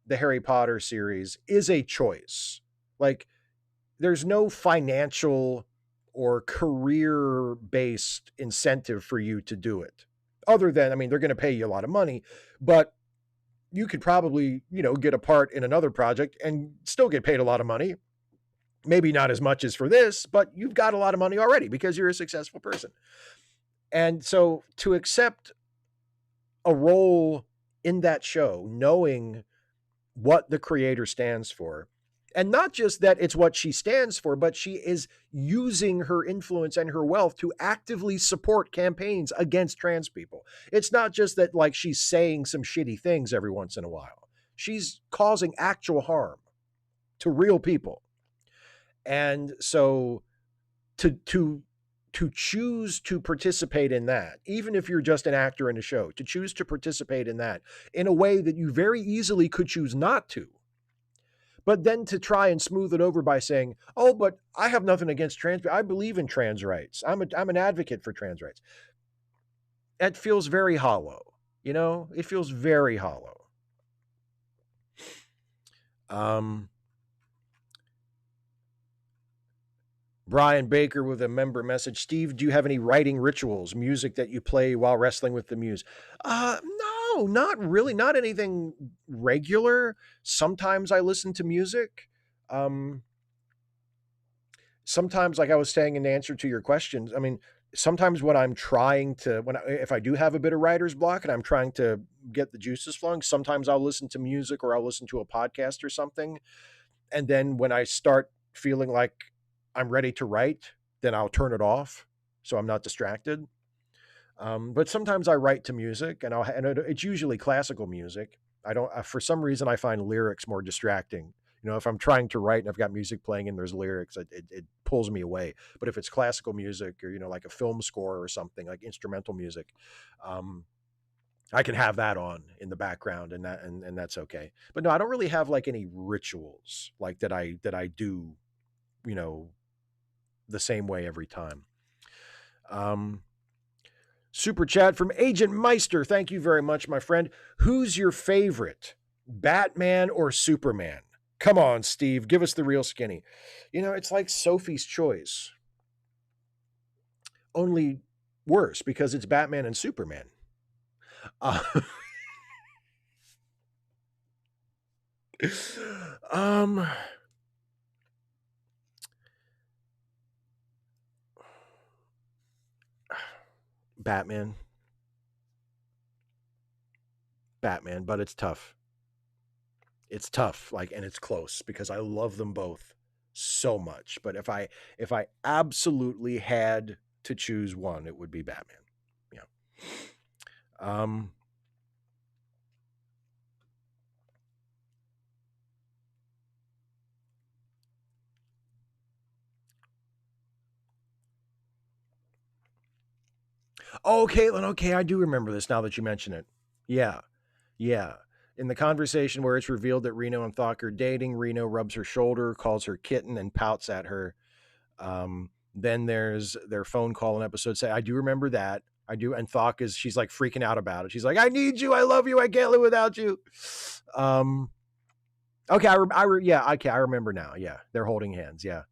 the Harry Potter series is a choice. Like, there's no financial or career based incentive for you to do it, other than, I mean, they're going to pay you a lot of money, but you could probably, get a part in another project and still get paid a lot of money. Maybe not as much as for this, but you've got a lot of money already because you're a successful person. And so to accept a role in that show, knowing what the creator stands for, and not just that it's what she stands for, but she is using her influence and her wealth to actively support campaigns against trans people. It's not just that, like, she's saying some shitty things every once in a while. She's causing actual harm to real people. And so to choose to participate in that, even if you're just an actor in a show, to choose to participate in that in a way that you very easily could choose not to, but then to try and smooth it over by saying, oh, but I have nothing against trans. I believe in trans rights. I'm an advocate for trans rights. It feels very hollow. It feels very hollow. Brian Baker with a member message. Steve, do you have any writing rituals, music that you play while wrestling with the muse? No, not really. Not anything regular. Sometimes I listen to music. Sometimes, like I was saying in answer to your questions, I mean, sometimes when I'm trying to, if I do have a bit of writer's block and I'm trying to get the juices flowing, sometimes I'll listen to music or I'll listen to a podcast or something. And then when I start feeling like I'm ready to write, then I'll turn it off so I'm not distracted. But sometimes I write to music, and it's usually classical music. I don't, for some reason, I find lyrics more distracting. If I'm trying to write and I've got music playing and there's lyrics, it pulls me away. But if it's classical music or, like a film score or something, like instrumental music, I can have that on in the background, and that's okay. But no, I don't really have like any rituals like that I do, the same way every time. Super chat from Agent Meister. Thank you very much, my friend. Who's your favorite, Batman or Superman? Come on, Steve, give us the real skinny. It's like Sophie's Choice, only worse because it's Batman and Superman. Batman, but it's tough. It's tough, and it's close because I love them both so much. But if I absolutely had to choose one, it would be Batman. Yeah. Oh, Caitlin. Okay, I do remember this now that you mention it. Yeah, yeah. In the conversation where it's revealed that Reno and Thok are dating, Reno rubs her shoulder, calls her kitten, and pouts at her. Then there's their phone call in episode 7. I do remember that. I do. And Thok she's like freaking out about it. She's like, I need you. I love you. I can't live without you. Okay. Yeah. Okay. I remember now. Yeah. They're holding hands. Yeah.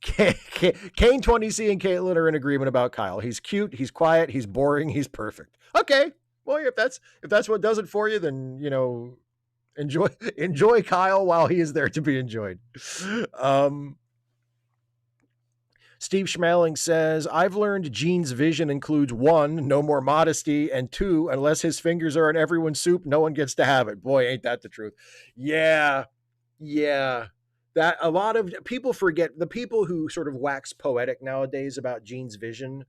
Kane 20C and Caitlin are in agreement about Kyle. He's cute. He's quiet. He's boring. He's perfect. Okay. Well, if that's what does it for you, then, enjoy Kyle while he is there to be enjoyed. Steve Schmeling says, I've learned Gene's vision includes 1, no more modesty, and 2, unless his fingers are in everyone's soup, no one gets to have it. Boy, ain't that the truth. Yeah. That a lot of people forget, the people who sort of wax poetic nowadays about Gene's vision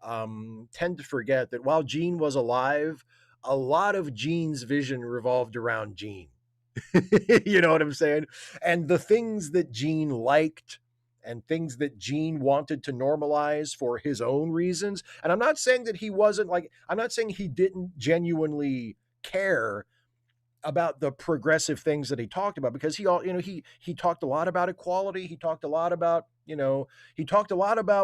tend to forget that while Gene was alive, a lot of Gene's vision revolved around Gene. You know what I'm saying? And the things that Gene liked and things that Gene wanted to normalize for his own reasons. And I'm not saying that I'm not saying he didn't genuinely care about the progressive things that he talked about, because he talked a lot about equality. He talked a lot about,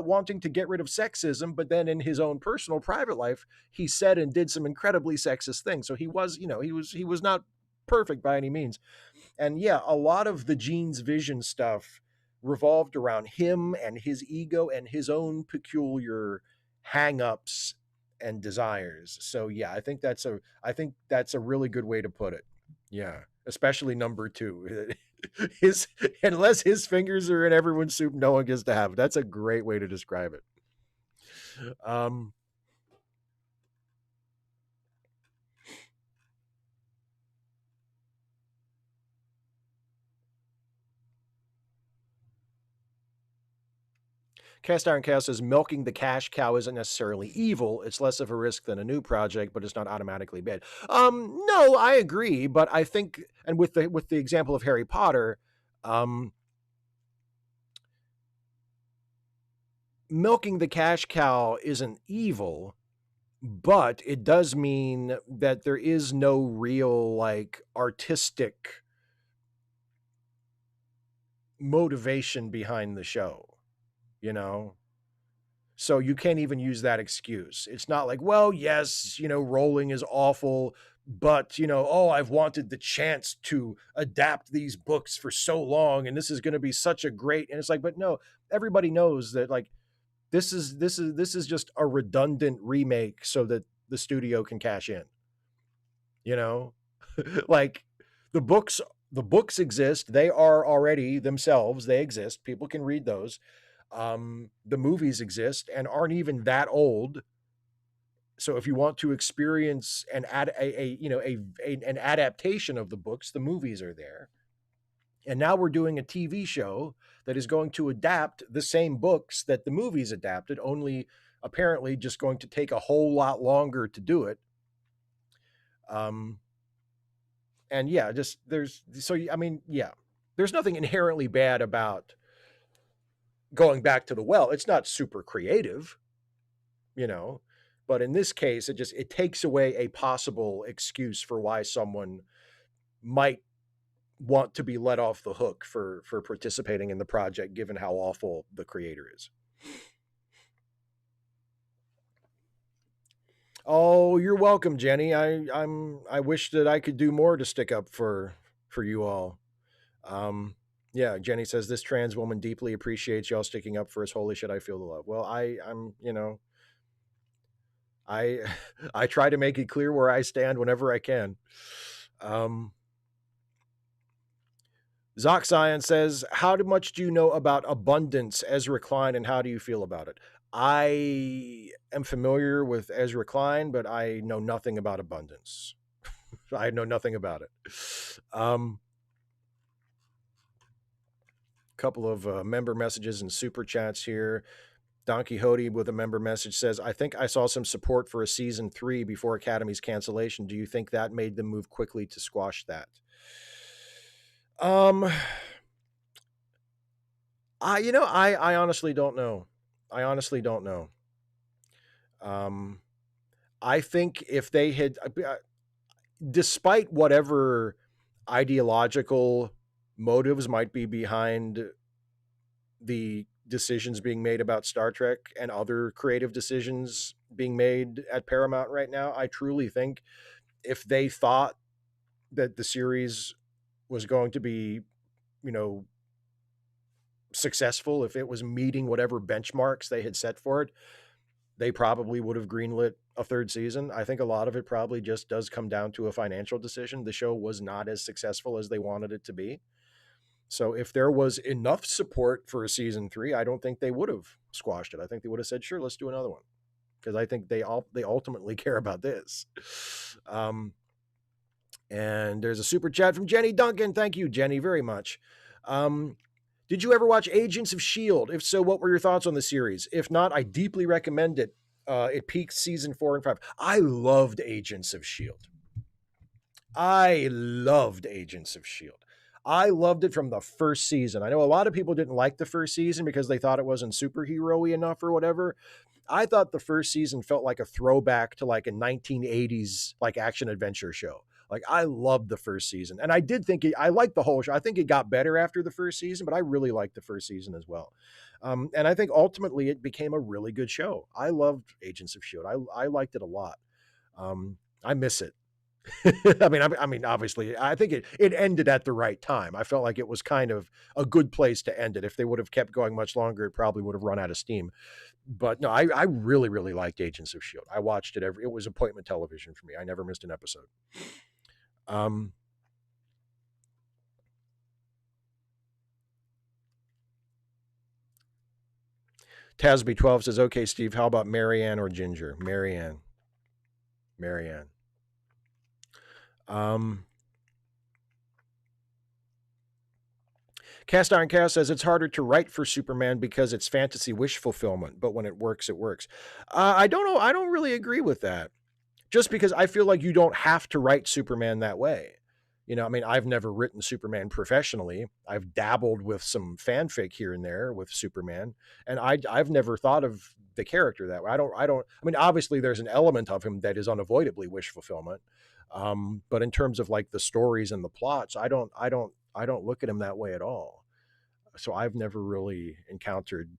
wanting to get rid of sexism, but then in his own personal private life, he said and did some incredibly sexist things. So he was not perfect by any means. And yeah, a lot of the Gene's vision stuff revolved around him and his ego and his own peculiar hang-ups and desires. So yeah, I think that's a really good way to put it. Yeah, especially number 2. Unless his fingers are in everyone's soup, no one gets to have it. That's a great way to describe it. Cast Iron Chaos says milking the cash cow isn't necessarily evil. It's less of a risk than a new project, but it's not automatically bad. No, I agree, but I think, and with the example of Harry Potter, milking the cash cow isn't evil, but it does mean that there is no real artistic motivation behind the show, So you can't even use that excuse. It's not like, well, yes, rolling is awful, but, I've wanted the chance to adapt these books for so long, and this is going to be such a great, and it's like, but no, everybody knows that this is just a redundant remake so that the studio can cash in. Like the books exist. They are already themselves. They exist. People can read those. The movies exist and aren't even that old. So if you want to experience an adaptation of the books, the movies are there. And now we're doing a TV show that is going to adapt the same books that the movies adapted, only apparently just going to take a whole lot longer to do it. And yeah, there's nothing inherently bad about going back to the well. It's not super creative, but in this case, it takes away a possible excuse for why someone might want to be let off the hook for participating in the project, given how awful the creator is. Oh, you're welcome, Jenny. I wish that I could do more to stick up for you all. Yeah, Jenny says this trans woman deeply appreciates y'all sticking up for us. Holy shit, I feel the love. Well, I'm I try to make it clear where I stand whenever I can. Zoxion says, how much do you know about abundance, Ezra Klein, and how do you feel about it? I am familiar with Ezra Klein, but I know nothing about abundance. I know nothing about it. Couple of member messages and super chats here. Don Quixote with a member message says, I think I saw some support for a season 3 before Academy's cancellation. Do you think that made them move quickly to squash that? I honestly don't know. I honestly don't know. I think if they had, despite whatever ideological motives might be behind the decisions being made about Star Trek and other creative decisions being made at Paramount right now, I truly think if they thought that the series was going to be, you know, successful, if it was meeting whatever benchmarks they had set for it, they probably would have greenlit a third season. I think a lot of it probably just does come down to a financial decision. The show was not as successful as they wanted it to be. So if there was enough support for a season 3, I don't think they would have squashed it. I think they would have said, sure, let's do another one. Because I think they ultimately care about this. And there's a super chat from Jenny Duncan. Thank you, Jenny, very much. Did you ever watch Agents of S.H.I.E.L.D.? If so, what were your thoughts on the series? If not, I deeply recommend it. It peaked season 4 and 5. I loved Agents of S.H.I.E.L.D. I loved Agents of S.H.I.E.L.D. I loved it from the first season. I know a lot of people didn't like the first season because they thought it wasn't superhero-y enough or whatever. I thought the first season felt like a throwback to like a 1980s like action adventure show. Like I loved the first season, and I did think I liked the whole show. I think it got better after the first season, but I really liked the first season as well. And I think ultimately it became a really good show. I loved Agents of S.H.I.E.L.D. I liked it a lot. I miss it. I mean, obviously, I think it ended at the right time. I felt like it was kind of a good place to end it. If they would have kept going much longer, it probably would have run out of steam. But no, I really, really liked Agents of S.H.I.E.L.D. I watched it it was appointment television for me. I never missed an episode. Tasby12 says, okay, Steve, how about Marianne or Ginger? Marianne. Cast Iron Cast says it's harder to write for Superman because it's fantasy wish fulfillment, but when it works, it works. I don't know. I don't really agree with that. Just because I feel like you don't have to write Superman that way. You know, I mean, I've never written Superman professionally. I've dabbled with some fanfic here and there with Superman, and I've never thought of the character that way. I mean, obviously there's an element of him that is unavoidably wish fulfillment. But in terms of like the stories and the plots, I don't look at him that way at all. So I've never really encountered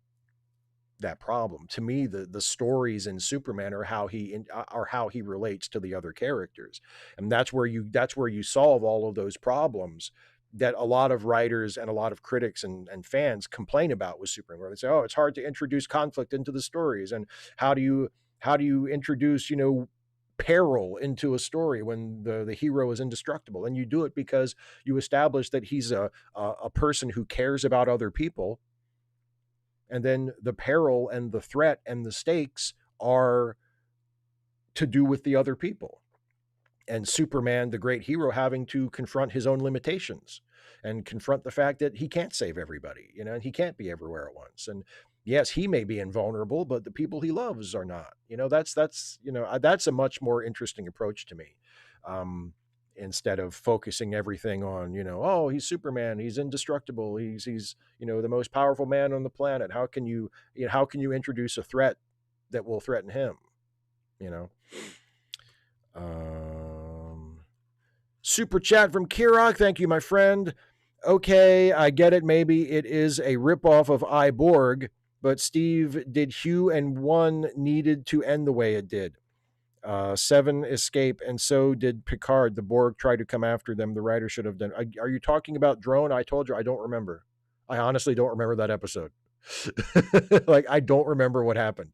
that problem. To me, the stories in Superman are how he relates to the other characters, and that's where you solve all of those problems that a lot of writers and a lot of critics and fans complain about with Superman, where they say, oh, it's hard to introduce conflict into the stories, and how do you introduce peril into a story when the hero is indestructible? And you do it because you establish that he's a person who cares about other people, and then the peril and the threat and the stakes are to do with the other people. And Superman, the great hero, having to confront his own limitations and confront the fact that he can't save everybody, and he can't be everywhere at once. And yes, he may be invulnerable, but the people he loves are not. That's a much more interesting approach to me. Instead of focusing everything on, oh, he's Superman, he's indestructible, he's the most powerful man on the planet. How can you introduce a threat that will threaten him? Super chat from Kirok. Thank you, my friend. Okay, I get it. Maybe it is a ripoff of I, Borg, but Steve, did Hugh and 1 needed to end the way it did? 7 escape, and so did Picard. The Borg tried to come after them. The writer should have done. Are you talking about Drone? I told you I don't remember. I honestly don't remember that episode. Like, I don't remember what happened.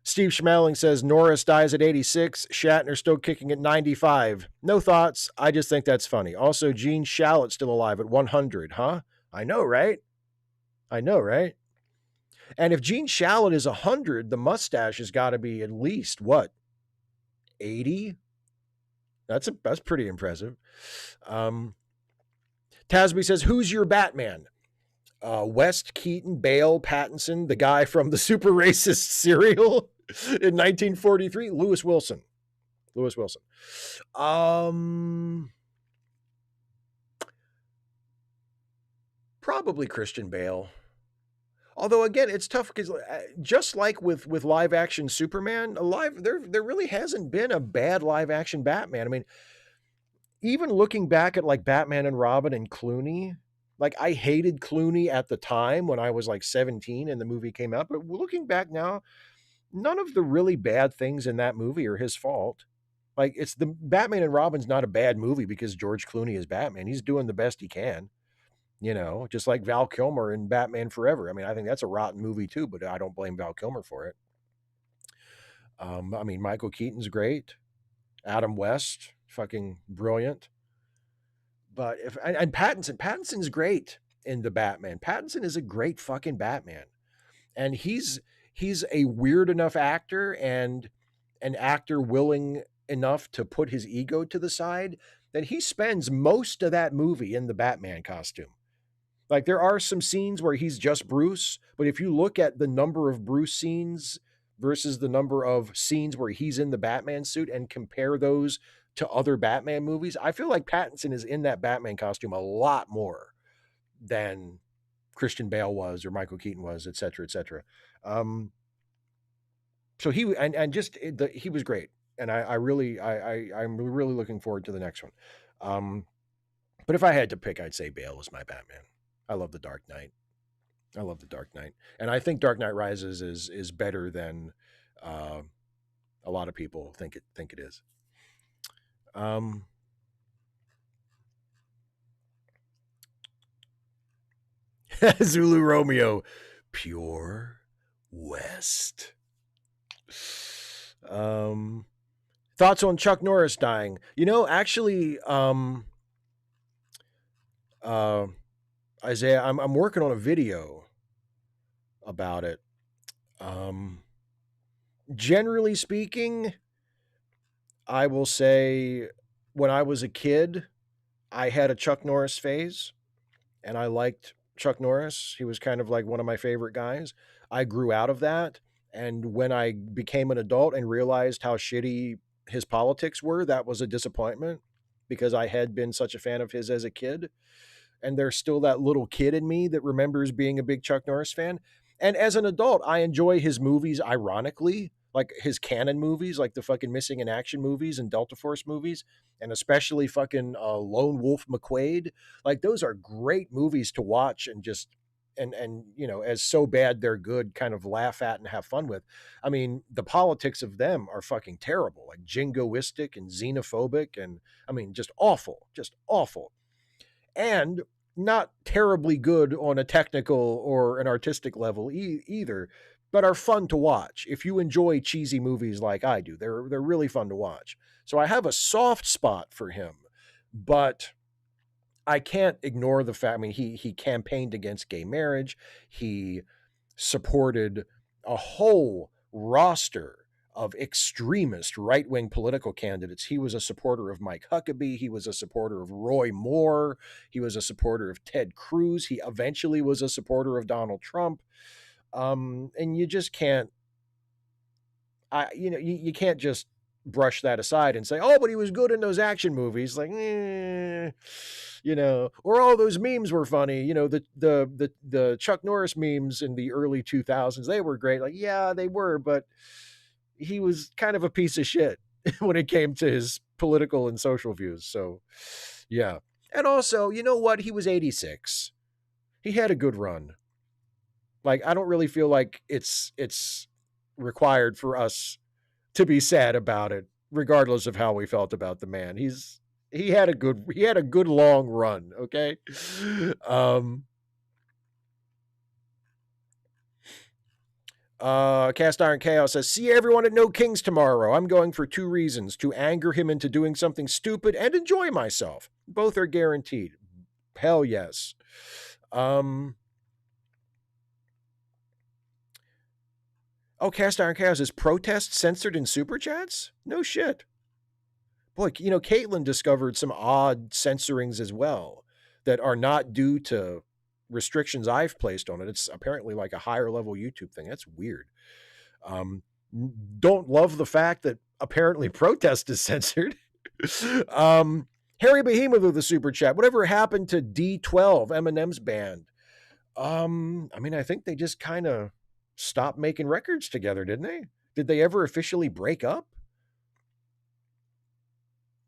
Steve Schmaling says Norris dies at 86. Shatner still kicking at 95. No thoughts. I just think that's funny. Also, Gene Shalit still alive at 100. Huh? I know, right? And if Gene Shalit is 100, the mustache has got to be at least, what, 80? That's pretty impressive. Tasby says, who's your Batman? West, Keaton, Bale, Pattinson, the guy from the super racist serial in 1943, Lewis Wilson. Lewis Wilson. Probably Christian Bale. Although again, it's tough because just like with live action Superman, there really hasn't been a bad live action Batman. I mean, even looking back at like Batman and Robin and Clooney, like I hated Clooney at the time when I was like 17 and the movie came out, but looking back now, none of the really bad things in that movie are his fault. Like it's the Batman and Robin's not a bad movie because George Clooney is Batman. He's doing the best he can, just like Val Kilmer in Batman Forever. I mean, I think that's a rotten movie too, but I don't blame Val Kilmer for it. I mean, Michael Keaton's great. Adam West, fucking brilliant. But and Pattinson's great in the Batman. Pattinson is a great fucking Batman. And he's a weird enough actor and an actor willing enough to put his ego to the side that he spends most of that movie in the Batman costume. Like there are some scenes where he's just Bruce, but if you look at the number of Bruce scenes versus the number of scenes where he's in the Batman suit and compare those to other Batman movies, I feel like Pattinson is in that Batman costume a lot more than Christian Bale was or Michael Keaton was, et cetera, et cetera. So he was great, and I'm really looking forward to the next one. But if I had to pick, I'd say Bale is my Batman. I love The Dark Knight. And I think Dark Knight Rises is better than a lot of people think it is. Zulu Romeo, Pure West. Thoughts on Chuck Norris dying? Actually, Isaiah, I'm working on a video about it. Generally speaking, I will say when I was a kid, I had a Chuck Norris phase, and I liked Chuck Norris. He was kind of like one of my favorite guys. I grew out of that, and when I became an adult and realized how shitty his politics were, that was a disappointment because I had been such a fan of his as a kid. And there's still that little kid in me that remembers being a big Chuck Norris fan. And as an adult, I enjoy his movies, ironically, like his canon movies, like the fucking Missing in Action movies and Delta Force movies, and especially fucking Lone Wolf McQuade. Like those are great movies to watch and just, and as so bad they're good, kind of laugh at and have fun with. I mean, the politics of them are fucking terrible, like jingoistic and xenophobic, and I mean, just awful. And not terribly good on a technical or an artistic level either, but are fun to watch. If you enjoy cheesy movies like I do, they're really fun to watch. So I have a soft spot for him, but I can't ignore the fact, I mean, he campaigned against gay marriage. He supported a whole roster of extremist right-wing political candidates. He was a supporter of Mike Huckabee. He was a supporter of Roy Moore. He was a supporter of Ted Cruz. He eventually was a supporter of Donald Trump. And you just can't, you can't just brush that aside and say, oh, but he was good in those action movies. Like, or all those memes were funny. The Chuck Norris memes in the early 2000s, they were great. Like, yeah, they were, but he was kind of a piece of shit when it came to his political and social views. So, yeah. And also, you know what? He was 86. He had a good run. Like, I don't really feel like it's required for us to be sad about it, regardless of how we felt about the man. He had a good long run. Okay. Cast Iron Chaos says, see everyone at No Kings tomorrow. I'm going for 2 reasons: to anger him into doing something stupid and enjoy myself. Both are guaranteed. Hell yes. Cast Iron Chaos is protest censored in super chats? No shit. Boy, Caitlin discovered some odd censorings as well that are not due to restrictions I've placed on it. It's apparently like a higher level YouTube thing. That's weird. Don't love the fact that apparently protest is censored. Harry Behemoth with the super chat. Whatever happened to D12, Eminem's band? I mean, I think they just kind of stopped making records together, didn't they? Did they ever officially break up?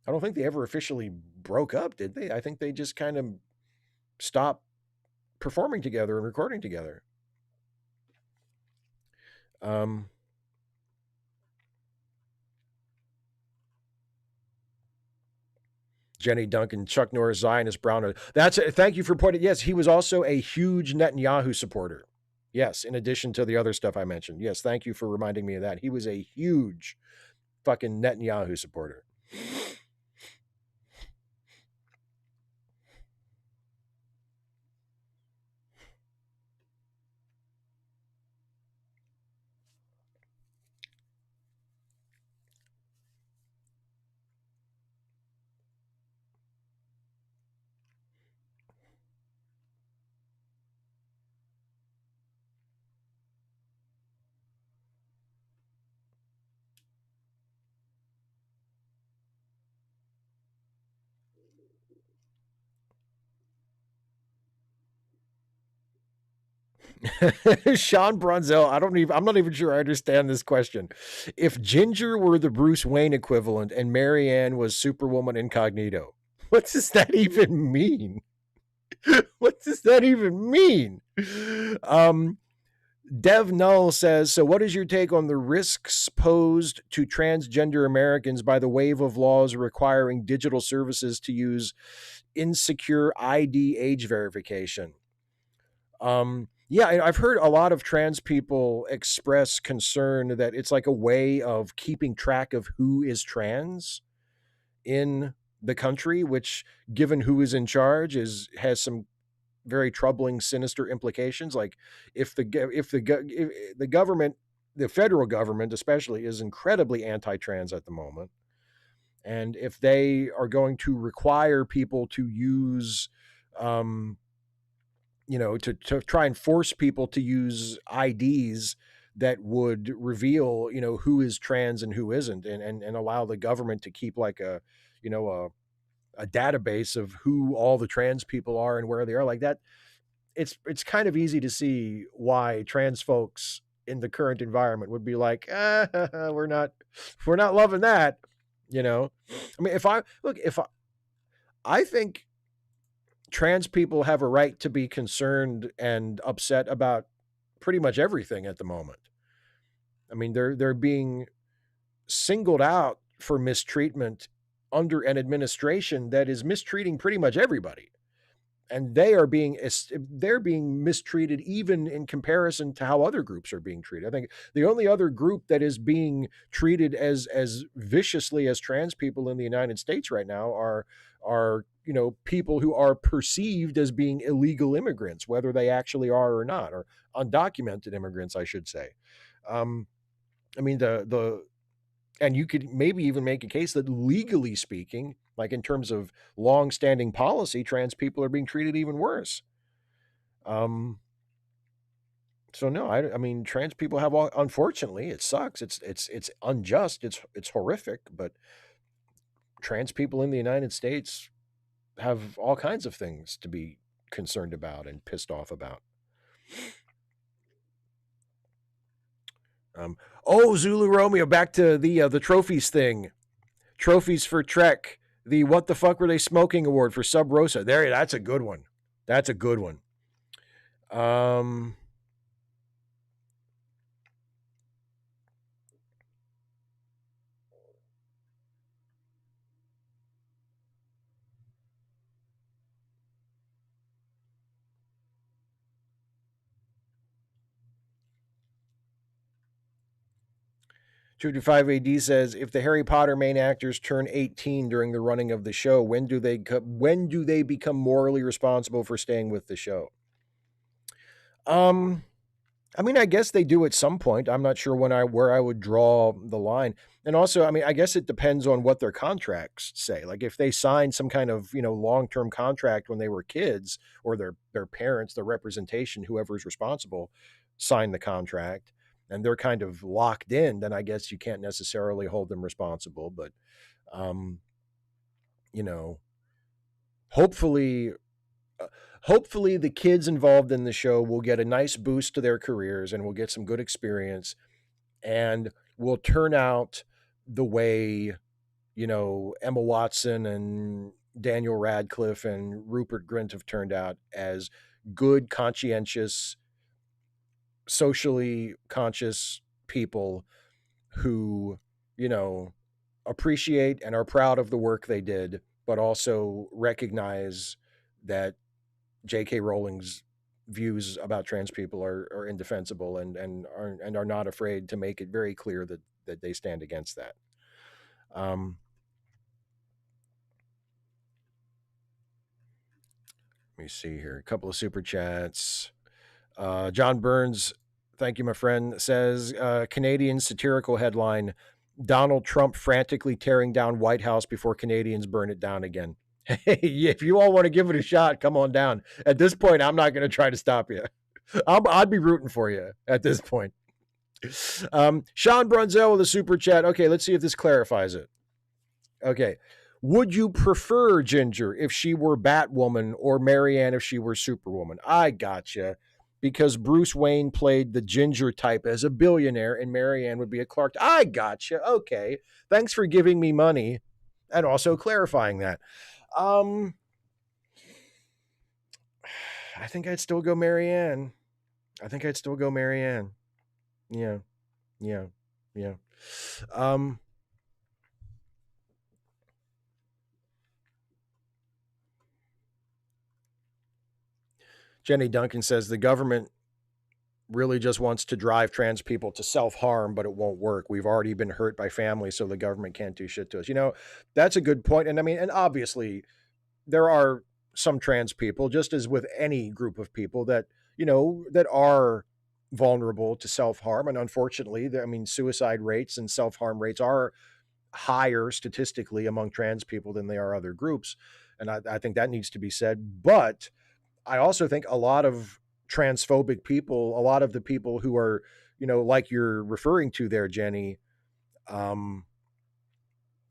I don't think they ever officially broke up, did they? I think they just kind of stopped performing together and recording together. Jenny Duncan, Chuck Norris, Zionist Brown. That's it. Thank you for pointing. Yes, he was also a huge Netanyahu supporter. Yes, in addition to the other stuff I mentioned. Yes, thank you for reminding me of that. He was a huge fucking Netanyahu supporter. Sean Bronzell, I'm not even sure I understand this question. If Ginger were the Bruce Wayne equivalent and Marianne was Superwoman incognito, what does that even mean? What does that even mean? Dev Null says, so what is your take on the risks posed to transgender Americans by the wave of laws requiring digital services to use insecure ID age verification? Yeah, I've heard a lot of trans people express concern that it's like a way of keeping track of who is trans in the country, which, given who is in charge, has some very troubling, sinister implications. Like if the government, the federal government especially, is incredibly anti-trans at the moment, and if they are going to require people to use, to try and force people to use IDs that would reveal, who is trans and who isn't, and allow the government to keep like a, a database of who all the trans people are and where they are, like that. It's kind of easy to see why trans folks in the current environment would be like, we're not loving that. I mean, I think trans people have a right to be concerned and upset about pretty much everything at the moment. I mean, they're being singled out for mistreatment under an administration that is mistreating pretty much everybody. And they're being mistreated even in comparison to how other groups are being treated. I think the only other group that is being treated as viciously as trans people in the United States right now are people who are perceived as being illegal immigrants, whether they actually are or not, or undocumented immigrants, I should say. I mean, and you could maybe even make a case that legally speaking, like in terms of long-standing policy, trans people are being treated even worse. So no, I mean, trans people have unfortunately, it sucks. It's unjust. It's horrific, but trans people in the United States have all kinds of things to be concerned about and pissed off about. Zulu Romeo, back to the trophies thing. Trophies for Trek. The What the Fuck Were They Smoking Award for Sub Rosa. That's a good one. That's a good one. 255 AD says, if the Harry Potter main actors turn 18 during the running of the show, when do they become morally responsible for staying with the show? I mean, I guess they do at some point. I'm not sure where I would draw the line. And also, I mean, I guess it depends on what their contracts say. Like if they signed some kind of, long-term contract when they were kids, or their parents, their representation, whoever's responsible, signed the contract, and they're kind of locked in, then I guess you can't necessarily hold them responsible. But, you know, hopefully, hopefully the kids involved in the show will get a nice boost to their careers and will get some good experience and will turn out the way, Emma Watson and Daniel Radcliffe and Rupert Grint have turned out, as good, conscientious, socially conscious people who, appreciate and are proud of the work they did, but also recognize that J.K. Rowling's views about trans people are indefensible, and are not afraid to make it very clear that they stand against that. Let me see here. A couple of super chats. John Burns, thank you, my friend, says Canadian satirical headline: Donald Trump frantically tearing down White House before Canadians burn it down again. Hey, if you all want to give it a shot, come on down. At this point, I'm not going to try to stop you. I'd be rooting for you at this point. Sean Brunzel with a super chat. Okay, let's see if this clarifies it. Okay. Would you prefer Ginger if she were Batwoman or Marianne if she were Superwoman? I gotcha. Because Bruce Wayne played the Ginger type as a billionaire and Marianne would be a Clark. I gotcha. Okay. Thanks for giving me money and also clarifying that. I think I'd still go Marianne. Yeah. Jenny Duncan says the government really just wants to drive trans people to self-harm, but it won't work. We've already been hurt by family, so the government can't do shit to us. That's a good point. And I mean, and obviously there are some trans people, just as with any group of people, that, that are vulnerable to self-harm. And unfortunately, suicide rates and self-harm rates are higher statistically among trans people than they are other groups. And I think that needs to be said. But I also think a lot of transphobic people, a lot of the people who are, like you're referring to there, Jenny,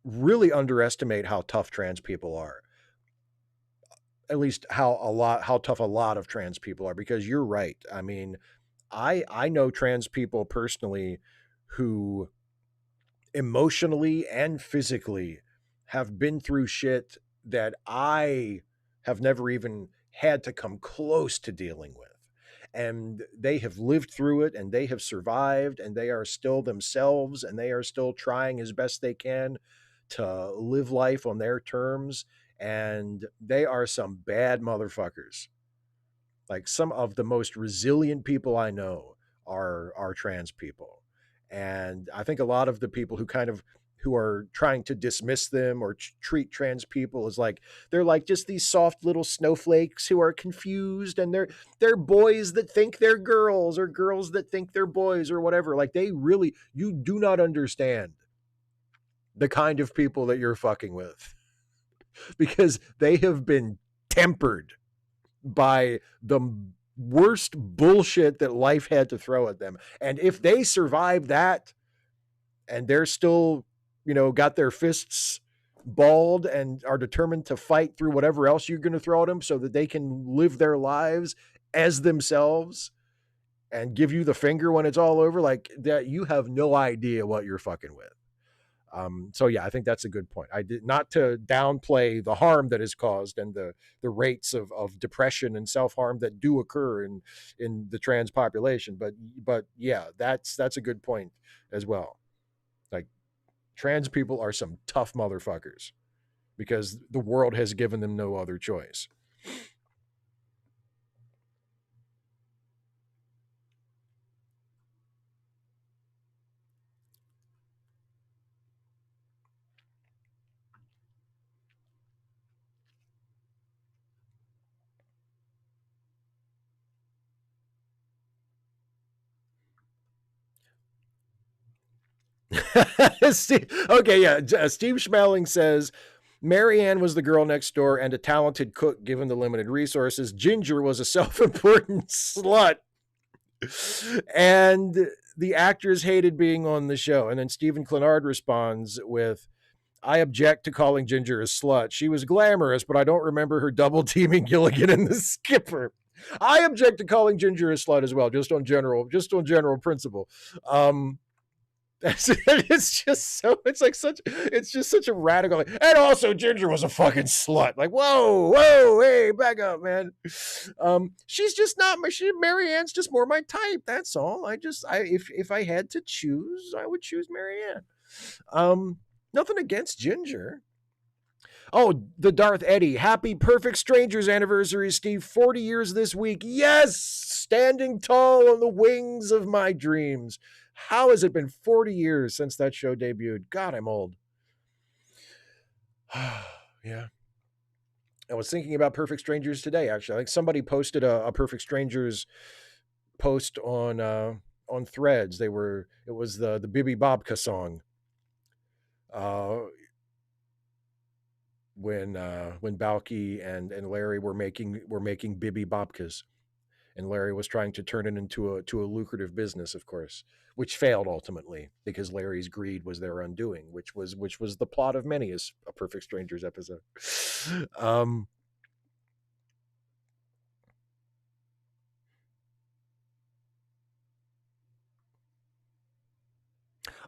really underestimate how tough trans people are. At least how tough a lot of trans people are, because you're right. I mean, I know trans people personally who emotionally and physically have been through shit that I have never even had to come close to dealing with. And they have lived through it and they have survived and they are still themselves and they are still trying as best they can to live life on their terms. And they are some bad motherfuckers. Like, some of the most resilient people I know are trans people. And I think a lot of the people who are trying to dismiss them or treat trans people as like they're like just these soft little snowflakes who are confused, and they're boys that think they're girls or girls that think they're boys or whatever. Like, you do not understand the kind of people that you're fucking with, because they have been tempered by the worst bullshit that life had to throw at them. And if they survive that and they're still, got their fists balled and are determined to fight through whatever else you're going to throw at them so that they can live their lives as themselves and give you the finger when it's all over, like that, you have no idea what you're fucking with. So yeah, I think that's a good point. I did not to downplay the harm that is caused and the rates of depression and self-harm that do occur in the trans population. But yeah, that's a good point as well. Like, trans people are some tough motherfuckers because the world has given them no other choice. Okay, yeah. Steve Schmeling says Marianne was the girl next door and a talented cook given the limited resources. Ginger was a self-important slut. And the actors hated being on the show. And then Stephen Clenard responds with, I object to calling Ginger a slut. She was glamorous, but I don't remember her double teaming Gilligan and the skipper. I object to calling Ginger a slut as well, just on general principle. It's just such a radical. And also, Ginger was a fucking slut. Like, whoa, hey, back up, man. She's just not my. Marianne's just more my type. That's all. If I had to choose, I would choose Marianne. Nothing against Ginger. Oh, the Darth Eddie. Happy Perfect Strangers anniversary, Steve. 40 years this week. Yes, standing tall on the wings of my dreams. How has it been 40 years since that show debuted? God, I'm old. Yeah. I was thinking about Perfect Strangers today, actually. Like somebody posted a Perfect Strangers post on Threads. It was the Bibi Bobka song. When Balky and Larry were making Bibi Bobkas, and Larry was trying to turn it into a lucrative business, of course, which failed ultimately because Larry's greed was their undoing, which was the plot of many a Perfect Strangers episode.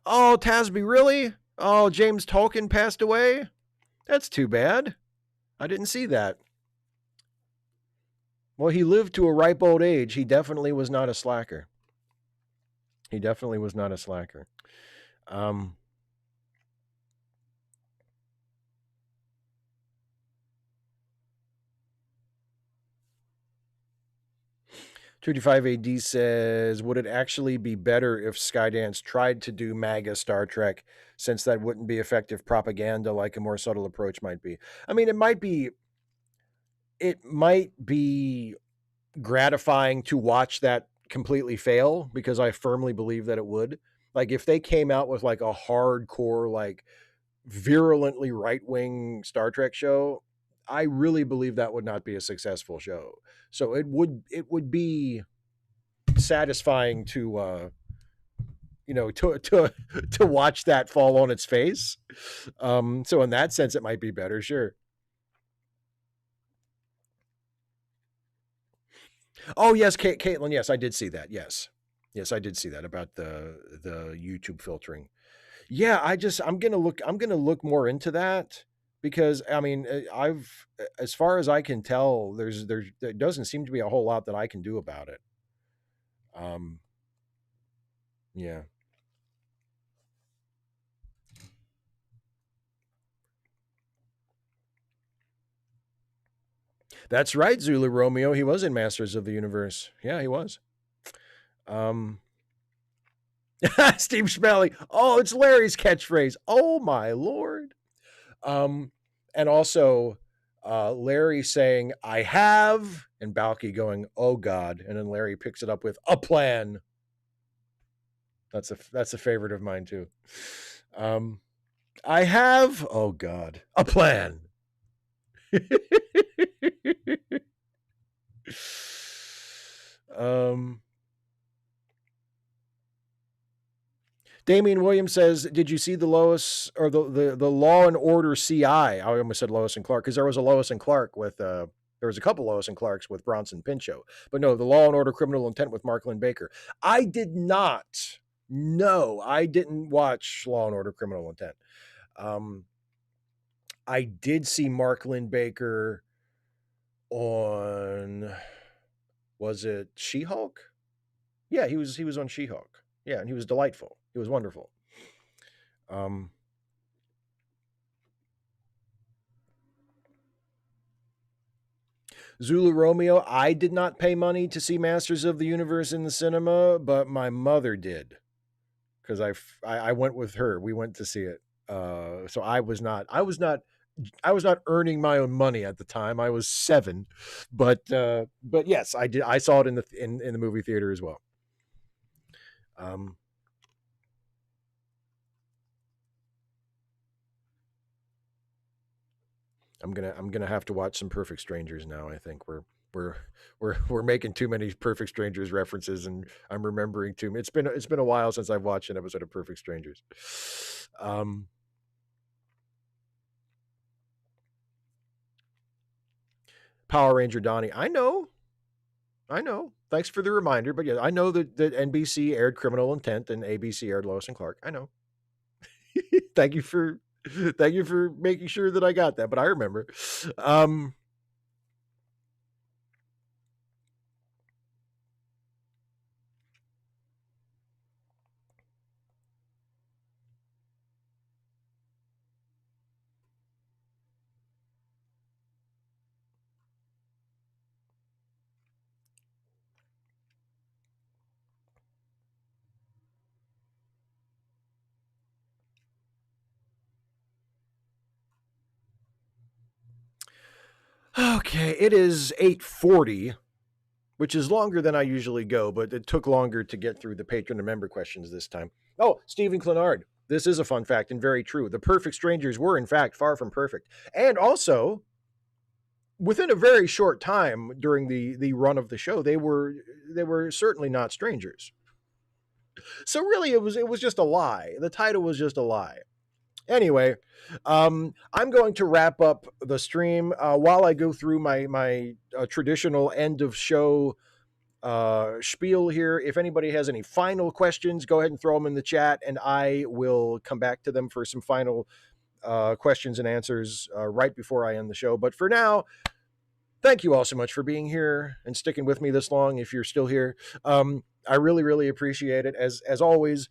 Oh, Tasby, really? Oh, James Tolkien passed away? That's too bad. I didn't see that. Well, he lived to a ripe old age. He definitely was not a slacker. Um, 255 AD says, would it actually be better if Skydance tried to do MAGA Star Trek, since that wouldn't be effective propaganda like a more subtle approach might be? I mean, it might be gratifying to watch that completely fail, because I firmly believe that it would. Like if they came out with like a hardcore, like virulently right-wing Star Trek show, I really believe that would not be a successful show. So it would be satisfying to to watch that fall on its face. So in that sense, it might be better, sure. Oh yes, Caitlin. Yes, I did see that. Yes, I did see that about the YouTube filtering. Yeah, I'm gonna look more into that, because I mean, as far as I can tell, there doesn't seem to be a whole lot that I can do about it. Um, yeah. That's right, Zulu Romeo. He was in Masters of the Universe. Yeah, he was. Um, Steve Schmelly. Oh, it's Larry's catchphrase. Oh my lord. And also Larry saying, I have, and Balky going, oh God. And then Larry picks it up with a plan. That's a favorite of mine too. I have, oh God, a plan. Damian Williams says, did you see the Lois or the Law and Order CI? I almost said Lois and Clark, because there was a Lois and Clark with there was a couple Lois and Clarks with Bronson Pinchot. But no, the Law and Order Criminal Intent with Mark Lynn Baker. I did not. No, I didn't watch Law and Order Criminal Intent. I did see Mark Lynn Baker on, was it She-Hulk? Yeah, he was on She-Hulk. Yeah, and he was delightful. He was wonderful. Zulu Romeo, I did not pay money to see Masters of the Universe in the cinema, but my mother did, because I went with her. We went to see it. So I was not earning my own money at the time. I was 7, but yes, I did. I saw it in the movie theater as well. I'm gonna have to watch some Perfect Strangers now. I think we're we're we're making too many Perfect Strangers references, and I'm remembering too. It's been a while since I've watched an episode of Perfect Strangers. Power Ranger Donnie, I know. Thanks for the reminder, but yeah, I know that NBC aired Criminal Intent and ABC aired Lois and Clark. I know. thank you for thank you for making sure that I got that, but I remember. Okay, it is 8:40, which is longer than I usually go, but it took longer to get through the patron and member questions this time. Oh, Stephen Clenard. This is a fun fact and very true. The Perfect Strangers were, in fact, far from perfect. And also, within a very short time during the run of the show, they were certainly not strangers. So really, it was just a lie. The title was just a lie. Anyway, I'm going to wrap up the stream while I go through my traditional end of show spiel here. If anybody has any final questions, go ahead and throw them in the chat, and I will come back to them for some final questions and answers right before I end the show. But for now, thank you all so much for being here and sticking with me this long. If you're still here, I really, really appreciate it. As always,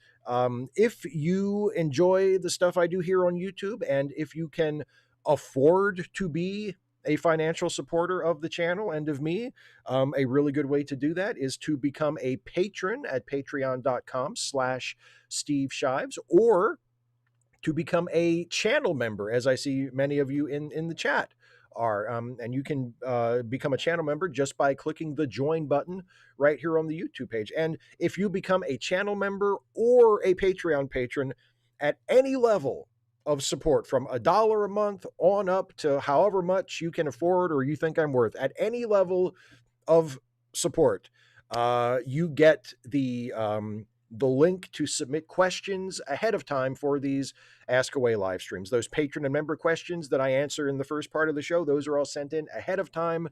if you enjoy the stuff I do here on YouTube, and if you can afford to be a financial supporter of the channel and of me, a really good way to do that is to become a patron at patreon.com/Steve Shives, or to become a channel member, as I see many of you in the chat are. And you can become a channel member just by clicking the join button right here on the YouTube page. And if you become a channel member or a Patreon patron at any level of support, from $1 a month on up to however much you can afford or you think I'm worth, at any level of support, you get the link to submit questions ahead of time for these Ask Away live streams. Those patron and member questions that I answer in the first part of the show, those are all sent in ahead of time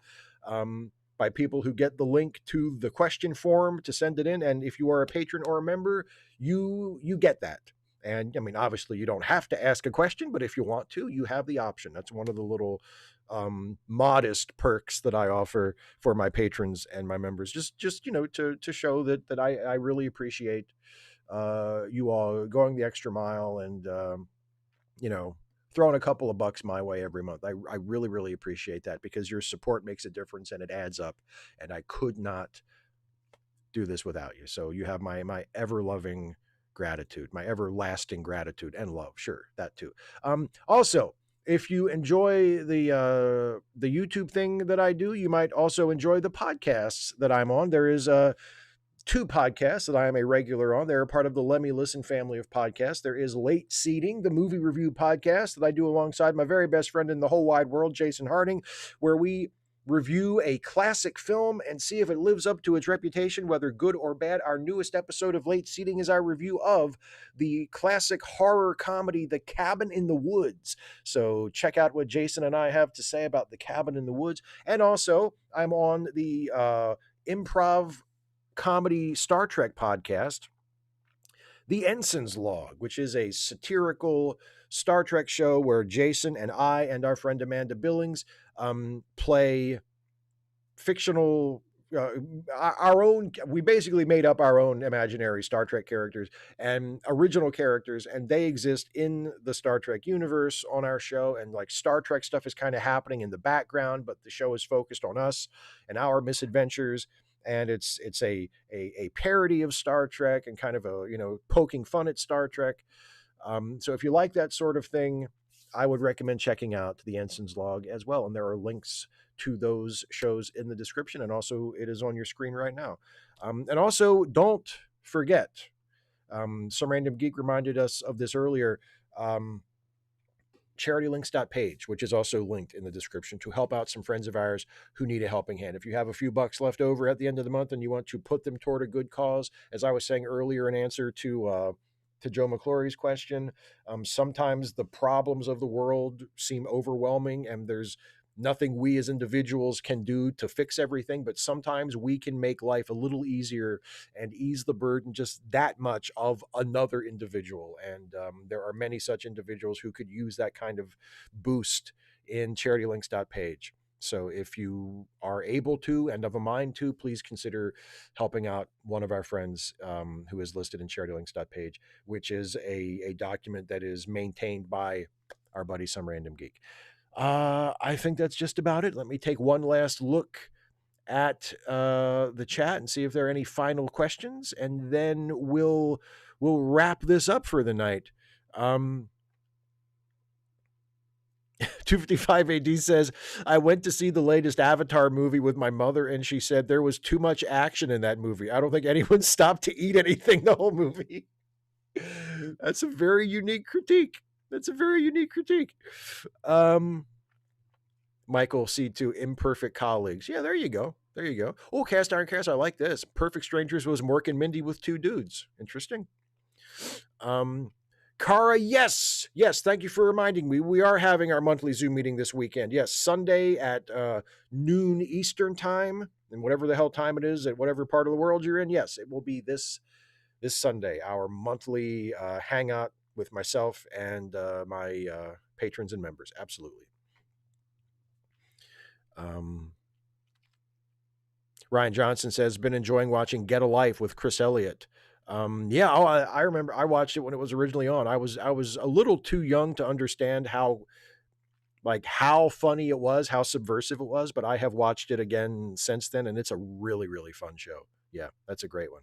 by people who get the link to the question form to send it in. And if you are a patron or a member, you get that. And I mean, obviously, you don't have to ask a question, but if you want to, you have the option. That's one of the little modest perks that I offer for my patrons and my members, just to show that I really appreciate you all going the extra mile and throwing a couple of bucks my way every month. I really, really appreciate that, because your support makes a difference and it adds up, and I could not do this without you. So you have my ever loving gratitude, my everlasting gratitude and love. Sure, that too. Also, if you enjoy the YouTube thing that I do, you might also enjoy the podcasts that I'm on. There is two podcasts that I am a regular on. They're part of the Let Me Listen family of podcasts. There is Late Seating, the movie review podcast that I do alongside my very best friend in the whole wide world, Jason Harding, where we review a classic film and see if it lives up to its reputation, whether good or bad. Our newest episode of Late Seating is our review of the classic horror comedy, The Cabin in the Woods. So check out what Jason and I have to say about The Cabin in the Woods. And also, I'm on the improv comedy Star Trek podcast, The Ensign's Log, which is a satirical Star Trek show where Jason and I and our friend Amanda Billings play fictional, our own. We basically made up our own imaginary Star Trek characters and original characters, and they exist in the Star Trek universe on our show. And like Star Trek stuff is kind of happening in the background, but the show is focused on us and our misadventures. And it's a parody of Star Trek and kind of a poking fun at Star Trek. So if you like that sort of thing, I would recommend checking out the Ensign's Log as well. And there are links to those shows in the description, and also it is on your screen right now. And also, don't forget, some random geek reminded us of this earlier. charitylinks.page, which is also linked in the description, to help out some friends of ours who need a helping hand. If you have a few bucks left over at the end of the month and you want to put them toward a good cause, as I was saying earlier in answer to Joe McClory's question, sometimes the problems of the world seem overwhelming and there's nothing we as individuals can do to fix everything, but sometimes we can make life a little easier and ease the burden just that much of another individual. And there are many such individuals who could use that kind of boost in charitylinks.page. So if you are able to and of a mind to, please consider helping out one of our friends who is listed in charitylinks.page, which is a document that is maintained by our buddy Some Random Geek. I think that's just about it. Let me take one last look at the chat and see if there are any final questions, and then we'll wrap this up for the night. 255 AD says, I went to see the latest Avatar movie with my mother, and she said there was too much action in that movie. I don't think anyone stopped to eat anything the whole movie. That's a very unique critique. Michael C2, imperfect colleagues. Yeah, there you go. Oh, Cast Iron Cast, I like this. Perfect Strangers was Mork and Mindy with two dudes. Interesting. Kara, yes, thank you for reminding me. We are having our monthly Zoom meeting this weekend. Yes, Sunday at noon Eastern time, and whatever the hell time it is at whatever part of the world you're in. Yes, it will be this Sunday, our monthly hangout with myself and my patrons and members. Absolutely. Ryan Johnson says, been enjoying watching Get a Life with Chris Elliott. I remember I watched it when it was originally on. I was a little too young to understand how funny it was, how subversive it was, but I have watched it again since then, and it's a really, really fun show. Yeah, that's a great one.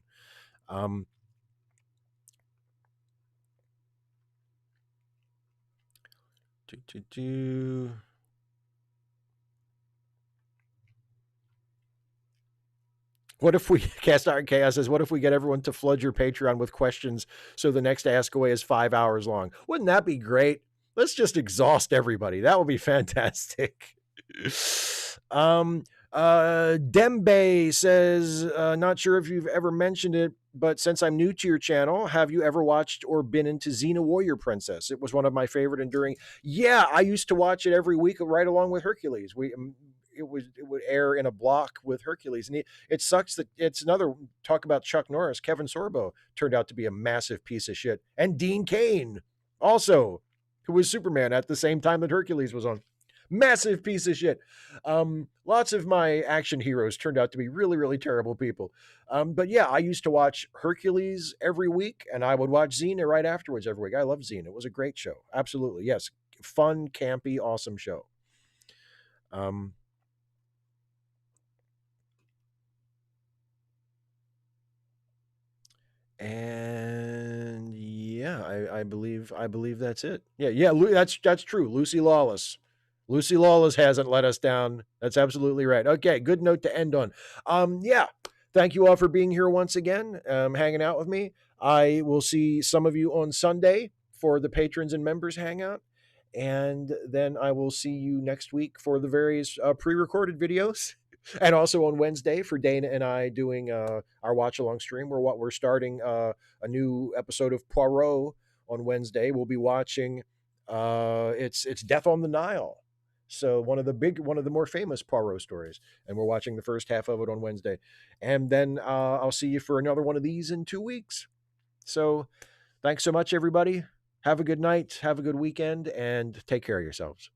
What if we, Cast Iron Chaos says, what if we get everyone to flood your Patreon with questions so the next Ask Away is 5 hours long? Wouldn't that be great? Let's just exhaust everybody. That would be fantastic. Dembe says, not sure if you've ever mentioned it, but since I'm new to your channel, have you ever watched or been into Xena Warrior Princess? It was one of my favorite enduring. Yeah, I used to watch it every week right along with Hercules. It would air in a block with Hercules, and it sucks that it's another talk about Chuck Norris. Kevin Sorbo turned out to be a massive piece of shit, and Dean Cain also, who was Superman at the same time that Hercules was on. Massive piece of shit. Lots of my action heroes turned out to be really, really terrible people. But yeah, I used to watch Hercules every week, and I would watch Xena right afterwards every week. I love Xena. It was a great show. Absolutely. Yes. Fun, campy, awesome show. And yeah, I believe that's it. Yeah, that's true. Lucy Lawless hasn't let us down. That's absolutely right. Okay, good note to end on. Yeah, thank you all for being here once again, hanging out with me. I will see some of you on Sunday for the patrons and members hangout, and then I will see you next week for the various pre-recorded videos. And also on Wednesday for Dana and I doing our watch along stream. We're starting a new episode of Poirot on Wednesday. We'll be watching it's Death on the Nile. So one of the more famous Poirot stories, and we're watching the first half of it on Wednesday. And then I'll see you for another one of these in 2 weeks. So thanks so much, everybody. Have a good night, have a good weekend, and take care of yourselves.